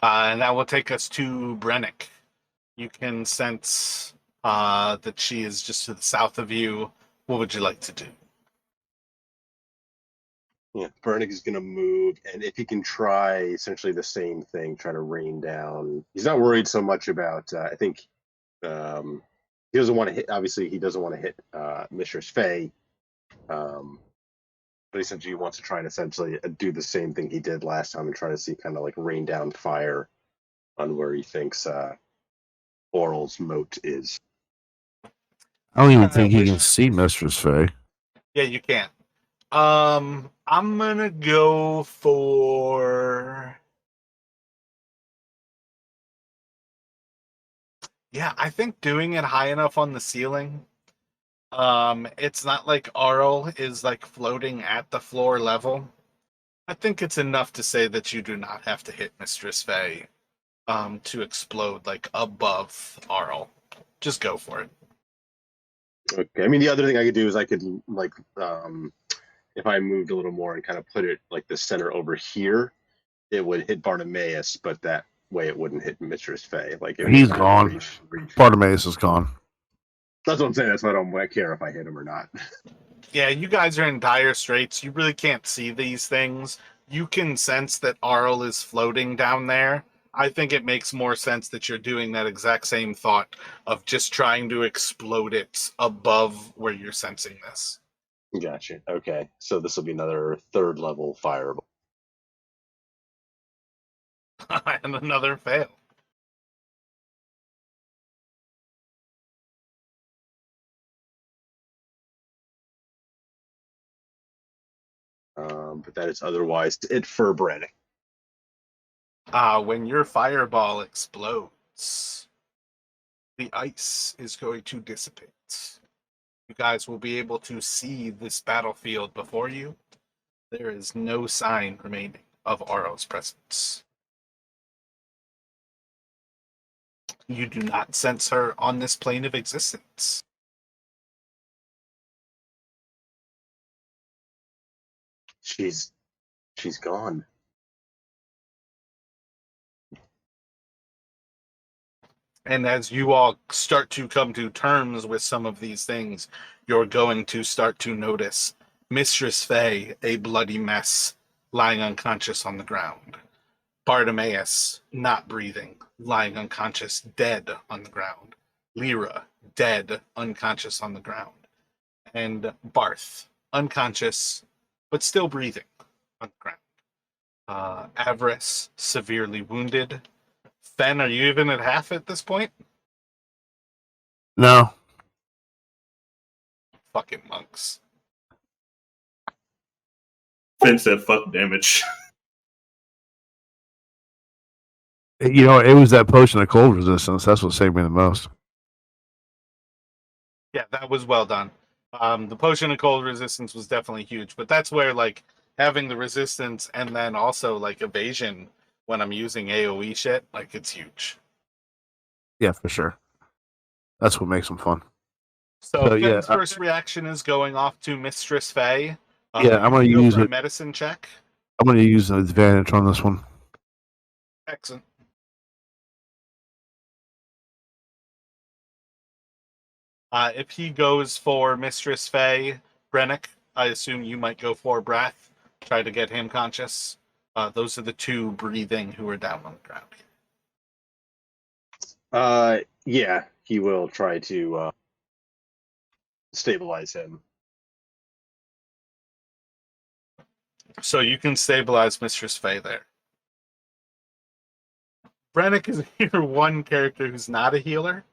And that will take us to Brennick. You can sense that she is just to the south of you. What would you like to do? Yeah, Bernick is going to move, and if he can try essentially the same thing, try to rain down. He's not worried so much about. I think he doesn't want to hit. Obviously, he doesn't want to hit Mistress Faye, but essentially, he wants to try and essentially do the same thing he did last time and try to see kind of like rain down fire on where he thinks Oral's moat is. I don't even think he wish- can see Mistress Faye. Yeah, you can. I'm gonna go for... Yeah, I think doing it high enough on the ceiling. It's not like Arl is like floating at the floor level. I think it's enough to say that you do not have to hit Mistress Faye to explode like above Arl. Just go for it. Okay. I mean, the other thing I could do is I could like if I moved a little more and kind of put it like the center over here, it would hit Bartimaeus, but that way it wouldn't hit Mistress Faye. Like it He's would gone. reach. Bartimaeus is gone. That's what I'm saying. That's why I don't care if I hit him or not. Yeah, you guys are in dire straits. You really can't see these things. You can sense that Arl is floating down there. I think it makes more sense that you're doing that exact same thought of just trying to explode it above where you're sensing this. Gotcha. Okay. So this will be another 3rd level fireball. And another fail. But that is otherwise it for Brannick. When your fireball explodes, the ice is going to dissipate. You guys will be able to see this battlefield before you. There is no sign remaining of Aro's presence. You do not sense her on this plane of existence. She's gone. And as you all start to come to terms with some of these things, you're going to start to notice Mistress Fay, a bloody mess, lying unconscious on the ground. Bartimaeus, not breathing, lying unconscious, dead on the ground. Lyra, dead, unconscious on the ground. And Barth, unconscious, but still breathing on the ground. Avarice, severely wounded. Fen, are you even at half at this point? No. Fucking monks. Finn said, "Fuck damage." You know, it was that potion of cold resistance. That's what saved me the most. Yeah, that was well done. The potion of cold resistance was definitely huge, but that's where like having the resistance and then also like evasion when I'm using AoE shit, like it's huge. Yeah, for sure. That's what makes them fun. So, So, Fenn's yeah, first reaction is going off to Mistress Fay. Yeah, I'm gonna you can go use for a it. medicine check. I'm going to use the advantage on this one. Excellent. If he goes for Mistress Fay, Brennick, I assume you might go for Brath. Try to get him conscious. Those are the two breathing who are down on the ground. Yeah, he will try to stabilize him. So you can stabilize Mistress Fay there. Brennick is your one character who's not a healer.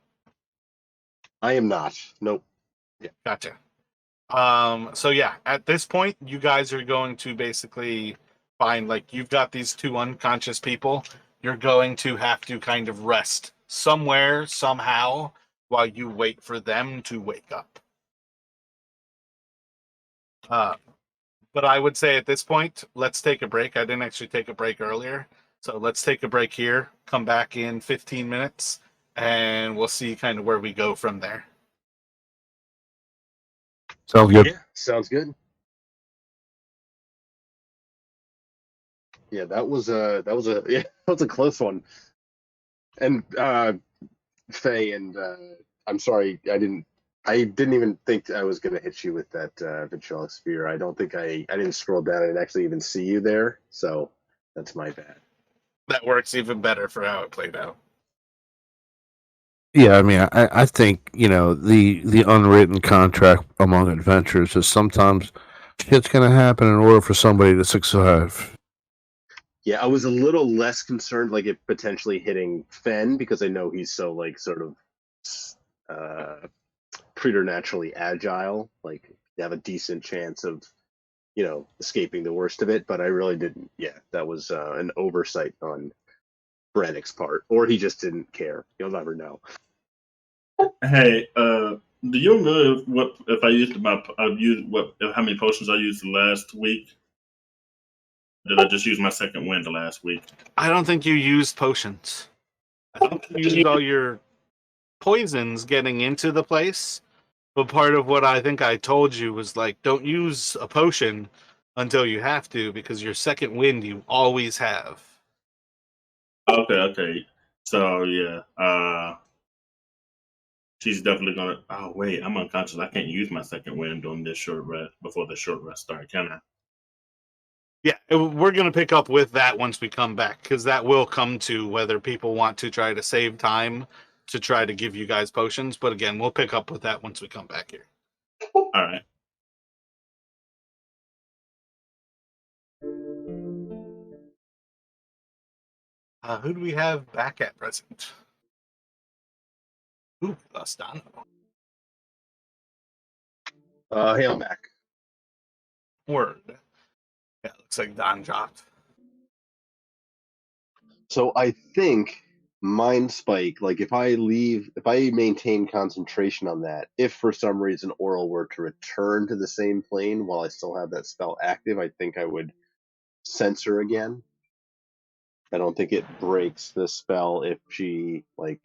I am not. Nope. Yeah, gotcha. So yeah, at this point, you guys are going to basically find like you've got these two unconscious people. You're going to have to kind of rest somewhere, somehow, while you wait for them to wake up. But I would say at this point, let's take a break. I didn't actually take a break earlier. So let's take a break here, come back in 15 minutes, and we'll see kind of where we go from there. Sounds good. Yeah, sounds good. Yeah, that was a close one. And Faye and I'm sorry, I didn't even think I was gonna hit you with that vitriolic spear. I don't think I didn't scroll down and actually even see you there, so that's my bad. That works even better for how it played out. Yeah, I mean, I think, you know, the unwritten contract among adventurers is sometimes shit's going to happen in order for somebody to succeed. Yeah, I was a little less concerned, like it potentially hitting Fen because I know he's so like sort of preternaturally agile. Like you have a decent chance of, you know, escaping the worst of it. But I really didn't. Yeah, that was an oversight on Brannick's part, or he just didn't care. You'll never know. Hey, do you remember what if I used how many potions I used last week? Did I just use my second wind last week? I don't think you used potions. I think you used all your poisons getting into the place. But part of what I think I told you was like, don't use a potion until you have to, because your second wind you always have. Okay. So yeah, she's definitely gonna. Oh wait, I'm unconscious. I can't use my second wind during this short rest before the short rest start, can I? Yeah, we're going to pick up with that once we come back, because that will come to whether people want to try to save time to try to give you guys potions. But again, we'll pick up with that once we come back here. All right. Who do we have back at present? Ooh, Lostano. Hey, I'm back. Word. Yeah, looks like Don dropped. So I think Mind Spike, like if I maintain concentration on that, if for some reason Oral were to return to the same plane while I still have that spell active, I think I would sense her again. I don't think it breaks the spell if she were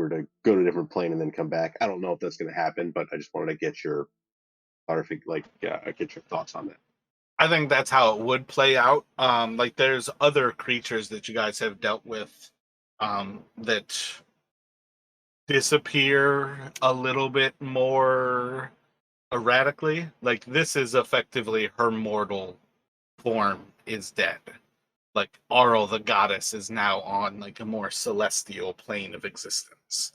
to go to a different plane and then come back. I don't know if that's going to happen, but I just wanted to get your get your thoughts on that. I think that's how it would play out. Like there's other creatures that you guys have dealt with that disappear a little bit more erratically. Like, this is effectively her mortal form is dead. Like, Auril, the goddess, is now on like a more celestial plane of existence.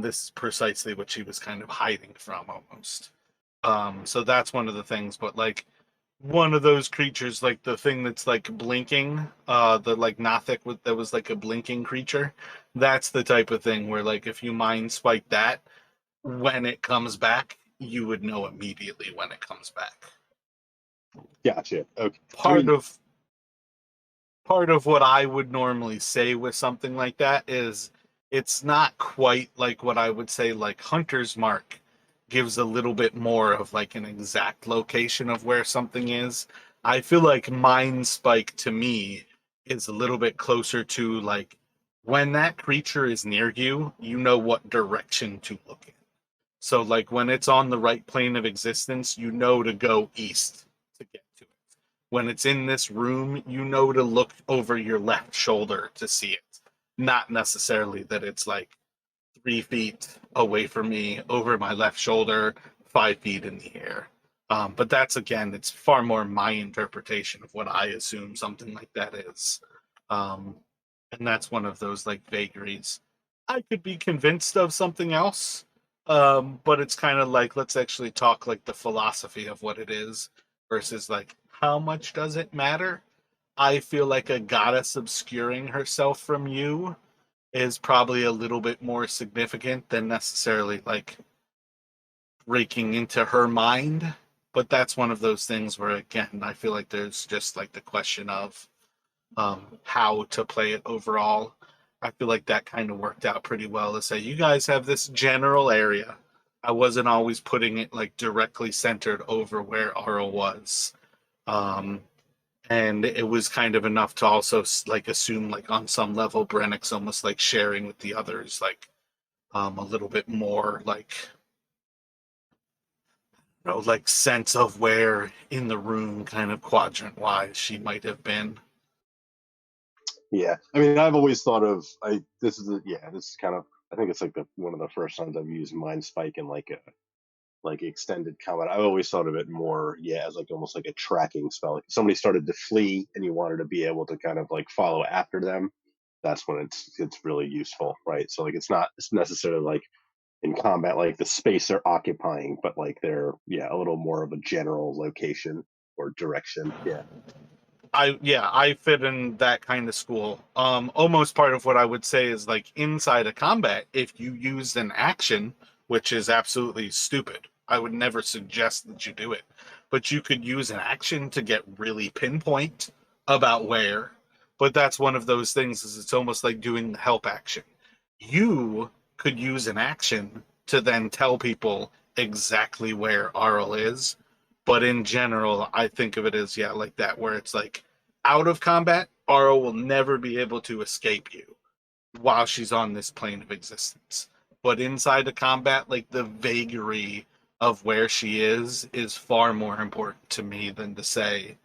This is precisely what she was kind of hiding from almost. So that's one of the things, but like one of those creatures, like the thing that's like blinking, the like Nothic that was like a blinking creature, that's the type of thing where like if you mind spike that, when it comes back, you would know immediately when it comes back. Gotcha. Okay. Part of what I would normally say with something like that is it's not quite like what I would say like Hunter's Mark gives a little bit more of like an exact location of where something is. I feel like Mind Spike to me is a little bit closer to like when that creature is near you, you know what direction to look in. So like when it's on the right plane of existence, you know to go east to get to it. When it's in this room, you know to look over your left shoulder to see it. Not necessarily that it's like 3 feet away from me, over my left shoulder, 5 feet in the air. But that's, again, it's far more my interpretation of what I assume something like that is. And that's one of those like vagaries. I could be convinced of something else, but it's kind of like, let's actually talk like the philosophy of what it is versus like, how much does it matter? I feel like a goddess obscuring herself from you is probably a little bit more significant than necessarily like breaking into her mind. But that's one of those things where, again, I feel like there's just like the question of how to play it overall. I feel like that kind of worked out pretty well to say, you guys have this general area. I wasn't always putting it like directly centered over where Auril was. And it was kind of enough to also like assume like on some level Brennick's almost like sharing with the others like a little bit more like, you know, like sense of where in the room kind of quadrant wise she might have been. Yeah, I mean, I've always thought of this is kind of, I think it's like one of the first times I've used Mind Spike in like extended combat. I've always thought of it more, as like almost like a tracking spell. Like if somebody started to flee and you wanted to be able to kind of like follow after them, that's when it's really useful, right? So like it's not necessarily like in combat like the space they're occupying, but like they're a little more of a general location or direction. Yeah. I fit in that kind of school. Almost part of what I would say is like inside a combat, if you use an action, which is absolutely stupid, I would never suggest that you do it. But you could use an action to get really pinpoint about where. But that's one of those things is it's almost like doing the help action. You could use an action to then tell people exactly where Auril is. But in general, I think of it as, like that, where it's like out of combat, Auril will never be able to escape you while she's on this plane of existence. But inside of combat, like the vagary of where she is far more important to me than to say,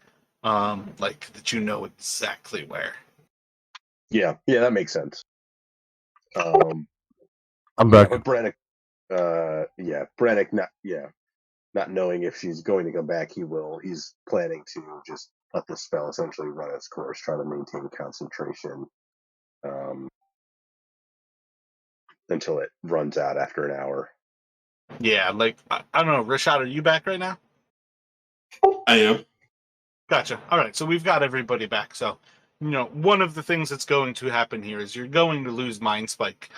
like that you know exactly where. Yeah, that makes sense. I'm back. But Brennick, Brennick, not knowing if she's going to come back, he's planning to just let the spell essentially run its course, try to maintain concentration until it runs out after an hour. Yeah, like, I don't know, Rashad, are you back right now? I am. Gotcha. All right, so we've got everybody back. So, one of the things that's going to happen here is you're going to lose Mind Spike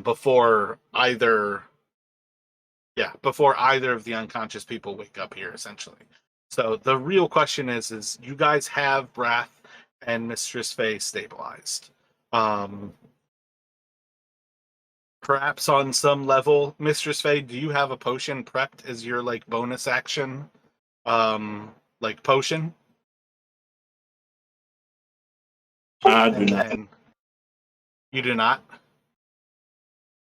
before either of the unconscious people wake up here, essentially. So the real question is you guys have Brath and Mistress Faye stabilized. Perhaps on some level, Mistress Faye, do you have a potion prepped as your like bonus action, like potion? I do not. And you do not?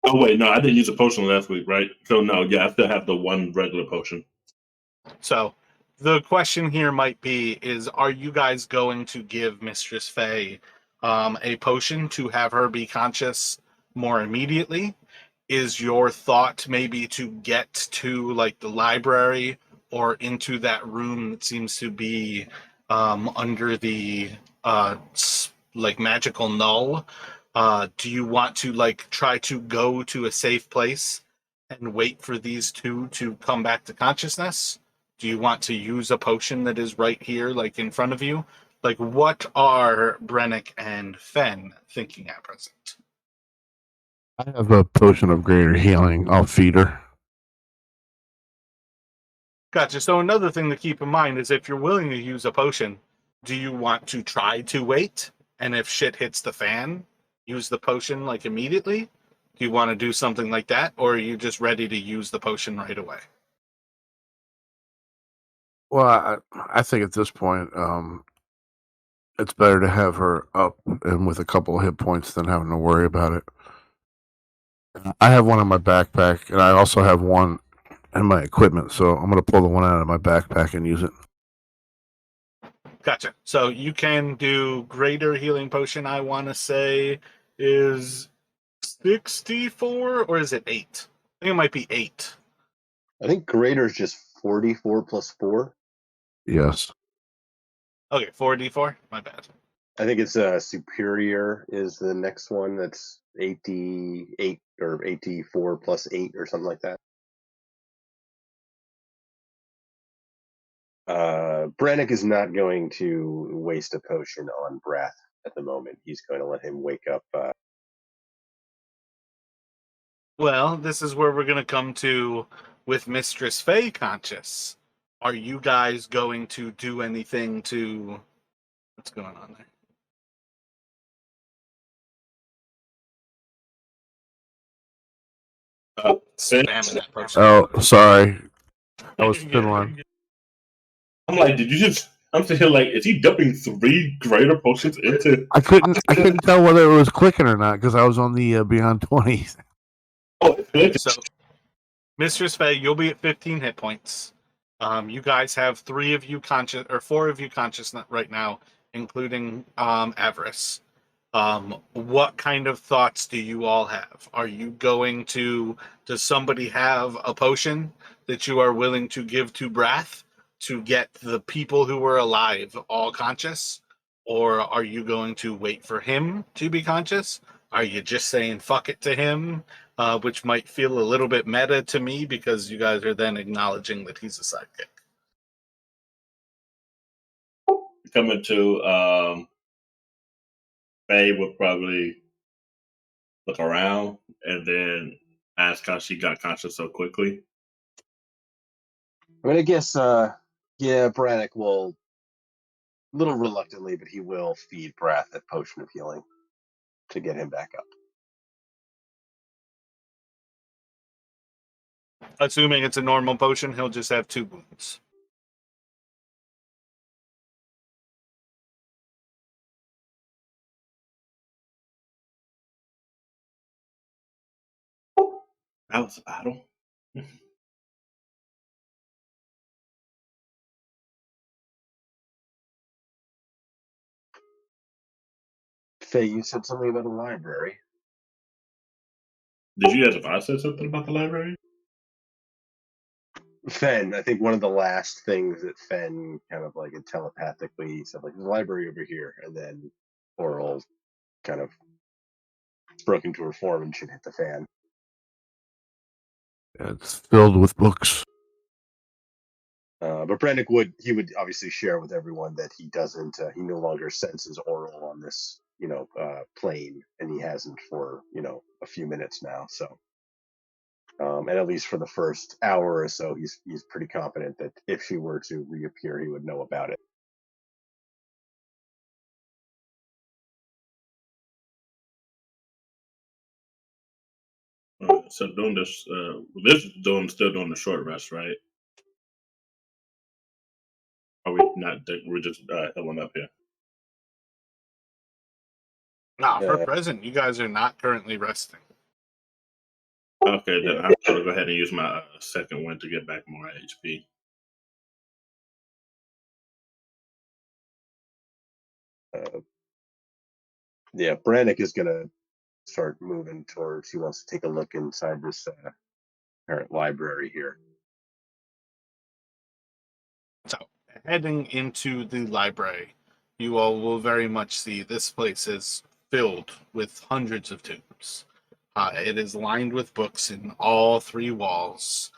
Oh wait, no, I didn't use a potion last week, right? So no, I still have the one regular potion. So the question here might be is, are you guys going to give Mistress Faye a potion to have her be conscious more immediately? is your thought maybe to get to like the library or into that room that seems to be under the like magical null? Do you want to like try to go to a safe place and wait for these two to come back to consciousness? Do you want to use a potion that is right here, like in front of you? Like, what are Brennick and Fen thinking at present? I have a potion of greater healing. I'll feed her. Gotcha. So another thing to keep in mind is if you're willing to use a potion, do you want to try to wait? And if shit hits the fan, use the potion like immediately? Do you want to do something like that? Or are you just ready to use the potion right away? Well, I think at this point, it's better to have her up and with a couple of hit points than having to worry about it. I have one in my backpack, and I also have one in my equipment, so I'm going to pull the one out of my backpack and use it. Gotcha. So you can do greater healing potion, I want to say, is 64 or is it 8? I think it might be 8. I think greater is just 44 plus 4. Yes. Okay, 4d4? My bad. I think it's superior is the next one. That's 88 or 84 plus 8 or something like that. Brannick is not going to waste a potion on Brath at the moment. He's going to let him wake up. Well, this is where we're going to come to with Mistress Faye conscious. Are you guys going to do anything to... What's going on there? Spamming that potion. Oh, sorry. I was fiddling. I'm like, did you just? I'm sitting here like, is he dumping 3 greater potions into? I couldn't tell whether it was clicking or not because I was on the Beyond 20. Oh, it's So, Mistress Faye, you'll be at 15 hit points. You guys have 4 of you conscious right now, including Avarice. What kind of thoughts do you all have? Are you going to? Does somebody have a potion that you are willing to give to Brath to get the people who were alive all conscious, or are you going to wait for him to be conscious? Are you just saying fuck it to him? Which might feel a little bit meta to me because you guys are then acknowledging that he's a sidekick. coming to Faye would probably look around and then ask how she got conscious so quickly. I mean, I guess, yeah, Brannick will, a little reluctantly, but he will feed Brath that potion of healing to get him back up. Assuming it's a normal potion, he'll just have 2 wounds. That was a battle. Faye, you said something about a library. Did you guys have I said something about the library? Fen, I think one of the last things that Fen kind of like telepathically said, like, there's a library over here, and then Oral kind of broke into her form and should hit the fan. It's filled with books. But Brannick would obviously share with everyone that he doesn't, he no longer senses Oral on this, plane, and he hasn't for, a few minutes now. So, and at least for the first hour or so, he's pretty confident that if she were to reappear, he would know about it. So doing this, this is still doing the short rest, right? Are we not? We're just healing up here. Nah, for present, you guys are not currently resting. Okay, then I'm gonna go ahead and use my second one to get back more HP. Yeah, Brannick is gonna start moving towards. He wants to take a look inside this current library here. So, heading into the library, you all will very much see this place is filled with hundreds of tombs. It is lined with books in all three walls.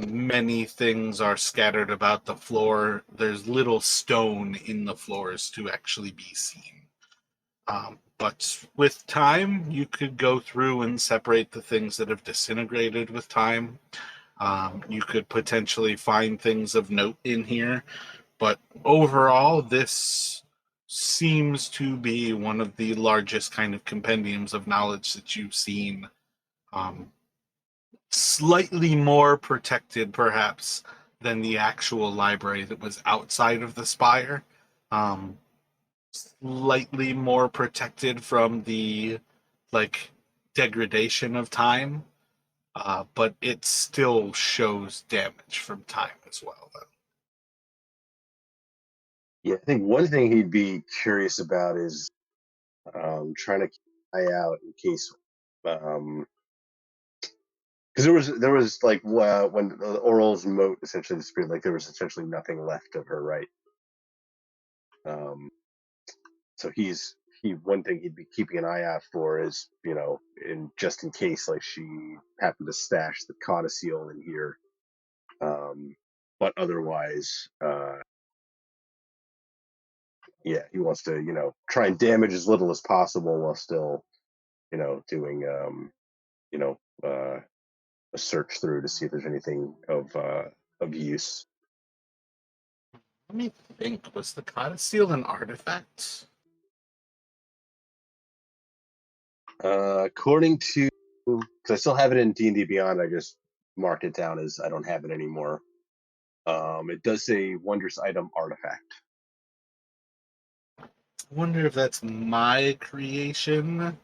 Many things are scattered about the floor. There's little stone in the floors to actually be seen. But with time, you could go through and separate the things that have disintegrated with time. You could potentially find things of note in here. But overall, this seems to be one of the largest kind of compendiums of knowledge that you've seen. Slightly more protected, perhaps, than the actual library that was outside of the spire. Slightly more protected from the degradation of time, but it still shows damage from time as well. Though. Yeah, I think one thing he'd be curious about is trying to keep an eye out in case, because there was like when the Oral's moat essentially disappeared, like there was essentially nothing left of her, right? So one thing he'd be keeping an eye out for is, just in case like she happened to stash the codicil in here, but otherwise, yeah, he wants to, try and damage as little as possible while still, doing, a search through to see if there's anything of use. Let me think. Was the codicil an artifact? According to, because I still have it in D&D Beyond, I just marked it down as I don't have it anymore. It does say wondrous item artifact. I wonder if that's my creation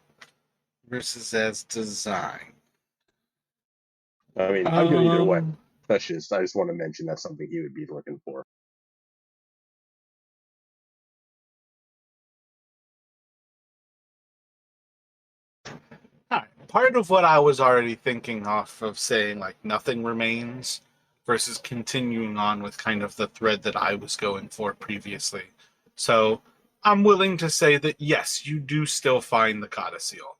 versus as design. I mean, I'm good either way. I just want to mention that's something he would be looking for. Part of what I was already thinking off of saying like nothing remains versus continuing on with kind of the thread that I was going for previously. So I'm willing to say that yes, you do still find the codicil.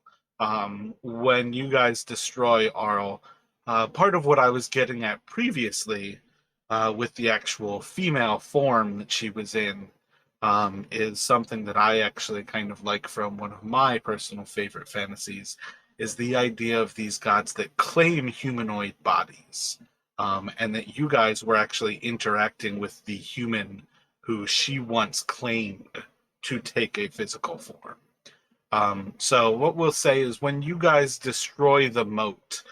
When you guys destroy Arl, part of what I was getting at previously with the actual female form that she was in is something that I actually kind of like from one of my personal favorite fantasies, is the idea of these gods that claim humanoid bodies, and that you guys were actually interacting with the human who she once claimed to take a physical form. So what we'll say is when you guys destroy the moat,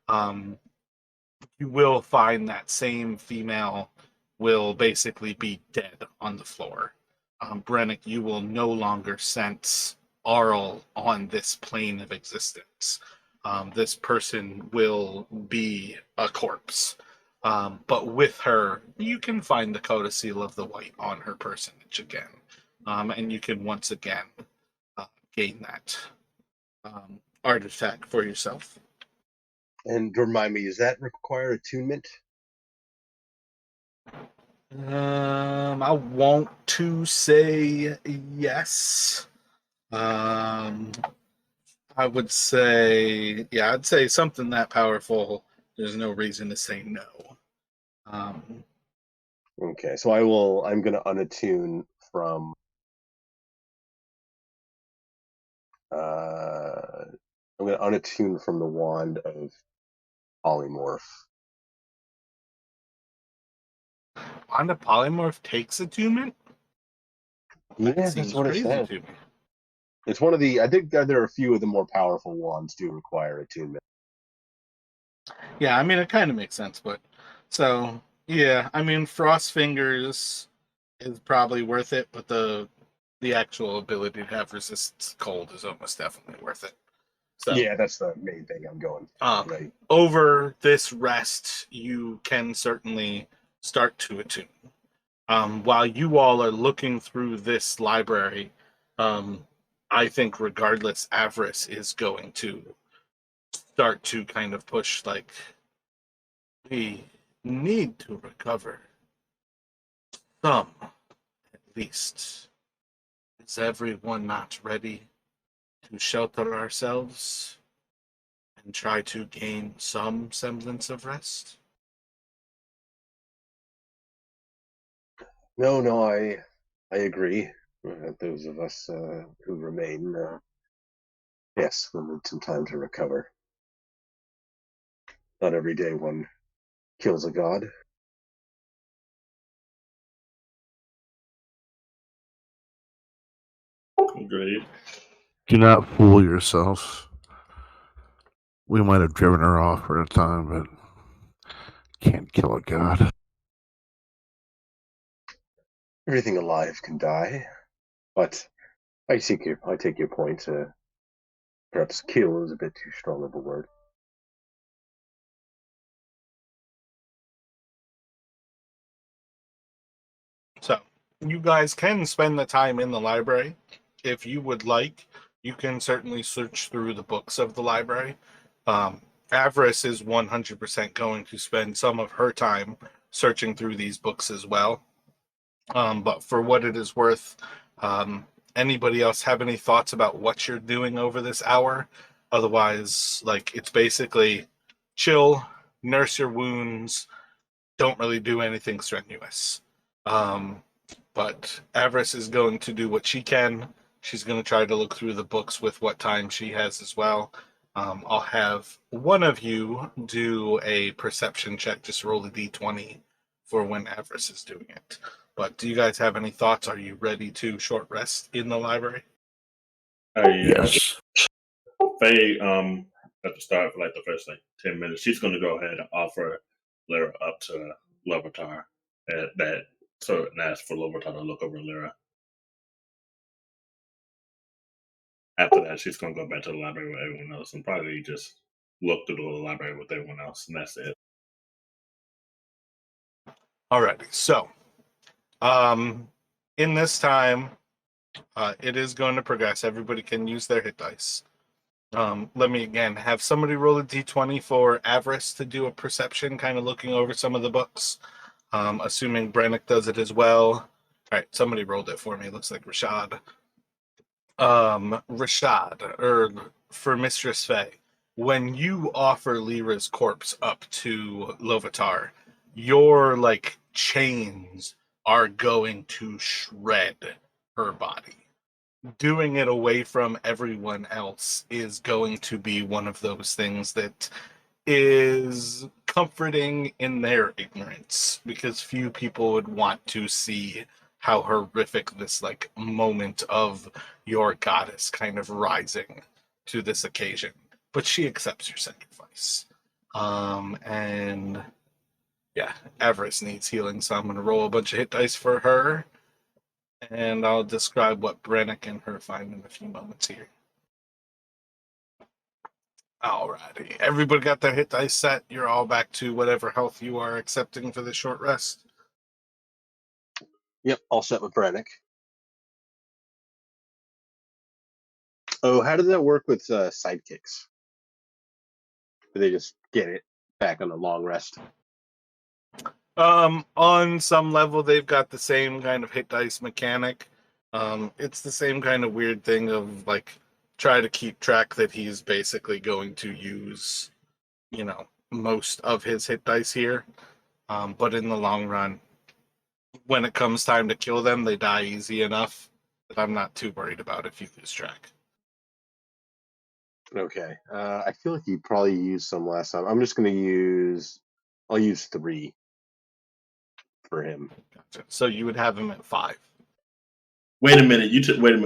you will find that same female will basically be dead on the floor. Brennick, you will no longer sense Arl on this plane of existence. This person will be a corpse. But with her, you can find the codicil of the white on her personage again. And you can once again gain that artifact for yourself. And remind me, does that require attunement? I want to say yes. I would say, yeah, I'd say something that powerful. There's no reason to say no. Okay, so I'm going to unattune from. I'm going to unattune from the wand of polymorph. Wand of polymorph takes attunement? Yeah, That that's what it crazy said. to me. It's one of the. I think there are a few of the more powerful wands do require attunement. Yeah, I mean, it kind of makes sense, but so yeah, I mean, Frost Fingers is probably worth it, but the actual ability to have resistance to cold is almost definitely worth it. So Yeah, that's the main thing I'm going for. Right. Over this rest, you can certainly start to attune. While you all are looking through this library, I I think regardless, Avarice is going to start to kind of push, like, we need to recover some, at least. Is everyone not ready to shelter ourselves and try to gain some semblance of rest? No, I agree. Those of us who remain, yes, we'll need some time to recover. Not every day one kills a god. Agreed. Do not fool yourself. We might have driven her off for a time, but can't kill a god. Everything alive can die, but I take your point. Perhaps kill is a bit too strong of a word. So, you guys can spend the time in the library. If you would like, you can certainly search through the books of the library. Avarice is 100% going to spend some of her time searching through these books as well. But for what it is worth, anybody else have any thoughts about what you're doing over this hour? Otherwise, like, it's basically chill, nurse your wounds, don't really do anything strenuous. But Avarice is going to do what she can. She's going to try to look through the books with what time she has as well. I'll have one of you do a perception check. Just roll a d20 for when Avarice is doing it. But do you guys have any thoughts? Are you ready to short rest in the library? Yes. Faye, at the start for like the first 10 minutes, she's going to go ahead and offer Lyra up to Lovatar and ask for Lovatar to look over Lyra. After that, she's going to go back to the library with everyone else and probably just look through the library with everyone else, and that's it. Alrighty, so in this time, it is going to progress. Everybody can use their hit dice. Let me again have somebody roll a d20 for Avarice to do a perception, kind of looking over some of the books. Assuming Brannick does it as well. All right, somebody rolled it for me. Looks like Rashad. Rashad, or for Mistress Faye, when you offer Lyra's corpse up to Lovatar, your like chains are going to shred her body. Doing it away from everyone else is going to be one of those things that is comforting in their ignorance, because few people would want to see how horrific this like moment of your goddess kind of rising to this occasion. But she accepts your sacrifice. And yeah, Avarice needs healing, so I'm going to roll a bunch of hit dice for her. And I'll describe what Brannick and her find in a few moments here. Alrighty. Everybody got their hit dice set. You're all back to whatever health you are accepting for this short rest. Yep, all set with Brannick. Oh, how did that work with sidekicks? Do they just get it back on a long rest? On some level, they've got the same kind of hit dice mechanic. It's the same kind of weird thing of like try to keep track that he's basically going to use, most of his hit dice here. But in the long run, when it comes time to kill them, they die easy enough that I'm not too worried about if you lose track. Okay. I feel like you probably used some last time. I'm just going to I'll use 3 for him. Gotcha. So you would have him at 5. Wait a minute.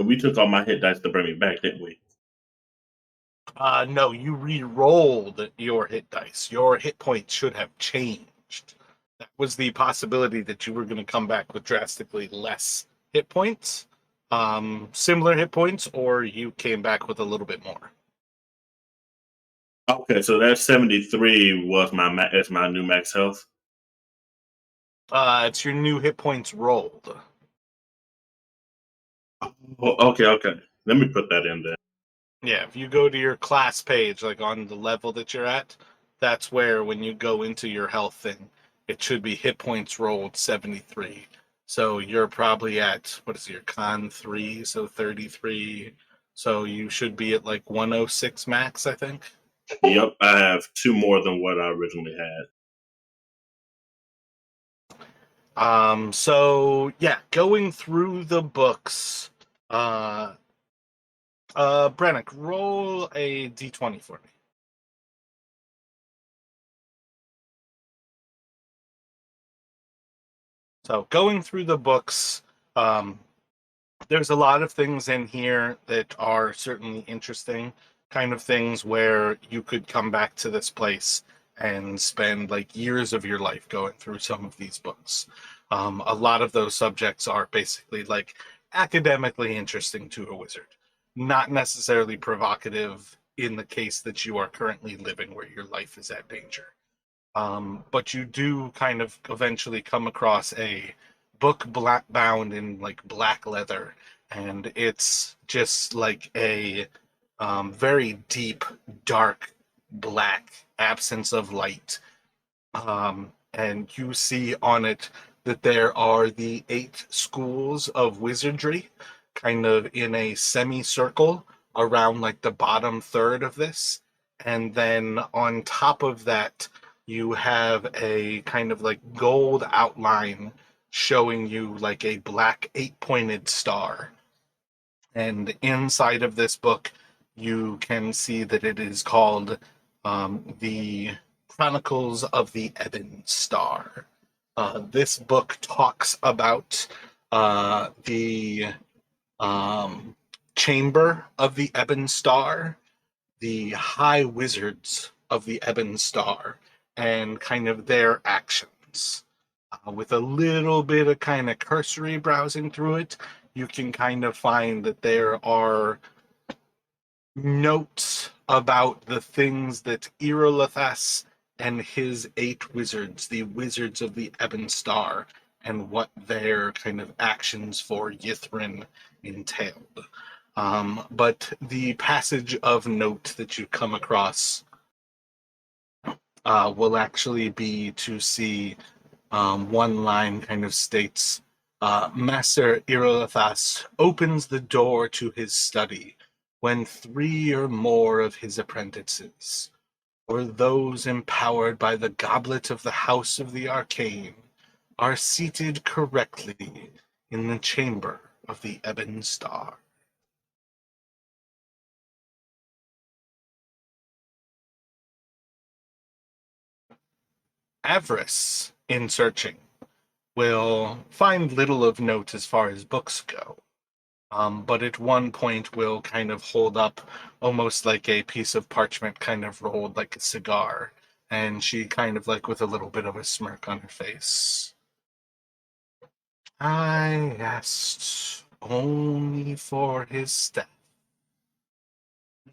We took all my hit dice to bring me back, didn't we? No, you re-rolled your hit dice. Your hit points should have changed. That was the possibility that you were going to come back with drastically less hit points, similar hit points, or you came back with a little bit more. Okay, so that 73 was my new max health. It's your new hit points rolled. Oh, okay. Let me put that in there. Yeah, if you go to your class page, like on the level that you're at, that's where when you go into your health thing, it should be hit points rolled 73. So you're probably at, what is your con 3, so 33. So you should be at like 106 max, I think. Yep, I have 2 more than what I originally had. So yeah, going through the books, uh Brannick, roll a d20 for me. So going through the books, there's a lot of things in here that are certainly interesting, kind of things where you could come back to this place and spend like years of your life going through some of these books. A lot of those subjects are basically like academically interesting to a wizard, not necessarily provocative in the case that you are currently living where your life is at danger. But you do kind of eventually come across a book bound in like black leather, and it's just like a very deep, dark, black absence of light. And you see on it that there are the 8 schools of wizardry, kind of in a semicircle around like the bottom third of this. And then on top of that, you have a kind of like gold outline showing you like a black 8-pointed star. And inside of this book, you can see that it is called the Chronicles of the Ebon Star. This book talks about the Chamber of the Ebon Star, the High Wizards of the Ebon Star, and kind of their actions. With a little bit of kind of cursory browsing through it, you can kind of find that there are notes about the things that Irolathas and his 8 wizards, the wizards of the Ebon Star, and what their kind of actions for Yithrin entailed. But the passage of note that you come across will actually be to see one line kind of states, Master Irolathas opens the door to his study when 3 or more of his apprentices, or those empowered by the goblet of the House of the Arcane, are seated correctly in the chamber of the Ebon Star. Avarice, in searching, will find little of note as far as books go. But at one point will kind of hold up almost like a piece of parchment kind of rolled like a cigar. And she kind of like with a little bit of a smirk on her face. I asked only for his staff.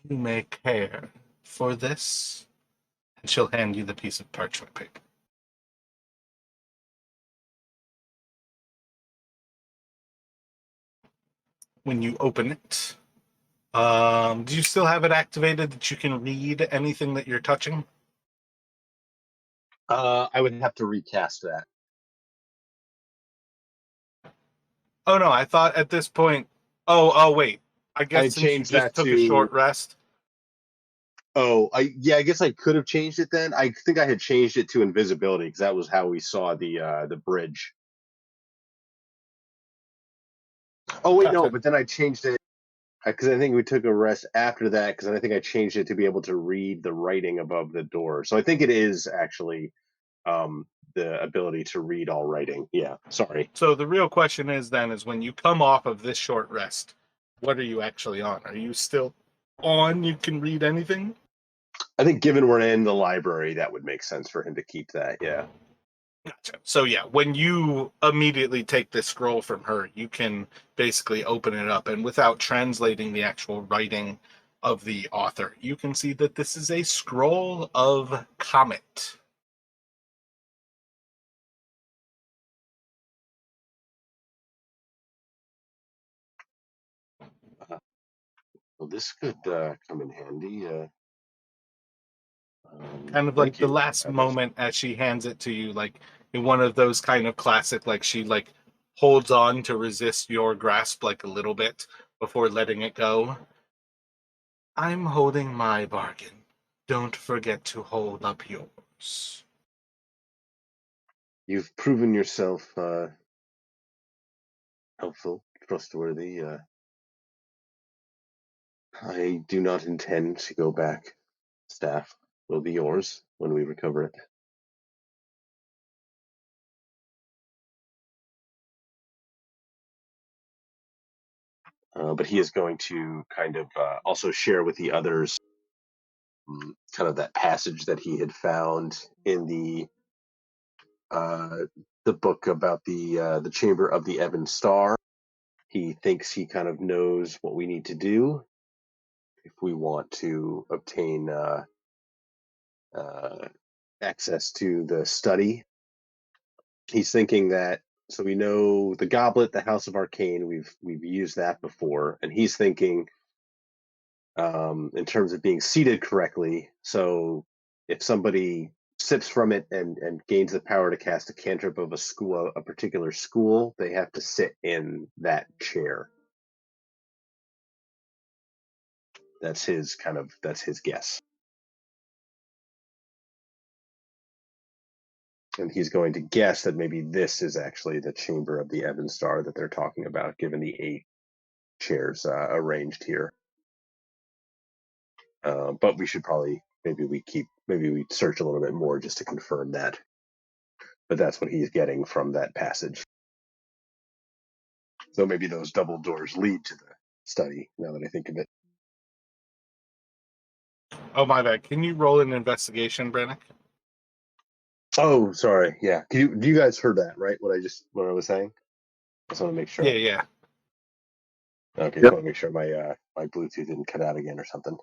You may care for this. And she'll hand you the piece of parchment paper. When you open it, do you still have it activated that you can read anything that you're touching? I would have to recast that. Oh no, I thought at this point. Oh wait. I guess I since you changed just that took a to. short rest. Oh, I guess I could have changed it then. I think I had changed it to invisibility because that was how we saw the bridge. Oh wait, no, Gotcha. but then I changed it because I think we took a rest after that because I think I changed it to be able to read the writing above the door. So I think it is actually the ability to read all writing. Yeah, sorry. So the real question is then is when you come off of this short rest, what are you actually on? Are you still on? You can read anything? I think given we're in the library, that would make sense for him to keep that. Yeah. Gotcha. So yeah, when you immediately take this scroll from her, you can basically open it up, and without translating the actual writing of the author, you can see that this is a scroll of Comet. Well, this could come in handy. Kind of like thank the you. last I was- moment as she hands it to you, like in one of those kind of classic, like she like holds on to resist your grasp like a little bit before letting it go. I'm holding my bargain. Don't forget to hold up yours. You've proven yourself helpful, trustworthy. I do not intend to go back. Staff will be yours when we recover it. But he is going to kind of also share with the others kind of that passage that he had found in the book about the chamber of the Ebon Star. He thinks he kind of knows what we need to do if we want to obtain access to the study. He's thinking that, so we know the goblet, the House of Arcane. We've used that before, and he's thinking in terms of being seated correctly. So if somebody sips from it and gains the power to cast a cantrip of a particular school, they have to sit in that chair. That's his guess. And he's going to guess that maybe this is actually the chamber of the Ebon Star that they're talking about, given the 8 chairs arranged here. But we should probably maybe we search a little bit more just to confirm that. But that's what he's getting from that passage. So maybe those double doors lead to the study. Now that I think of it. Oh, my bad. Can you roll an investigation, Brannick? Oh, sorry. Yeah. Do you guys heard that right? What I was saying? I just want to make sure. Yeah. Okay. Yep. Just want to make sure my my Bluetooth didn't cut out again or something.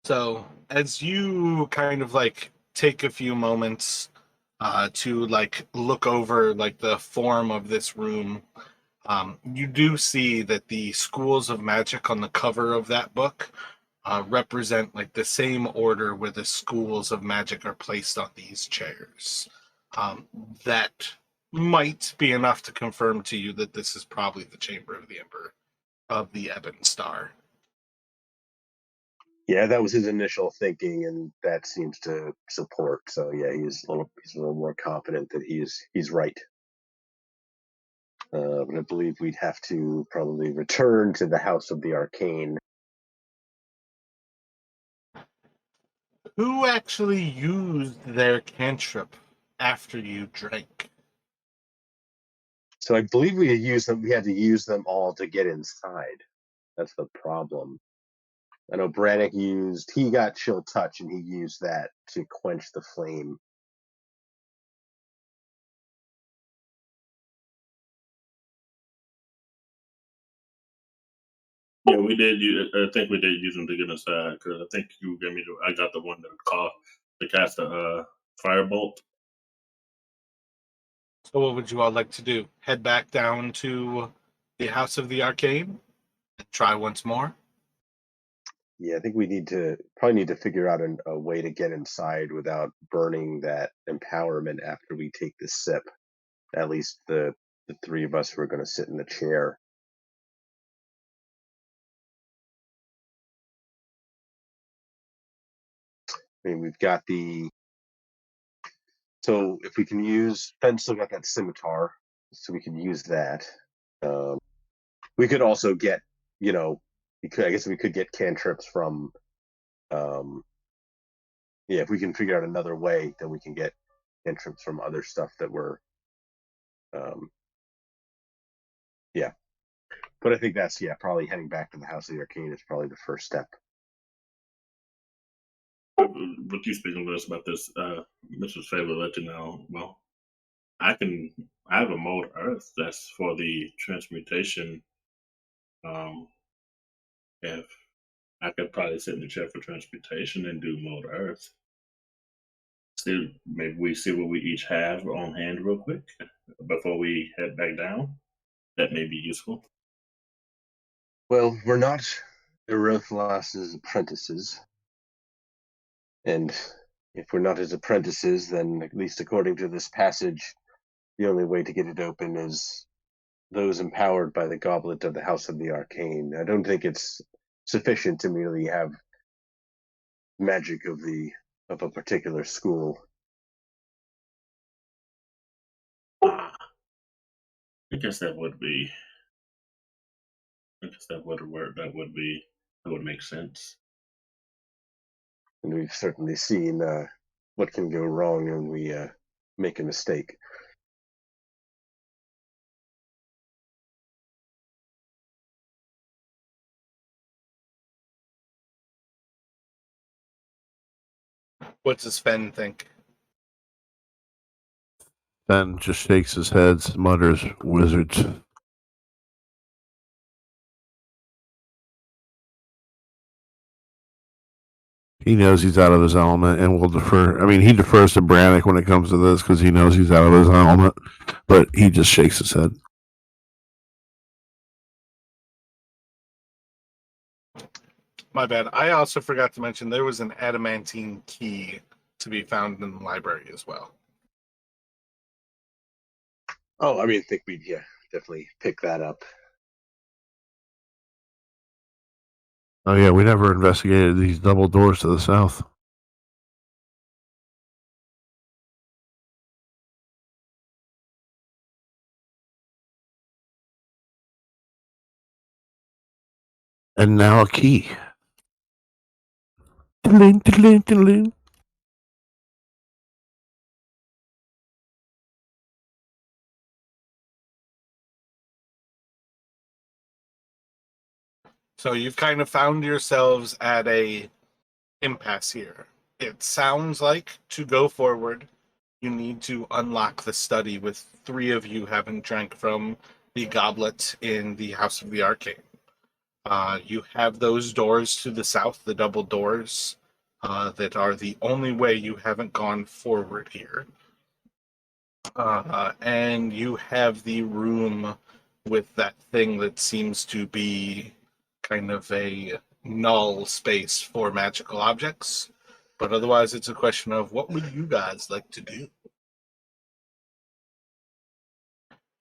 So as you kind of like take a few moments to like look over like the form of this room, you do see that the schools of magic on the cover of that book represent like the same order where the schools of magic are placed on these chairs. That might be enough to confirm to you that this is probably the Chamber of the Emperor of the Ebon Star. Yeah, that was his initial thinking, and that seems to support. So yeah, he's a little more confident that he's right. But I believe we'd have to probably return to the House of the Arcane. Who actually used their cantrip after you drank? So I believe we had to use them all to get inside. That's the problem. I know Brannick he got Chill Touch, and he used that to quench the flame. Yeah, we did. I think we did use them to get inside because I think you gave me I got the one that called to cast a firebolt. So what would you all like to do? Head back down to the House of the Arcane and try once more? Yeah, I think we probably need to figure out a way to get inside without burning that empowerment after we take this sip. At least the 3 of us who are going to sit in the chair. I mean, we've got so if we can use, Ben still got that scimitar, so we can use that. We could also get, I guess we could get cantrips from, if we can figure out another way, then we can get cantrips from other stuff that we're, yeah. But I think that's, probably heading back to the House of the Arcane is probably the first step. What you speaking with us about this, Mrs. Favor let you know. Well, I have a mold earth that's for the transmutation. If I could probably sit in the chair for transmutation and do mold earth. See, maybe we see what we each have on hand real quick before we head back down. That may be useful. Well, we're not Erothalas's apprentices. And if we're not his apprentices, then at least according to this passage, the only way to get it open is those empowered by the goblet of the House of the Arcane. I don't think it's sufficient to merely have magic of a particular school. I guess that would be. I guess that would work. That would make sense. And we've certainly seen what can go wrong when we make a mistake. What does Fen think? Ben just shakes his head, mutters, "Wizards." He knows he's out of his element and will defer. I mean, he defers to Brannick when it comes to this because he knows he's out of his element, but he just shakes his head. My bad. I also forgot to mention there was an adamantine key to be found in the library as well. Oh, I think we'd definitely pick that up. Oh yeah, we never investigated these double doors to the south. And now a key. Tiddling, tiddling, tiddling. So you've kind of found yourselves at a impasse here. It sounds like to go forward, you need to unlock the study with 3 of you having drank from the goblet in the House of the Arcane. You have those doors to the south, the double doors, that are the only way you haven't gone forward here. And you have the room with that thing that seems to be kind of a null space for magical objects. But otherwise, it's a question of what would you guys like to do?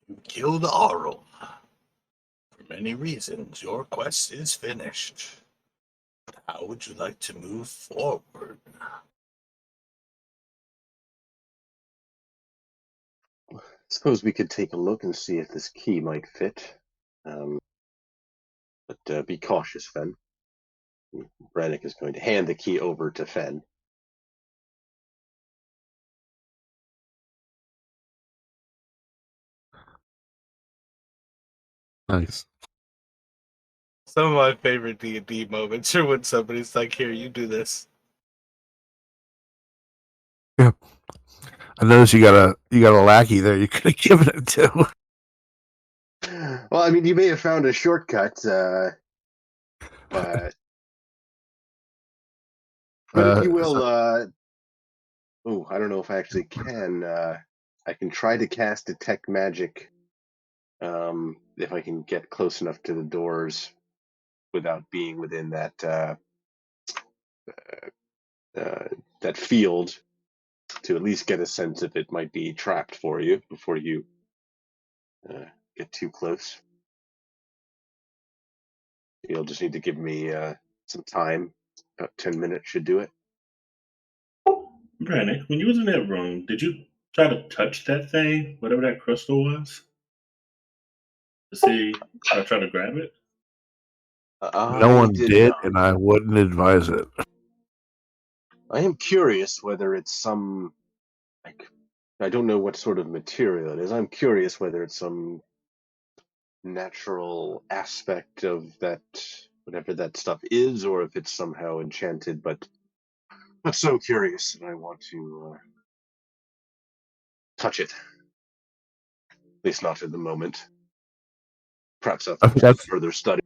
You killed Aurum. For many reasons, your quest is finished. How would you like to move forward? Suppose we could take a look and see if this key might fit. But be cautious, Fen. Brannick is going to hand the key over to Fen. Nice. Some of my favorite D&D moments are when somebody's like, here, you do this. Yeah. I noticed you got a lackey there. You could have given it to. Well, you may have found a shortcut. But if you will, I don't know if I actually can. I can try to cast Detect Magic if I can get close enough to the doors without being within that that field to at least get a sense if it might be trapped for you before you get too close. You'll just need to give me some time. About 10 minutes should do it. Brannick, when you was in that room, did you try to touch that thing, whatever that crystal was? To see or try to grab it? No one did, and I wouldn't advise it. I am curious whether it's some, I don't know what sort of material it is. I'm curious whether it's some natural aspect of that, whatever that stuff is, or if it's somehow enchanted, but I'm so curious and I want to touch it. At least not at the moment. Perhaps after further study.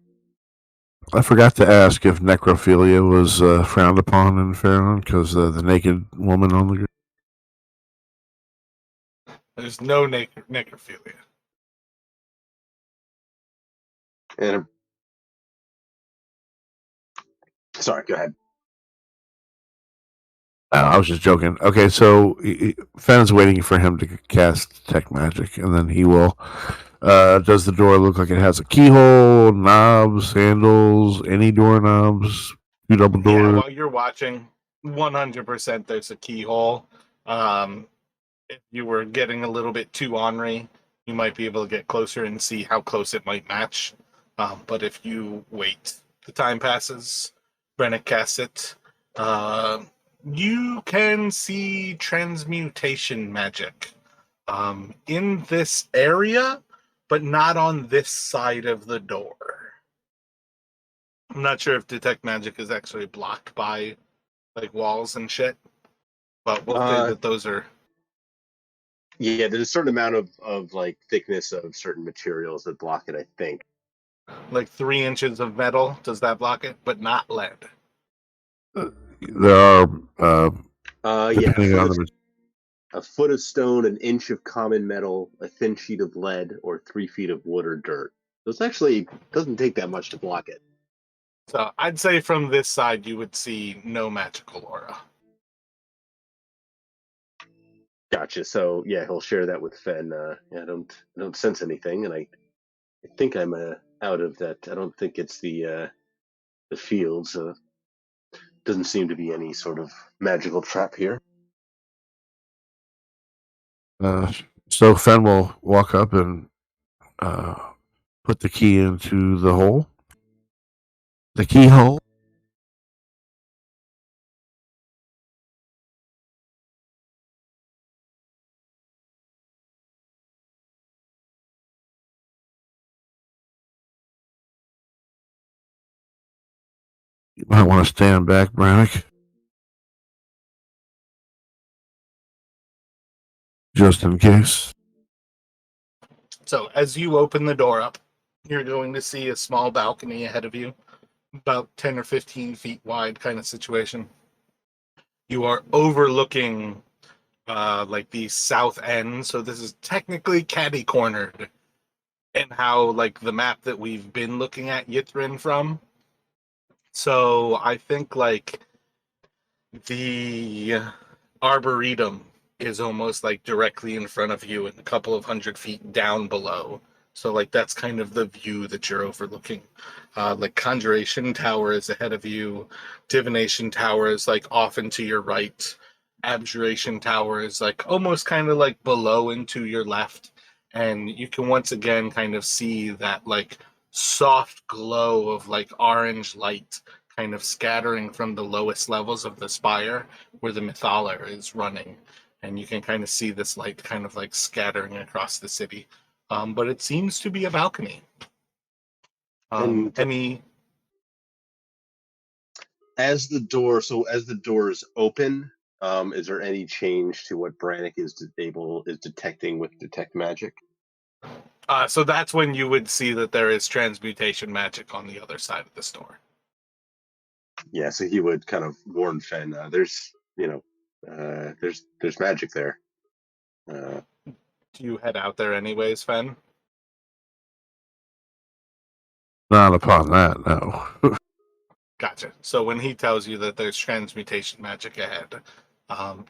I forgot to ask if necrophilia was frowned upon in Fairland because the naked woman on the. There's no necrophilia. And sorry, go ahead. I was just joking. Okay, so Fenn's waiting for him to cast Detect Magic, and then he will. Does the door look like it has a keyhole, knobs, handles, any doorknobs, two double Yeah, doors? while you're watching, 100% there's a keyhole. If you were getting a little bit too ornery, you might be able to get closer and see how close it might match. But if you wait, the time passes, Brennick casts it. You can see transmutation magic in this area, but not on this side of the door. I'm not sure if detect magic is actually blocked by like walls and shit, but we'll say that those are Yeah, there's a certain amount of like thickness of certain materials that block it, I think. like 3 inches of metal. Does that block it? But not lead. There are, Yeah, depending on the. a foot of stone, an inch of common metal, a thin sheet of lead, or 3 feet of wood or dirt. So it's actually doesn't take that much to block it. So I'd say from this side you would see no magical aura. Gotcha. So yeah, he'll share that with Fen. Yeah, I don't sense anything, and I think I'm out of that. I don't think it's the field, so doesn't seem to be any sort of magical trap here. So Fen will walk up and put the key into the hole. The keyhole. You might want to stand back, Brannick. Just in case. So as you open the door up, you're going to see a small balcony ahead of you, about 10 or 15 feet wide kind of situation. You are overlooking like the south end, so this is technically catty cornered in how like the map that we've been looking at Yithrin from. So I think like the arboretum is almost like directly in front of you and a couple of 100 feet down below. So like that's kind of the view that you're overlooking. Like Conjuration Tower is ahead of you, Divination Tower is like off and to your right, Abjuration Tower is like almost kind of like below and to your left, and you can once again kind of see that like soft glow of like orange light kind of scattering from the lowest levels of the spire where the Mythalar is running. And you can kind of see this light kind of like scattering across the city. But it seems to be a balcony. And as the door is open, is there any change to what Brannick is detecting with detect magic? So that's when you would see that there is transmutation magic on the other side of the store. Yeah, so he would kind of warn Fen. There's magic there. Do you head out there anyways, Fen? Not upon that, no. Gotcha. So when he tells you that there's transmutation magic ahead,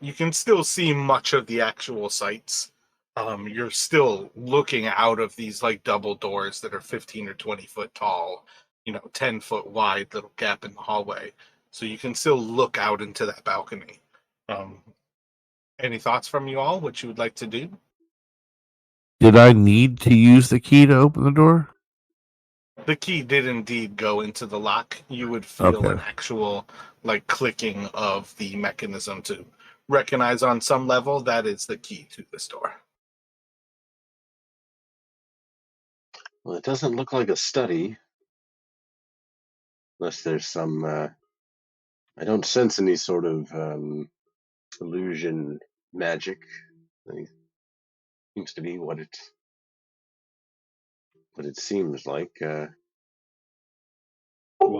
you can still see much of the actual sites. You're still looking out of these like double doors that are 15 or 20 foot tall, 10 foot wide little gap in the hallway. So you can still look out into that balcony. Any thoughts from you all? What you would like to do? Did I need to use the key to open the door? The key did indeed go into the lock. You would feel an actual like clicking of the mechanism to recognize on some level that is the key to this door. Well, it doesn't look like a study, unless there's some. I don't sense any sort of illusion magic. It seems to be what it seems like. Why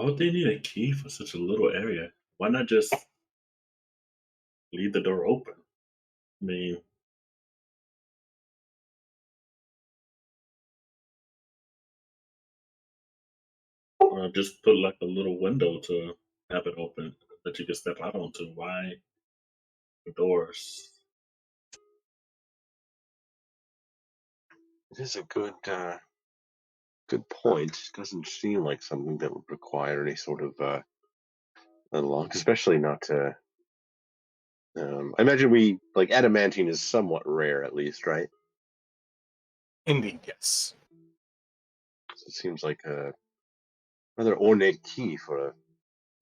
would they need a key for such a little area? Why not just leave the door open? I mean, Or just put like a little window to have it open that you can step out onto. Why the doors? It is a good point. Doesn't seem like something that would require any sort of unlock, especially not to. I imagine we like adamantine is somewhat rare, at least, right? Indeed, yes. So it seems like a rather ornate key for a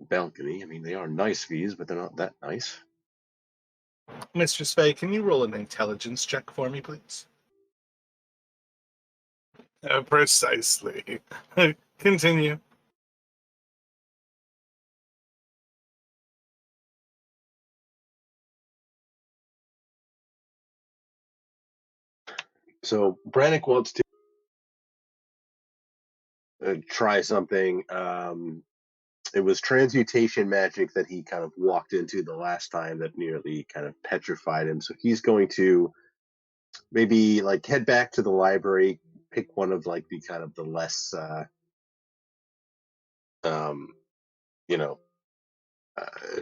balcony. I mean, they are nice V's, but they're not that nice. Mr. Spay, can you roll an intelligence check for me, please? Precisely. Continue. So Brannick wants to try something. It was transmutation magic that he kind of walked into the last time that nearly kind of petrified him. So he's going to maybe like head back to the library, pick one of like the kind of the less, you know,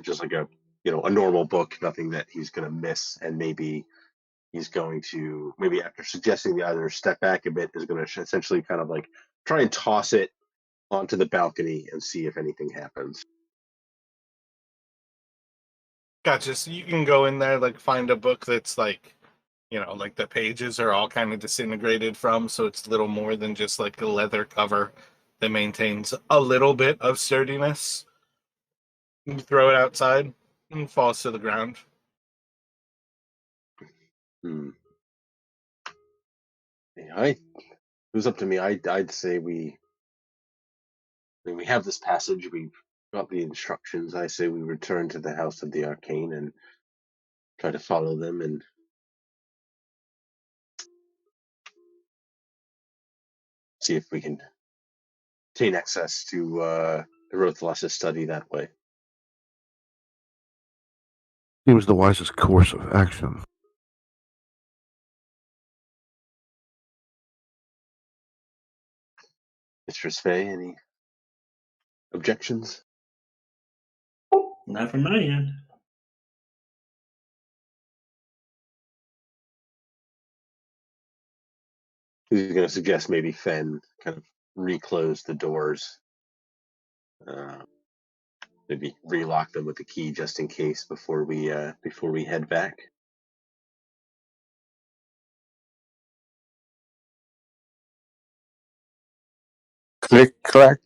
just like a a normal book, nothing that he's going to miss, and maybe he's going to maybe after suggesting the other step back a bit is going to essentially kind of like try and toss it onto the balcony and see if anything happens. Gotcha. So you can go in there, like, find a book that's like, like the pages are all kind of disintegrated from, so it's little more than just like a leather cover that maintains a little bit of sturdiness. You throw it outside and it falls to the ground. Yeah, it was up to me. I'd say we have this passage. We've got the instructions. I say we return to the House of the Arcane and try to follow them and see if we can obtain access to Erothalos' study that way. Seems the wisest course of action. Mistress Fay, any objections? Not from my end. Who's going to suggest maybe Fen kind of reclose the doors, maybe relock them with the key just in case before we head back. Click clack.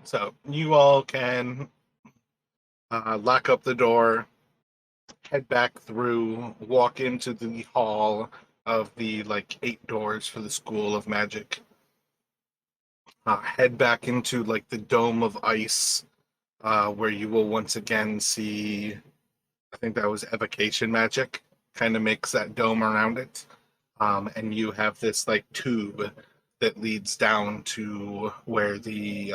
So you all can lock up the door, head back through, walk into the hall of the like 8 doors for the School of Magic. Head back into like the Dome of Ice, where you will once again see, I think that was evocation magic, kind of makes that dome around it. And you have this like tube that leads down to where the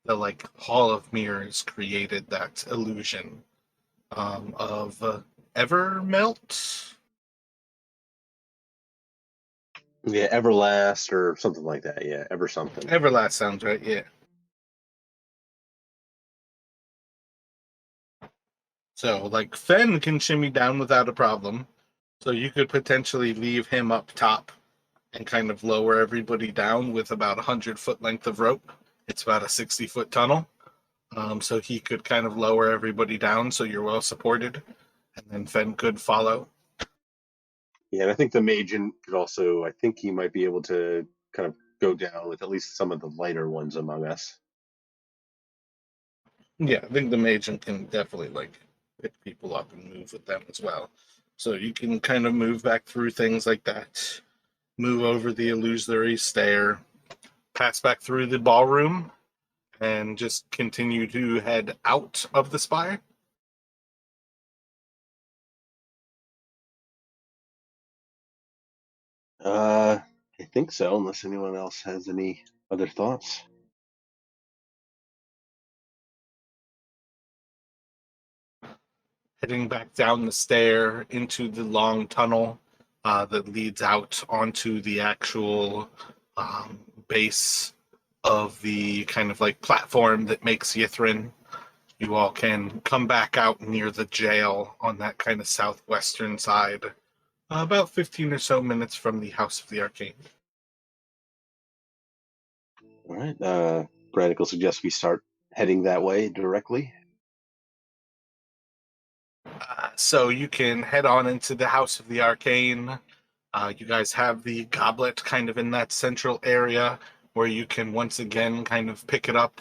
like Hall of Mirrors created that illusion of Evermelt. Yeah, Everlast or something like that. Yeah, Ever something. Everlast sounds right, yeah. So, like, Fen can shimmy down without a problem. So you could potentially leave him up top and kind of lower everybody down with about 100-foot length of rope. It's about a 60-foot tunnel. So he could kind of lower everybody down so you're well supported. And then Fen could follow. Yeah, and I think the Magen could also, I think he might be able to kind of go down with at least some of the lighter ones among us. Yeah, I think the Magen can definitely, like, pick people up and move with them as well. So you can kind of move back through things like that. Move over the illusory stair. Pass back through the ballroom. And just continue to head out of the spire. I think so, unless anyone else has any other thoughts. Heading back down the stair into the long tunnel that leads out onto the actual base of the kind of like platform that makes Yithrin. You all can come back out near the jail on that kind of southwestern side, about 15 or so minutes from the House of the Arcane. All right. Brannick will suggest we start heading that way directly. So you can head on into the House of the Arcane. You guys have the goblet kind of in that central area where you can once again kind of pick it up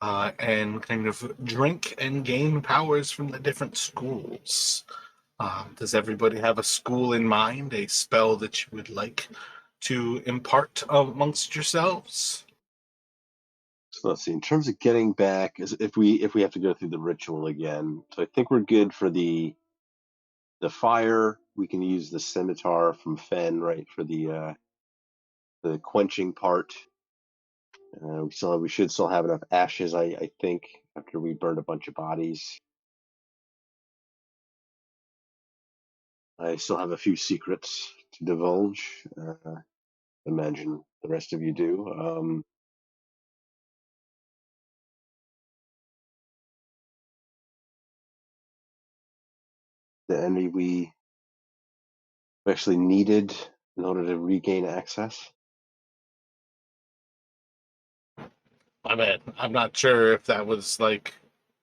and kind of drink and gain powers from the different schools. Does everybody have a school in mind, a spell that you would like to impart amongst yourselves? So let's see. In terms of getting back, if we have to go through the ritual again, so I think we're good for the fire. We can use the scimitar from Fen, right, for the quenching part. We should still have enough ashes, I think, after we burned a bunch of bodies. I still have a few secrets to divulge. Imagine the rest of you do. The enemy we actually needed in order to regain access. My bad. I'm not sure if that was like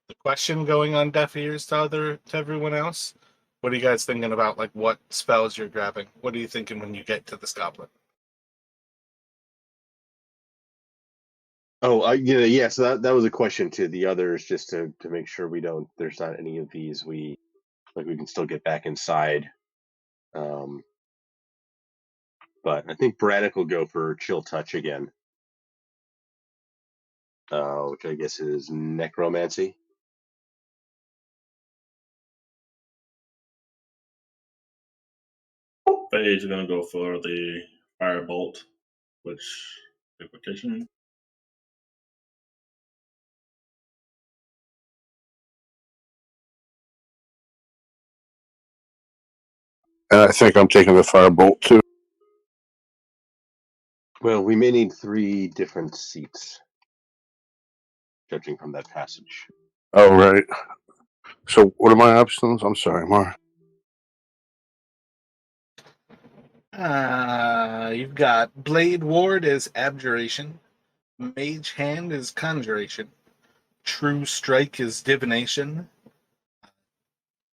the question going on deaf ears to everyone else. What are you guys thinking about? Like what spells you're grabbing? What are you thinking when you get to this goblet? Oh, yeah. So that was a question to the others, just to make sure there's not any of these we can still get back inside. But I think Braddock will go for Chill Touch again, which I guess is Necromancy. Phage is gonna go for the Firebolt, which implication. And I think I'm taking the firebolt too. Well, we may need 3 different seats, judging from that passage. Oh, right. So what are my options? I'm sorry, Mar. You've got Blade Ward as Abjuration, Mage Hand is Conjuration, True Strike is Divination,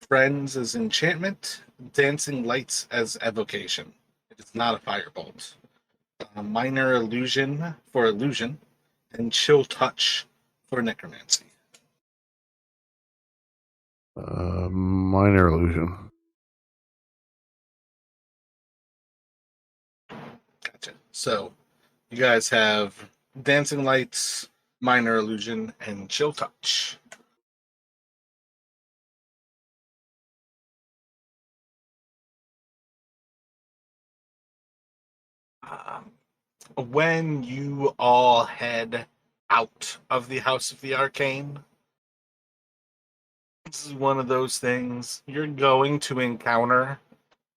Friends as Enchantment, Dancing Lights as Evocation. It is not a Firebolt. Minor Illusion for Illusion, and Chill Touch for Necromancy. Minor illusion. Gotcha. So you guys have Dancing Lights, Minor Illusion, and Chill Touch. When you all head out of the House of the Arcane, this is one of those things you're going to encounter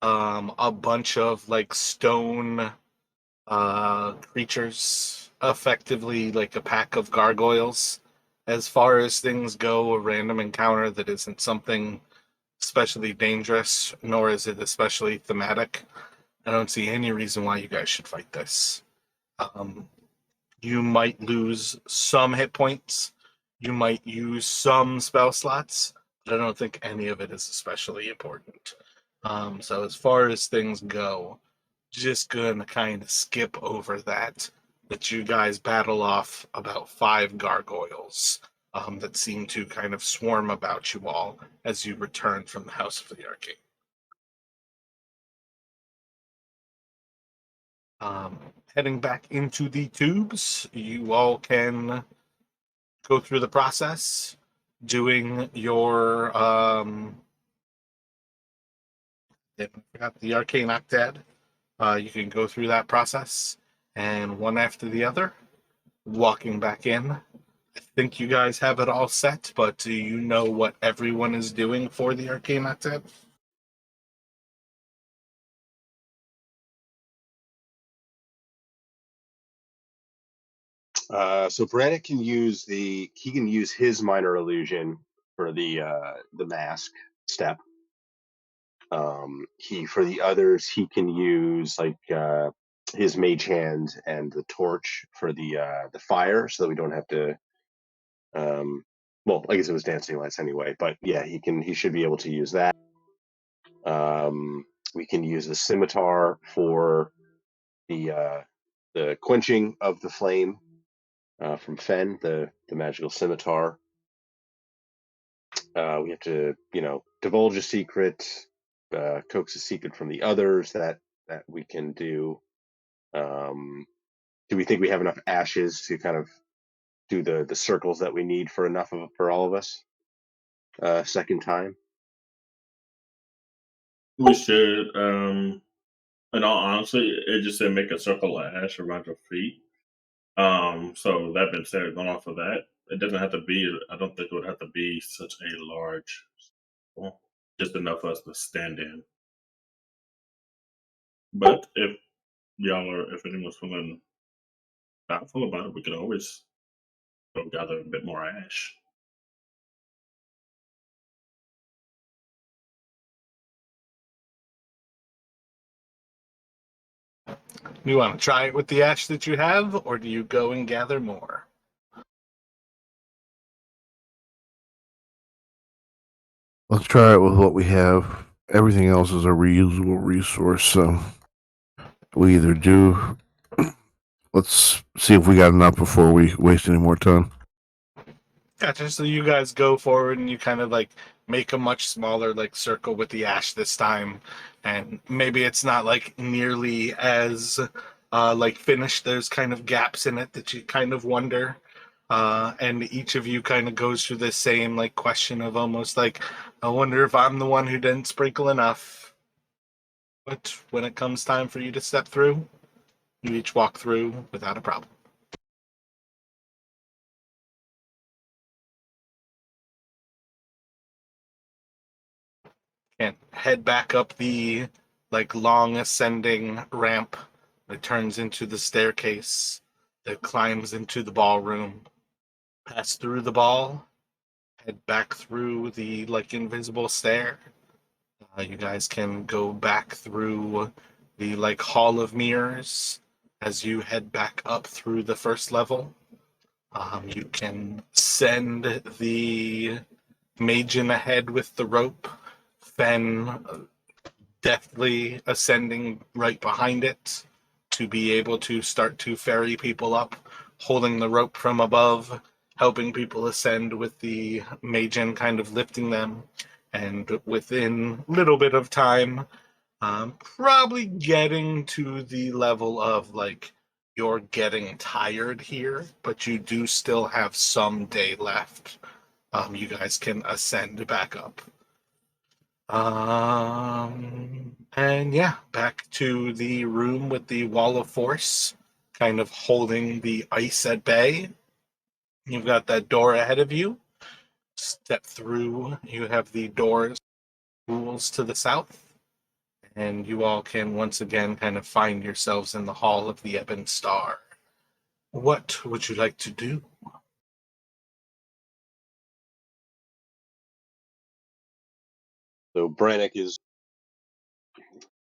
a bunch of like stone creatures, effectively like a pack of gargoyles. As far as things go, a random encounter that isn't something especially dangerous, nor is it especially thematic. I don't see any reason why you guys should fight this. You might lose some hit points. You might use some spell slots, but I don't think any of it is especially important. So as far as things go, just gonna kind of skip over that you guys battle off about 5 gargoyles that seem to kind of swarm about you all as you return from the House of the Arcane. Heading back into the tubes, you all can go through the process, doing your I forgot the Arcane Octad. You can go through that process, and one after the other, walking back in. I think you guys have it all set, but do you know what everyone is doing for the Arcane Octad? So Brannick can use his minor illusion for the mask step. For the others he can use like his mage hand and the torch for the fire, so that we don't have to. Well, I guess it was dancing lights anyway, but yeah, he should be able to use that. We can use the scimitar for the quenching of the flame from Fen, the magical scimitar. We have to, divulge a secret, coax a secret from the others that we can do. Do we think we have enough ashes to kind of do the circles that we need for all of us? Second time. We should. In all honesty, it just said make a circle of ash around your feet. So that being said, going off of that, it doesn't have to be. I don't think it would have to be such a large, well, just enough for us to stand in. But if if anyone's feeling doubtful about it, we could always go gather a bit more ash. You want to try it with the ash that you have, or do you go and gather more? Let's try it with what we have. Everything else is a reusable resource, so we either do. Let's see if we got enough before we waste any more time. Gotcha. So you guys go forward and you kind of like make a much smaller like circle with the ash this time, and maybe it's not like nearly as like finished. There's kind of gaps in it that you kind of wonder. And each of you kind of goes through the same like question of almost like, I wonder if I'm the one who didn't sprinkle enough. But when it comes time for you to step through, you each walk through without a problem. And head back up the like long ascending ramp that turns into the staircase that climbs into the ballroom. Pass through the ball, head back through the like invisible stair. You guys can go back through the like hall of mirrors as you head back up through the first level. You can send the mage in ahead with the rope, Fen deftly ascending right behind it to be able to start to ferry people up, holding the rope from above, helping people ascend with the Magen kind of lifting them. And within a little bit of time, probably getting to the level of like you're getting tired here, but you do still have some day left. You guys can ascend back up. And yeah, back to the room with the wall of force, kind of holding the ice at bay. You've got that door ahead of you. Step through. You have the doors, rules to the south, and you all can once again kind of find yourselves in the hall of the Ebon Star. What would you like to do? So Brannick is.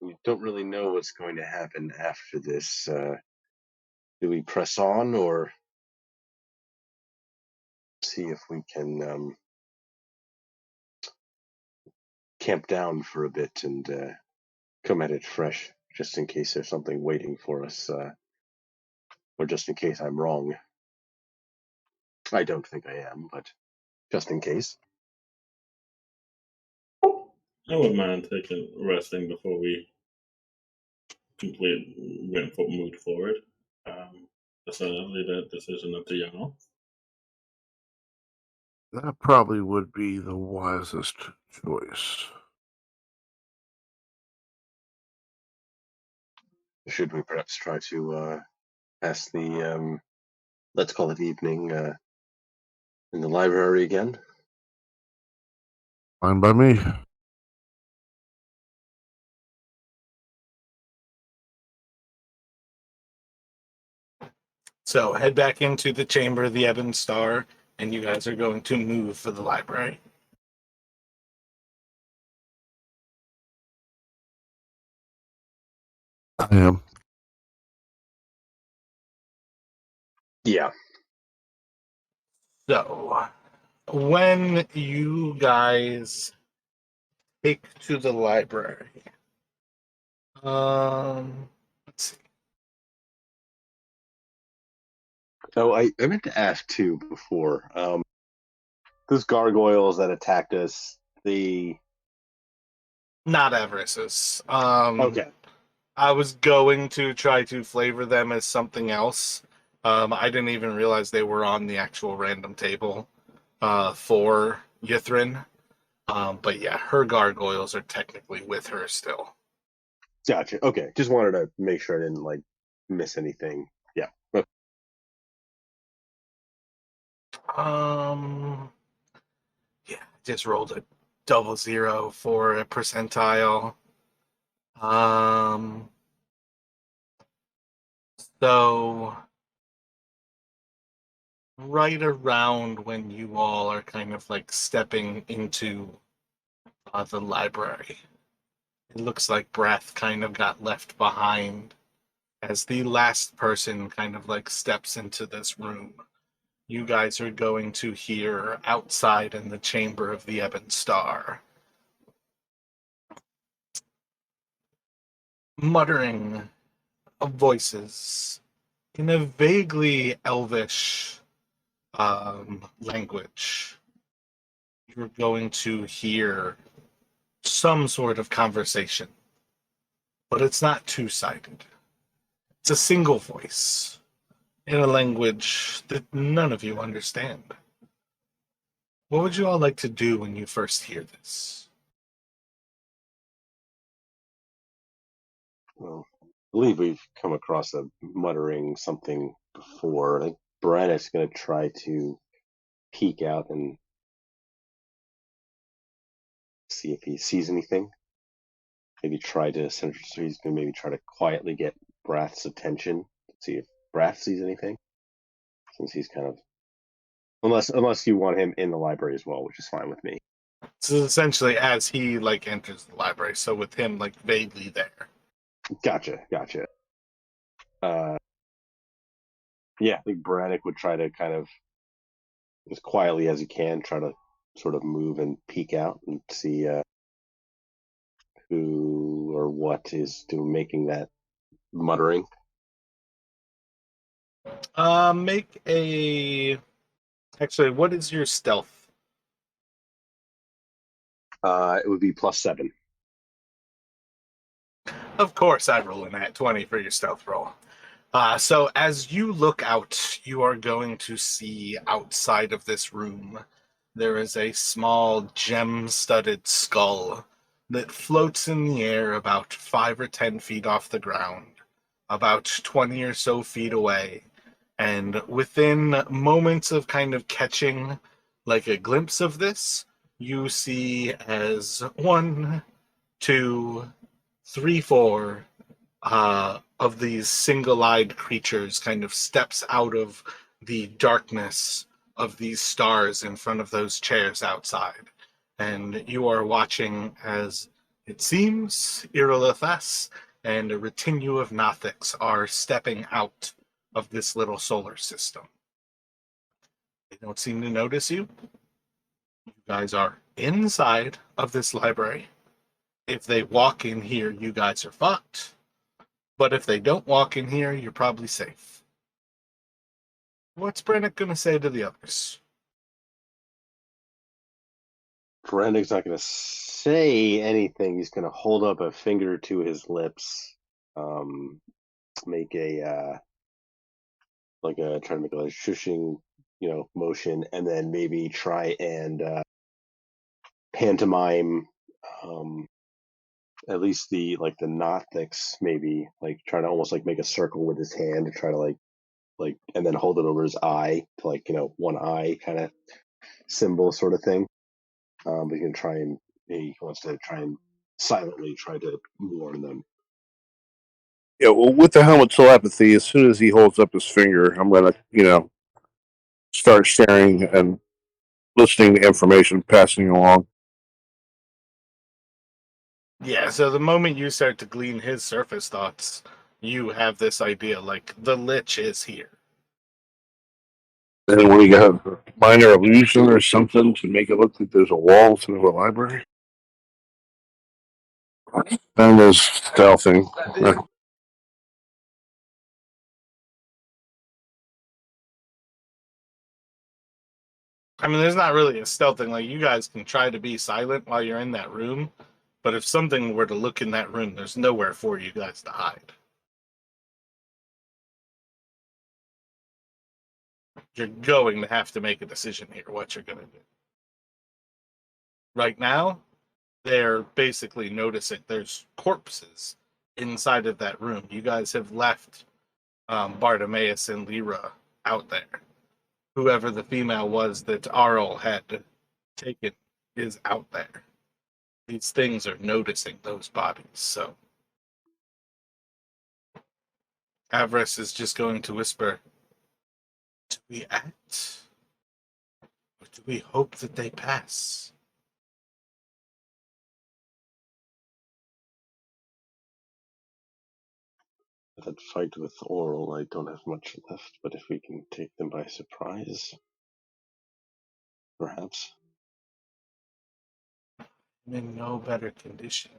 We don't really know what's going to happen after this. Do we press on or see if we can camp down for a bit and come at it fresh, just in case there's something waiting for us, or just in case I'm wrong? I don't think I am, but just in case. I wouldn't mind resting before we moved forward. That's leave that decision up to y'all. That probably would be the wisest choice. Should we perhaps try to pass the let's call it evening in the library again? Fine by me. So head back into the chamber of the Ebon Star, and you guys are going to move for the library. I am. Yeah. So when you guys take to the library, let's see. Oh, I meant to ask too before. Those gargoyles that attacked us, Not Everest's. okay. I was going to try to flavor them as something else. I didn't even realize they were on the actual random table for Yithrin. But yeah, her gargoyles are technically with her still. Gotcha. Okay. Just wanted to make sure I didn't like miss anything. Yeah. Okay. Um, yeah, just rolled a 00 for a percentile. Um, so right around when you all are kind of like stepping into the library, it looks like Breath kind of got left behind as the last person kind of like steps into this room. You guys are going to hear outside in the chamber of the Ebon Star muttering of voices in a vaguely elvish language. You're going to hear some sort of conversation, but it's not two-sided. It's a single voice in a language that none of you understand. What would you all like to do when you first hear this? Well, I believe we've come across a muttering something before. I think Brannek's going to try to peek out and see if he sees anything. Maybe try to, since he's going to maybe try to quietly get Brath's attention, see if Brath sees anything. Since he's kind of, unless you want him in the library as well, which is fine with me. So essentially as he like enters the library, so with him like vaguely there. Gotcha. Yeah, I think Brannick would try to kind of, as quietly as he can, try to sort of move and peek out and see who or what is making that muttering. Make a. Actually, what is your stealth? It would be +7. Of course, I roll a nat 20 for your stealth roll. So as you look out, you are going to see outside of this room, there is a small gem-studded skull that floats in the air about 5 or 10 feet off the ground, about 20 or so feet away. And within moments of kind of catching like a glimpse of this, you see as 1, 2, 3, 4 of these single-eyed creatures kind of steps out of the darkness of these stars in front of those chairs outside. And you are watching as, it seems, Irilithas and a retinue of Nothics are stepping out of this little solar system. They don't seem to notice you. You guys are inside of this library. If they walk in here, you guys are fucked. But if they don't walk in here, you're probably safe. What's Brannick going to say to the others? Brannick's not going to say anything. He's going to hold up a finger to his lips, make a try to make a shushing, motion, and then maybe try and pantomime, at least the Nothics, maybe like trying to almost like make a circle with his hand to try to like and then hold it over his eye to one eye kind of symbol sort of thing. But he wants to try and silently try to warn them. Yeah, well, with the helmet telepathy, as soon as he holds up his finger, I'm gonna, start sharing and listening to information, passing along. Yeah, so the moment you start to glean his surface thoughts, you have this idea like the Lich is here. And when you got a minor illusion or something to make it look like there's a wall instead of a library, then there's stealthing. I mean, there's not really a stealth thing. Like, you guys can try to be silent while you're in that room, but if something were to look in that room, there's nowhere for you guys to hide. You're going to have to make a decision here what you're going to do. Right now, they're basically noticing there's corpses inside of that room. You guys have left Bartimaeus and Lyra out there. Whoever the female was that Arl had taken is out there. These things are noticing those bodies, so Avarice is just going to whisper, do we act? Or do we hope that they pass? That fight with Oral, I don't have much left, but if we can take them by surprise, perhaps. I'm in no better condition.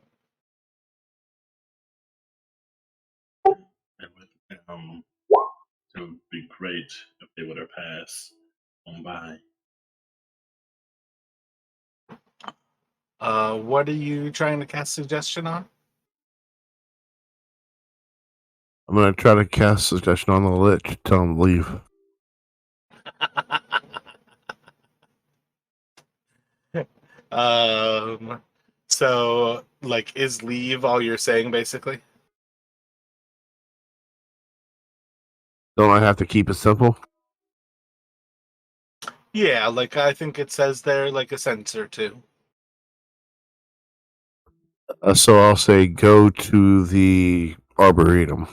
It would be great if they would have passed on by. What are you trying to cast suggestion on? I'm gonna try to cast suggestion on the Lich. Tell him to leave. So like, is leave all you're saying basically? Don't I have to keep it simple? Yeah, like I think it says there like a sentence or two. So I'll say go to the Arboretum.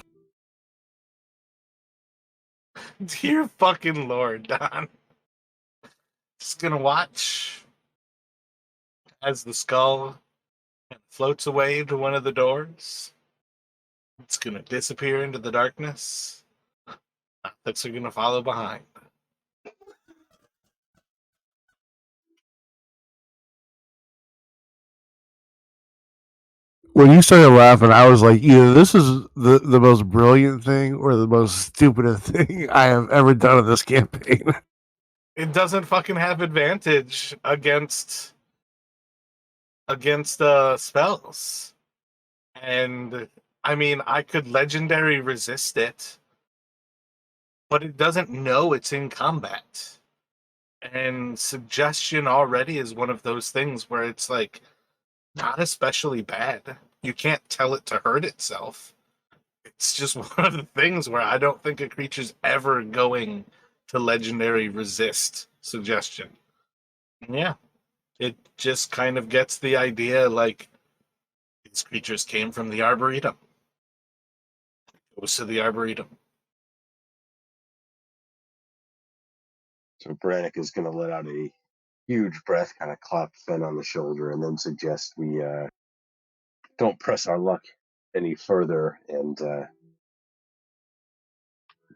Dear fucking Lord, Don. Just gonna watch as the skull floats away to one of the doors. It's gonna disappear into the darkness. Optics are gonna follow behind. When you started laughing, I was like, either this is the most brilliant thing or the most stupidest thing I have ever done in this campaign. It doesn't fucking have advantage against spells. And I mean, I could legendary resist it, but it doesn't know it's in combat. And suggestion already is one of those things where it's like not especially bad. You can't tell it to hurt itself. It's just one of the things where I don't think a creature's ever going to legendary resist suggestion. Yeah, it just kind of gets the idea like these creatures came from the Arboretum. Goes to the Arboretum. So Brannick is going to let out a huge breath, kind of clap Fen on the shoulder, and then suggest we don't press our luck any further and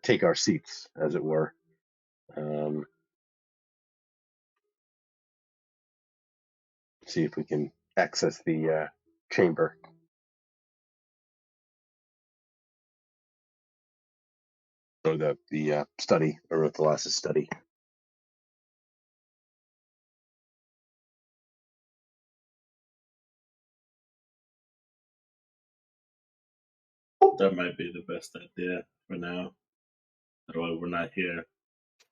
take our seats, as it were. See if we can access the chamber. Or the study, or Thalas's study. That might be the best idea for now. Otherwise, we're not here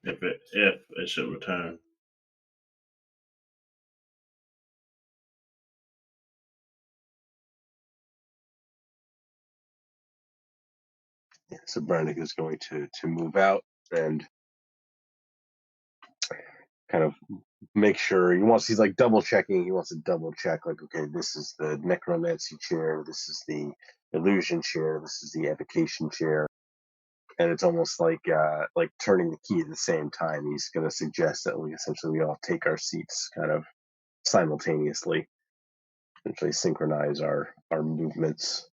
if it should return. So Brannick is going to move out and kind of make sure he's like double checking. He wants to double check, like, okay, this is the necromancy chair. This is the illusion chair. This is the evocation chair. And it's almost like turning the key at the same time. He's going to suggest that we all take our seats kind of simultaneously, essentially synchronize our movements.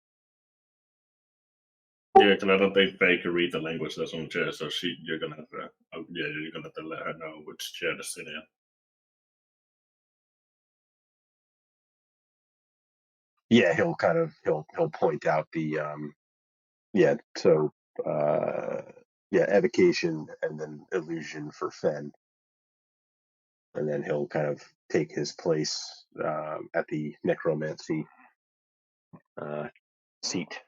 Yeah, because I don't think Faye can read the language that's on the chair, so you're gonna have to, you're gonna have to let her know which chair to sit in. Yeah, he'll point out the evocation and then illusion for Fen, and then he'll kind of take his place at the necromancy seat.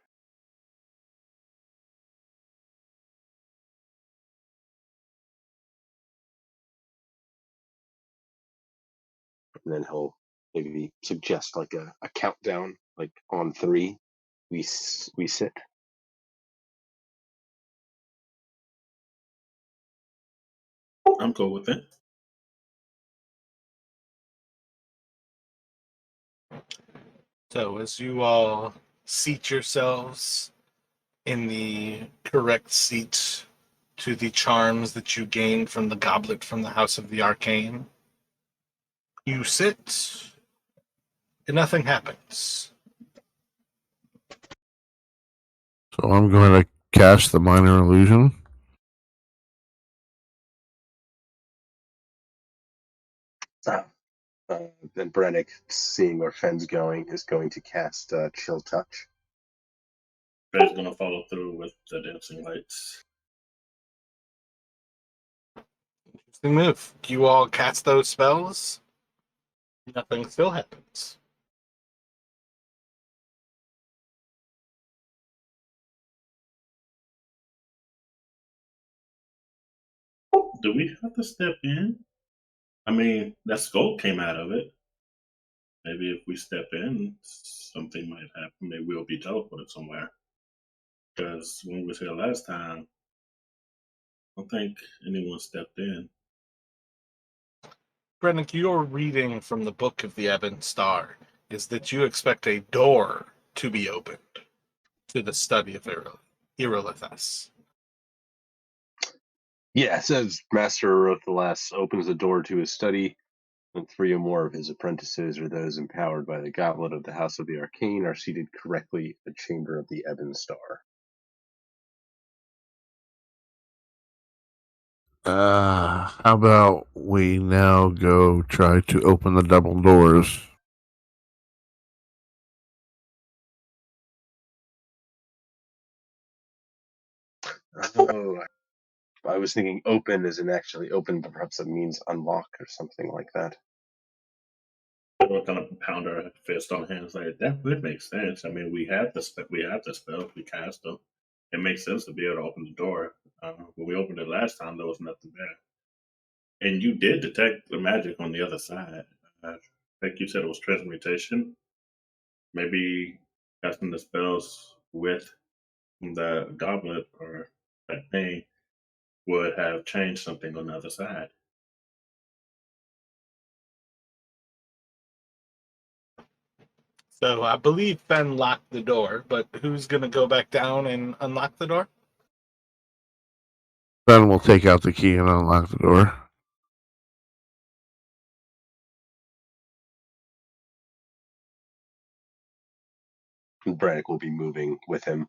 And then he'll maybe suggest like a countdown, like on 3, we sit. I'm cool with it. So, as you all seat yourselves in the correct seat to the charms that you gained from the goblet from the House of the Arcane, you sit and nothing happens. So I'm going to cast the minor illusion. Then Brennick, seeing where Fen's going, is going to cast Chill Touch. Faye's gonna follow through with the dancing lights. Interesting move. You all cast those spells. Nothing still happens. Do we have to step in? I mean, that skull came out of it. Maybe if we step in, something might happen. Maybe we'll be teleported somewhere. Because when we was here last time, I don't think anyone stepped in. Brennan, your reading from the Book of the Ebon Star is that you expect a door to be opened to the study of Irolithus. Yeah, it says Master Orothalas opens the door to his study, and 3 or more of his apprentices or those empowered by the goblet of the House of the Arcane are seated correctly in the chamber of the Ebon Star. How about we now go try to open the double doors? Oh, I was thinking open isn't actually open, but perhaps it means unlock or something like that. We're gonna pound our fist on hands like that would make sense. I mean, we have the spell, we cast them. It makes sense to be able to open the door. When we opened it last time, there was nothing there, and you did detect the magic on the other side. I think you said it was transmutation. Maybe casting the spells with the goblet or that thing would have changed something on the other side. So I believe Ben locked the door, but who's going to go back down and unlock the door? Then we'll take out the key and unlock the door. And Brennick will be moving with him.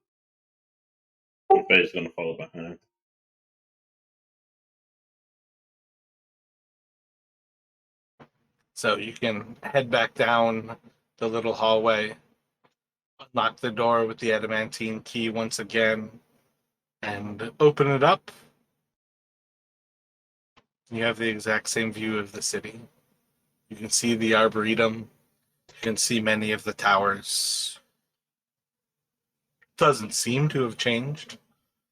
Faye's gonna follow behind. So you can head back down the little hallway, unlock the door with the adamantine key once again, and open it up. You have the exact same view of the city. You can see the Arboretum. You can see many of the towers. Doesn't seem to have changed,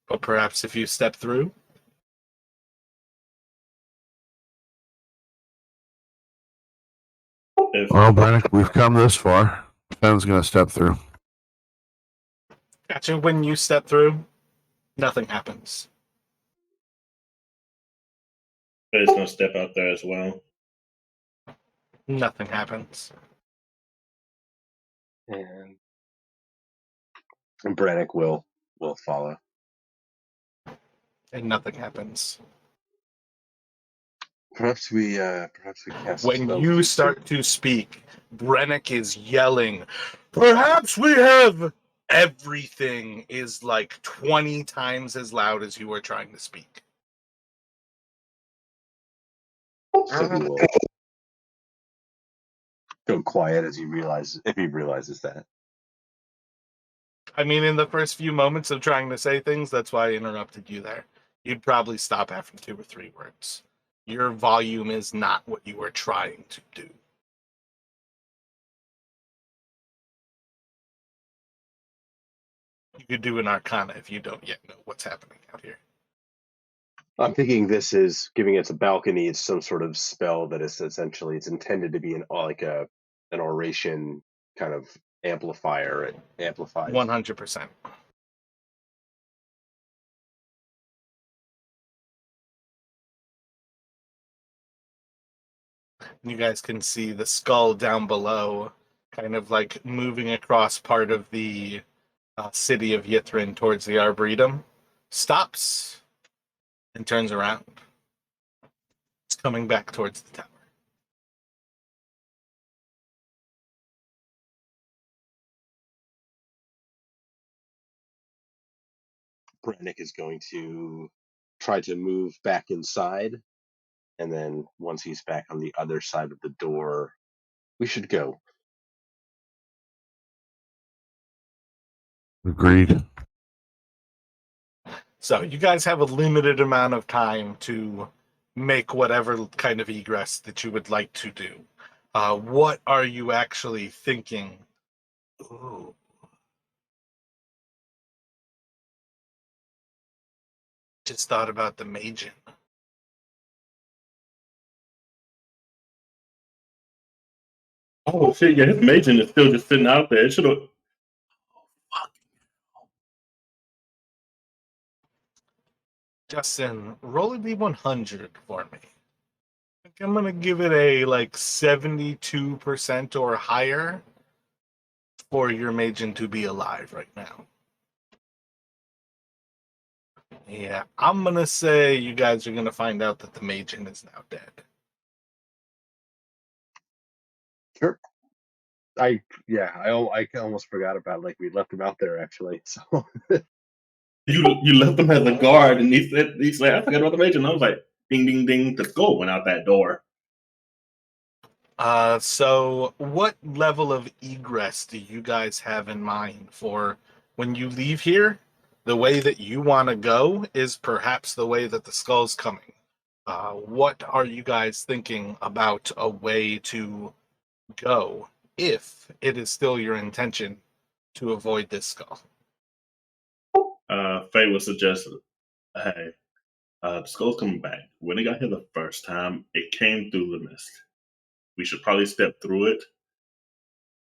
but perhaps if you step through. Well, Brennick, we've come this far. Ben's going to step through. Gotcha. When you step through, nothing happens. Faye's gonna step out there as well. Nothing happens. And And Brannick will follow. And nothing happens. Perhaps we cast a When spell you too start soon. to speak, Brennick is yelling, "Perhaps we have..." Everything is like 20 times as loud as you are trying to speak. So he will go quiet as he realizes that. I mean, in the first few moments of trying to say things, that's why I interrupted you there. You'd probably stop after 2 or 3 words. Your volume is not what you are trying to do. You could do an arcana if you don't yet know what's happening out here. I'm thinking this is giving it a balcony. It's some sort of spell that is essentially it's intended to be an oration kind of amplifier. It amplifies. 100%. You guys can see the skull down below, kind of like moving across part of the city of Yithrin towards the Arboretum. Stops and turns around. It's coming back towards the tower. Brannick is going to try to move back inside, and then once he's back on the other side of the door, we should go. Agreed. So you guys have a limited amount of time to make whatever kind of egress that you would like to do. What are you actually thinking? Ooh. Just thought about the Magian. Oh shit! Yeah, his Magian is still just sitting out there. It should have. Justin, roll a d100 for me. I think I'm gonna give it a like 72% or higher for your Magian to be alive right now. Yeah, I'm gonna say you guys are gonna find out that the Magian is now dead. Sure. I almost forgot about we left him out there actually. So You left him as a guard, and he said I forgot about the Magian. I was like, ding ding ding, the skull went out that door. So what level of egress do you guys have in mind for when you leave here? The way that you want to go is perhaps the way that the skull's coming. What are you guys thinking about a way to go if it is still your intention to avoid this skull? Faye would suggest, hey, the skull's coming back. When it got here the first time, it came through the mist. We should probably step through it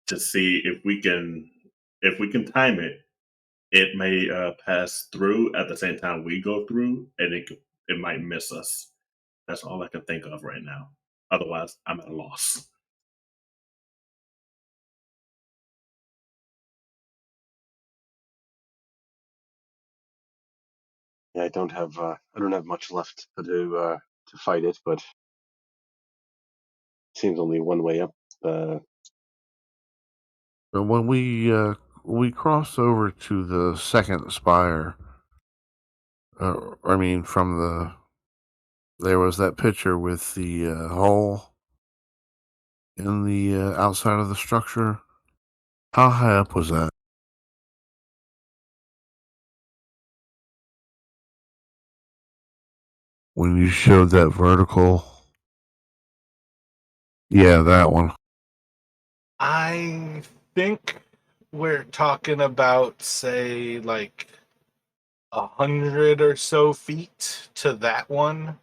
to see if we can time it. It may pass through at the same time we go through, and it might miss us. That's all I can think of right now. Otherwise, I'm at a loss. yeah, I don't have much left to fight it, but seems only one way up. So when we cross over to the second spire, there was that picture with the hole in the outside of the structure. How high up was that? When you showed that vertical? Yeah, that one. I think we're talking about, say, like 100 or so feet to that one,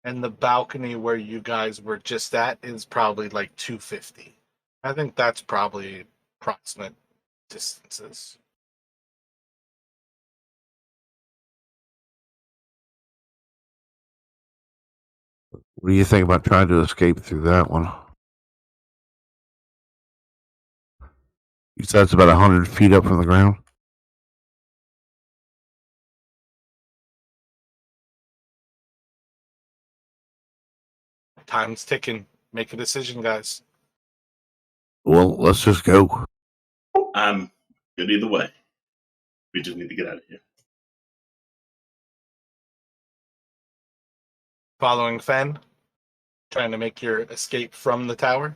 and the balcony where you guys were just at is probably like 250. I think that's probably approximate distances. What do you think about trying to escape through that one? You said it's about 100 feet up from the ground? Time's ticking. Make a decision, guys. Well, let's just go. I'm good either way. We just need to get out of here. Following Fen, trying to make your escape from the tower.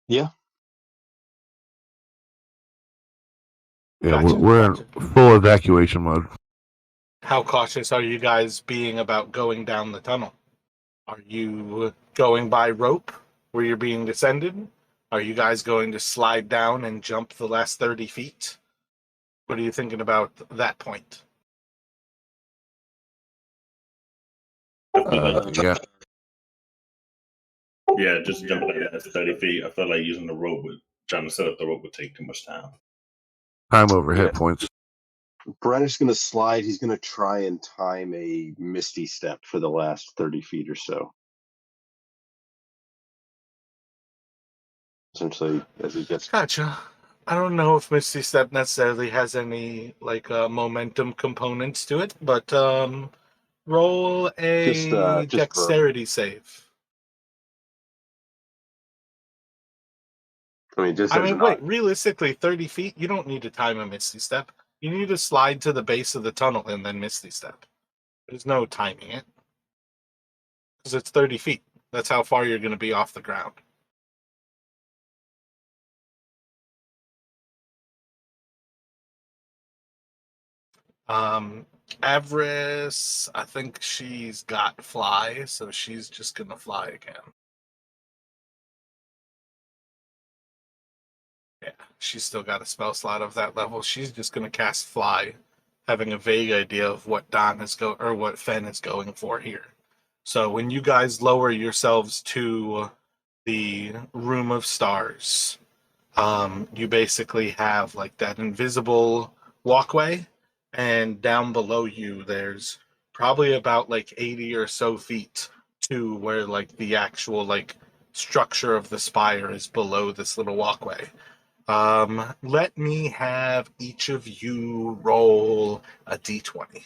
Yeah. Yeah, Gotcha, we're gotcha. in full evacuation mode. How cautious are you guys being about going down the tunnel? Are you going by rope where you're being descended? Are you guys going to slide down and jump the last 30 feet? What are you thinking about that point? I feel like, Yeah, yeah, just jumping like that 30 feet. I feel like using the rope trying to set up the rope would take too much time. time over Yeah. hit points. Brannick's going to slide. He's going to try and time a Misty Step for the last 30 feet or so. Essentially, as he gets... Gotcha. I don't know if Misty Step necessarily has any momentum components to it, but roll a Just dexterity save. I mean, just I as mean, an wait, realistically, 30 feet, you don't need to time a Misty Step. You need to slide to the base of the tunnel and then Misty Step. There's no timing it. Because it's 30 feet. That's how far you're going to be off the ground. Avarice, I think she's got fly, so she's just going to fly again. Yeah, she's still got a spell slot of that level. She's just going to cast fly, having a vague idea of what what Fen is going for here. So when you guys lower yourselves to the Room of Stars, you basically have like that invisible walkway, and down below you there's probably about like 80 or so feet to where like the actual like structure of the spire is below this little walkway. Let me have each of you roll a d20.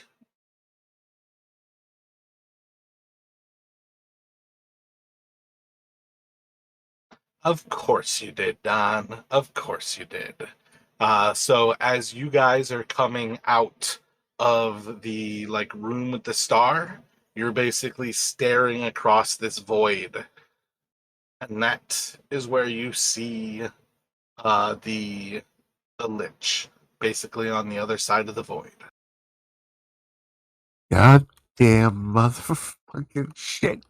Of course you did, Don. Of course you did. So as you guys are coming out of the like room with the star, you're basically staring across this void. And that is where you see the lich, basically on the other side of the void. Goddamn motherfucking shit.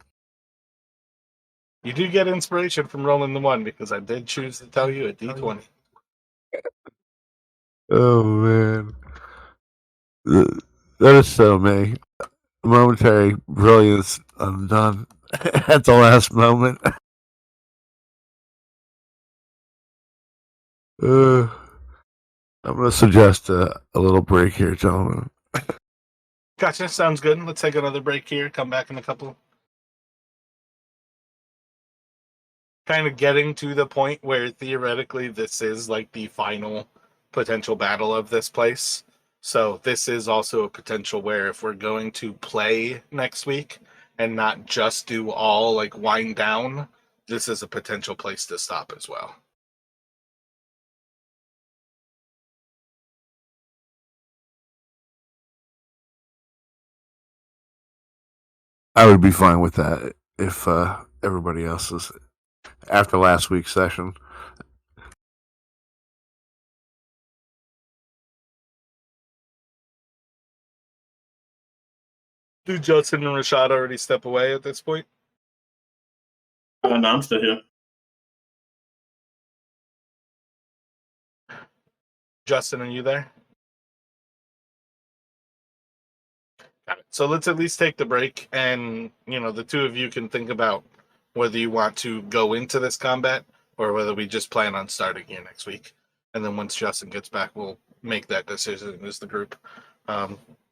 You do get inspiration from rolling the one because I did choose to tell you a d20. Oh man. That is so me. Momentary brilliance undone at the last moment. I'm going to suggest a little break here, gentlemen. Gotcha, sounds good. Let's take another break here. Come back in a couple. Kind of getting to the point where theoretically this is like the final potential battle of this place. So this is also a potential where if we're going to play next week and not just do all like wind down, this is a potential place to stop as well. I would be fine with that if everybody else is after last week's session. Do Judson and Rashad already step away at this point? No, I'm still here. Justin, are you there? Got it. So let's at least take the break, and the two of you can think about whether you want to go into this combat or whether we just plan on starting here next week. And then once Justin gets back, we'll make that decision as the group.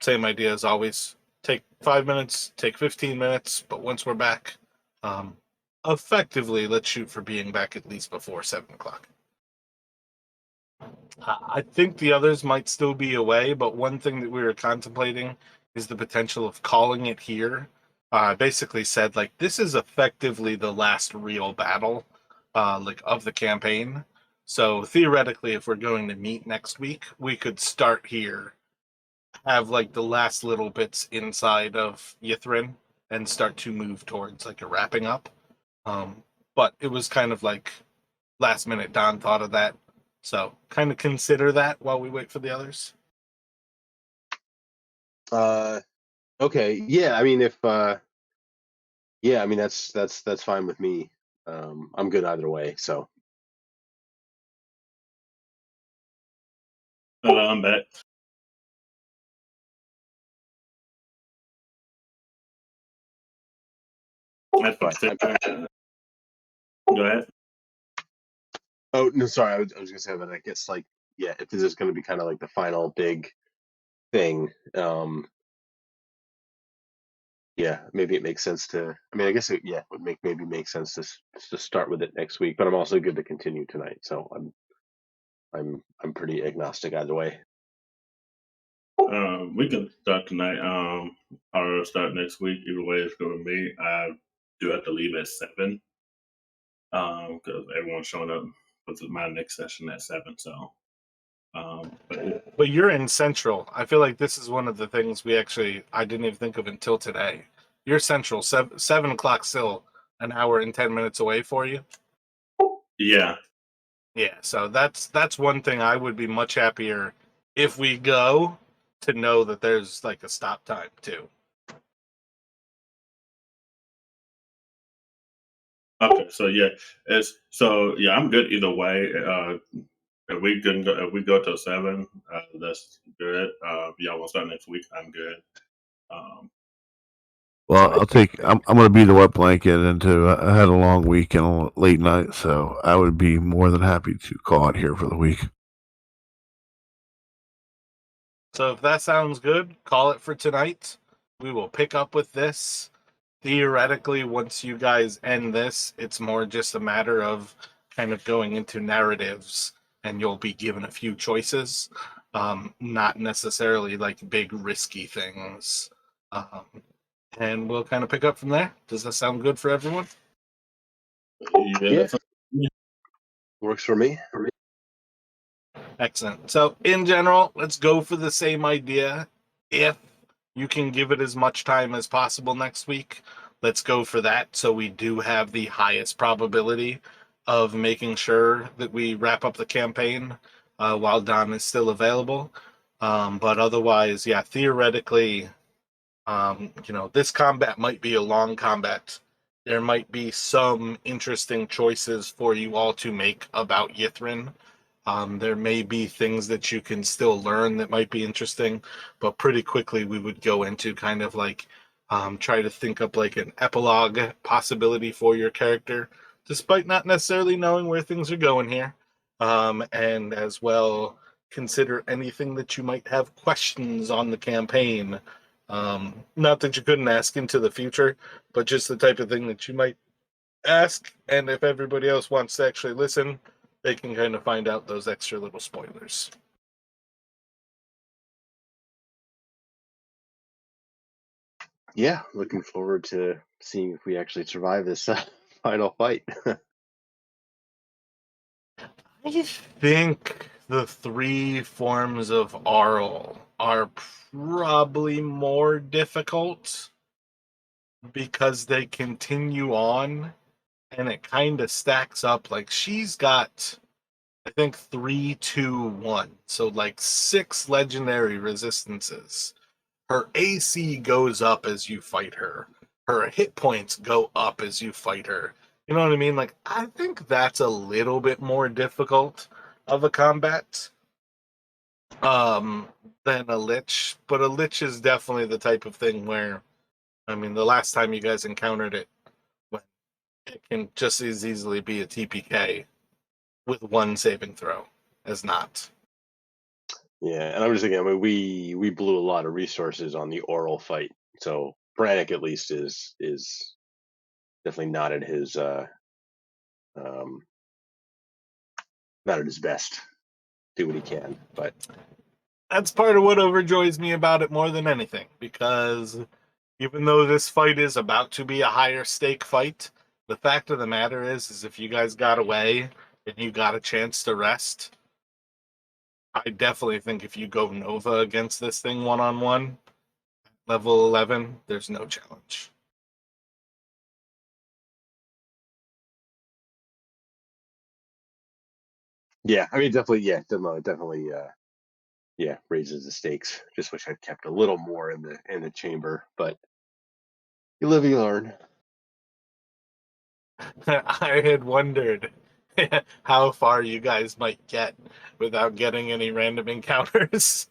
Same idea as always. Take 5 minutes, take 15 minutes, but once we're back, effectively, let's shoot for being back at least before 7 o'clock. I think the others might still be away, but one thing that we were contemplating is the potential of calling it here basically said like this is effectively the last real battle, like of the campaign. So theoretically, if we're going to meet next week, we could start here, have like the last little bits inside of Yithrin, and start to move towards like a wrapping up. But it was kind of like last minute. Don thought of that, so kind of consider that while we wait for the others. Okay. Yeah. I mean, if yeah, I mean that's fine with me. I'm good either way. So Hello, I'm back. That's but fine. Go ahead. oh no, sorry. I was gonna say that. I guess like yeah, if this is gonna be kind of like the final big thing, yeah, maybe it makes sense to. I mean, I guess it would make sense to start with it next week. But I'm also good to continue tonight. So I'm pretty agnostic either way. We can start tonight. Or start next week. Either way, it's going to be. I do have to leave at 7. Because everyone's showing up with my next session at 7. So, But you're in Central. I feel like this is one of the things I didn't even think of until today. You're Central, 7 o'clock still an hour and 10 minutes away for you. yeah. Yeah, so that's one thing I would be much happier if we go to know that there's like a stop time too. Okay, so I'm good either way. If we go till 7, that's good. If y'all want to start next week, I'm good. Well, I'm going to be the wet blanket into. I had a long week and a late night, so I would be more than happy to call it here for the week. So if that sounds good, call it for tonight. We will pick up with this. Theoretically, once you guys end this, it's more just a matter of kind of going into narratives, and you'll be given a few choices, not necessarily like big risky things. And we'll kind of pick up from there. Does that sound good for everyone? Yeah. Works for me. Excellent. So in general, let's go for the same idea. If you can give it as much time as possible next week, let's go for that. So we do have the highest probability of making sure that we wrap up the campaign while Don is still available. But otherwise, yeah, theoretically, this combat might be a long combat. There might be some interesting choices for you all to make about Yithrin. There may be things that you can still learn that might be interesting, but pretty quickly we would go into kind of like try to think up like an epilogue possibility for your character, despite not necessarily knowing where things are going here. And as well, consider anything that you might have questions on the campaign. Not that you couldn't ask into the future, but just the type of thing that you might ask. And if everybody else wants to actually listen, they can kind of find out those extra little spoilers. Yeah, looking forward to seeing if we actually survive this final fight. I think the 3 forms of Arl are probably more difficult because they continue on, and it kind of stacks up. Like she's got, I think 3, 2, 1, so like 6 legendary resistances. Her AC goes up as you fight her. Her hit points go up as you fight her. You know what I mean? Like, I think that's a little bit more difficult of a combat than a Lich. But a Lich is definitely the type of thing where, I mean, the last time you guys encountered it, it can just as easily be a TPK with 1 saving throw as not. Yeah, and I'm just thinking. I mean, we blew a lot of resources on the oral fight, so Brannick at least is definitely not at his not at his best. Do what he can, but That's part of what overjoys me about it more than anything, because even though this fight is about to be a higher stake fight, the fact of the matter is if you guys got away and you got a chance to rest, I definitely think if you go Nova against this thing 1-on-1, level 11, there's no challenge. Yeah, I mean, definitely. Yeah, definitely. Yeah, raises the stakes. Just wish I'd kept a little more in the chamber, but you live, you learn. I had wondered how far you guys might get without getting any random encounters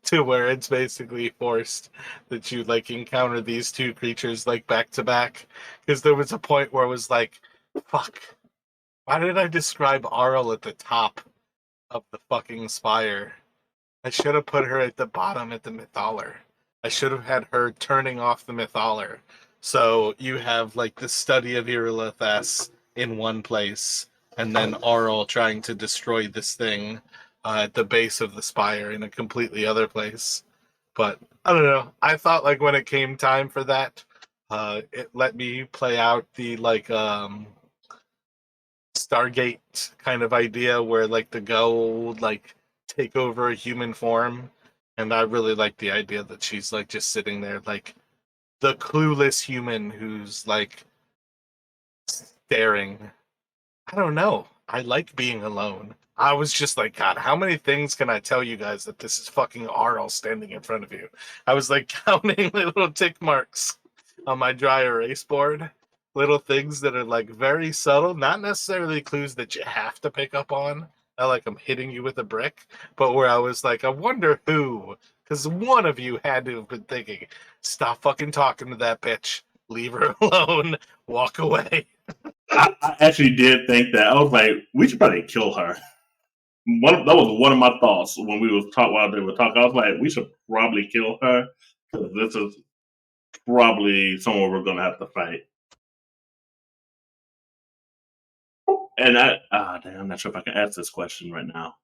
to where it's basically forced that you like encounter these two creatures like back to back. Because there was a point where it was like, fuck, why did I describe Arl at the top of the fucking spire? I should have put her at the bottom at the Mythaler. I should have had her turning off the Mythaler. So you have like the study of Irilithas in one place, and then Auril trying to destroy this thing at the base of the spire in a completely other place. But I don't know. I thought like when it came time for that, it let me play out the like Stargate kind of idea where like the Go would like take over a human form, and I really like the idea that she's like just sitting there like the clueless human who's like staring. I don't know. I like being alone. I was just like, God, how many things can I tell you guys that this is fucking Arl standing in front of you? I was like counting little tick marks on my dry erase board. Little things that are like very subtle, not necessarily clues that you have to pick up on. Not like I'm hitting you with a brick, but where I was like, I wonder who. Because one of you had to have been thinking, stop fucking talking to that bitch. Leave her alone. Walk away. I actually did think that. I was like, we should probably kill her. That was one of my thoughts when we was talking while they were talking. I was like, we should probably kill her because this is probably someone we're gonna have to fight. And I'm not sure if I can ask this question right now.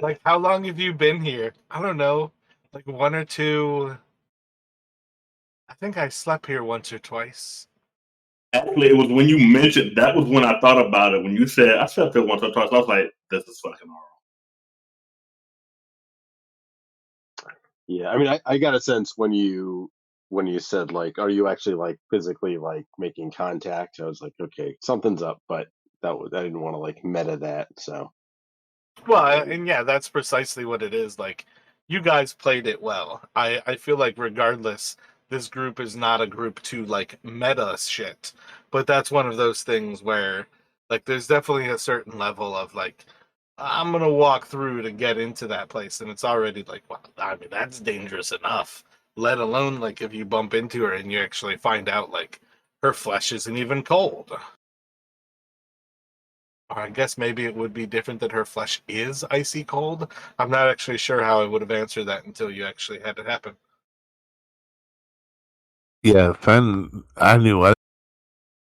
Like, how long have you been here? I don't know. Like 1 or 2. I think I slept here once or twice. Actually, it was when you mentioned that was when I thought about it. When you said I slept here once or twice, I was like, this is fucking horrible. Yeah, I mean, I got a sense when you said like, are you actually like physically like making contact? I was like, okay, something's up, but I didn't want to like meta that. So Well, and yeah, that's precisely what it is. Like, you guys played it well. I feel like regardless, this group is not a group to like meta shit. But that's one of those things where like there's definitely a certain level of like I'm gonna walk through to get into that place, and it's already like, well, I mean that's dangerous enough. Let alone like if you bump into her and you actually find out like her flesh isn't even cold. Or I guess maybe it would be different that her flesh is icy cold. I'm not actually sure how I would have answered that until you actually had it happen. Yeah, Fen, I knew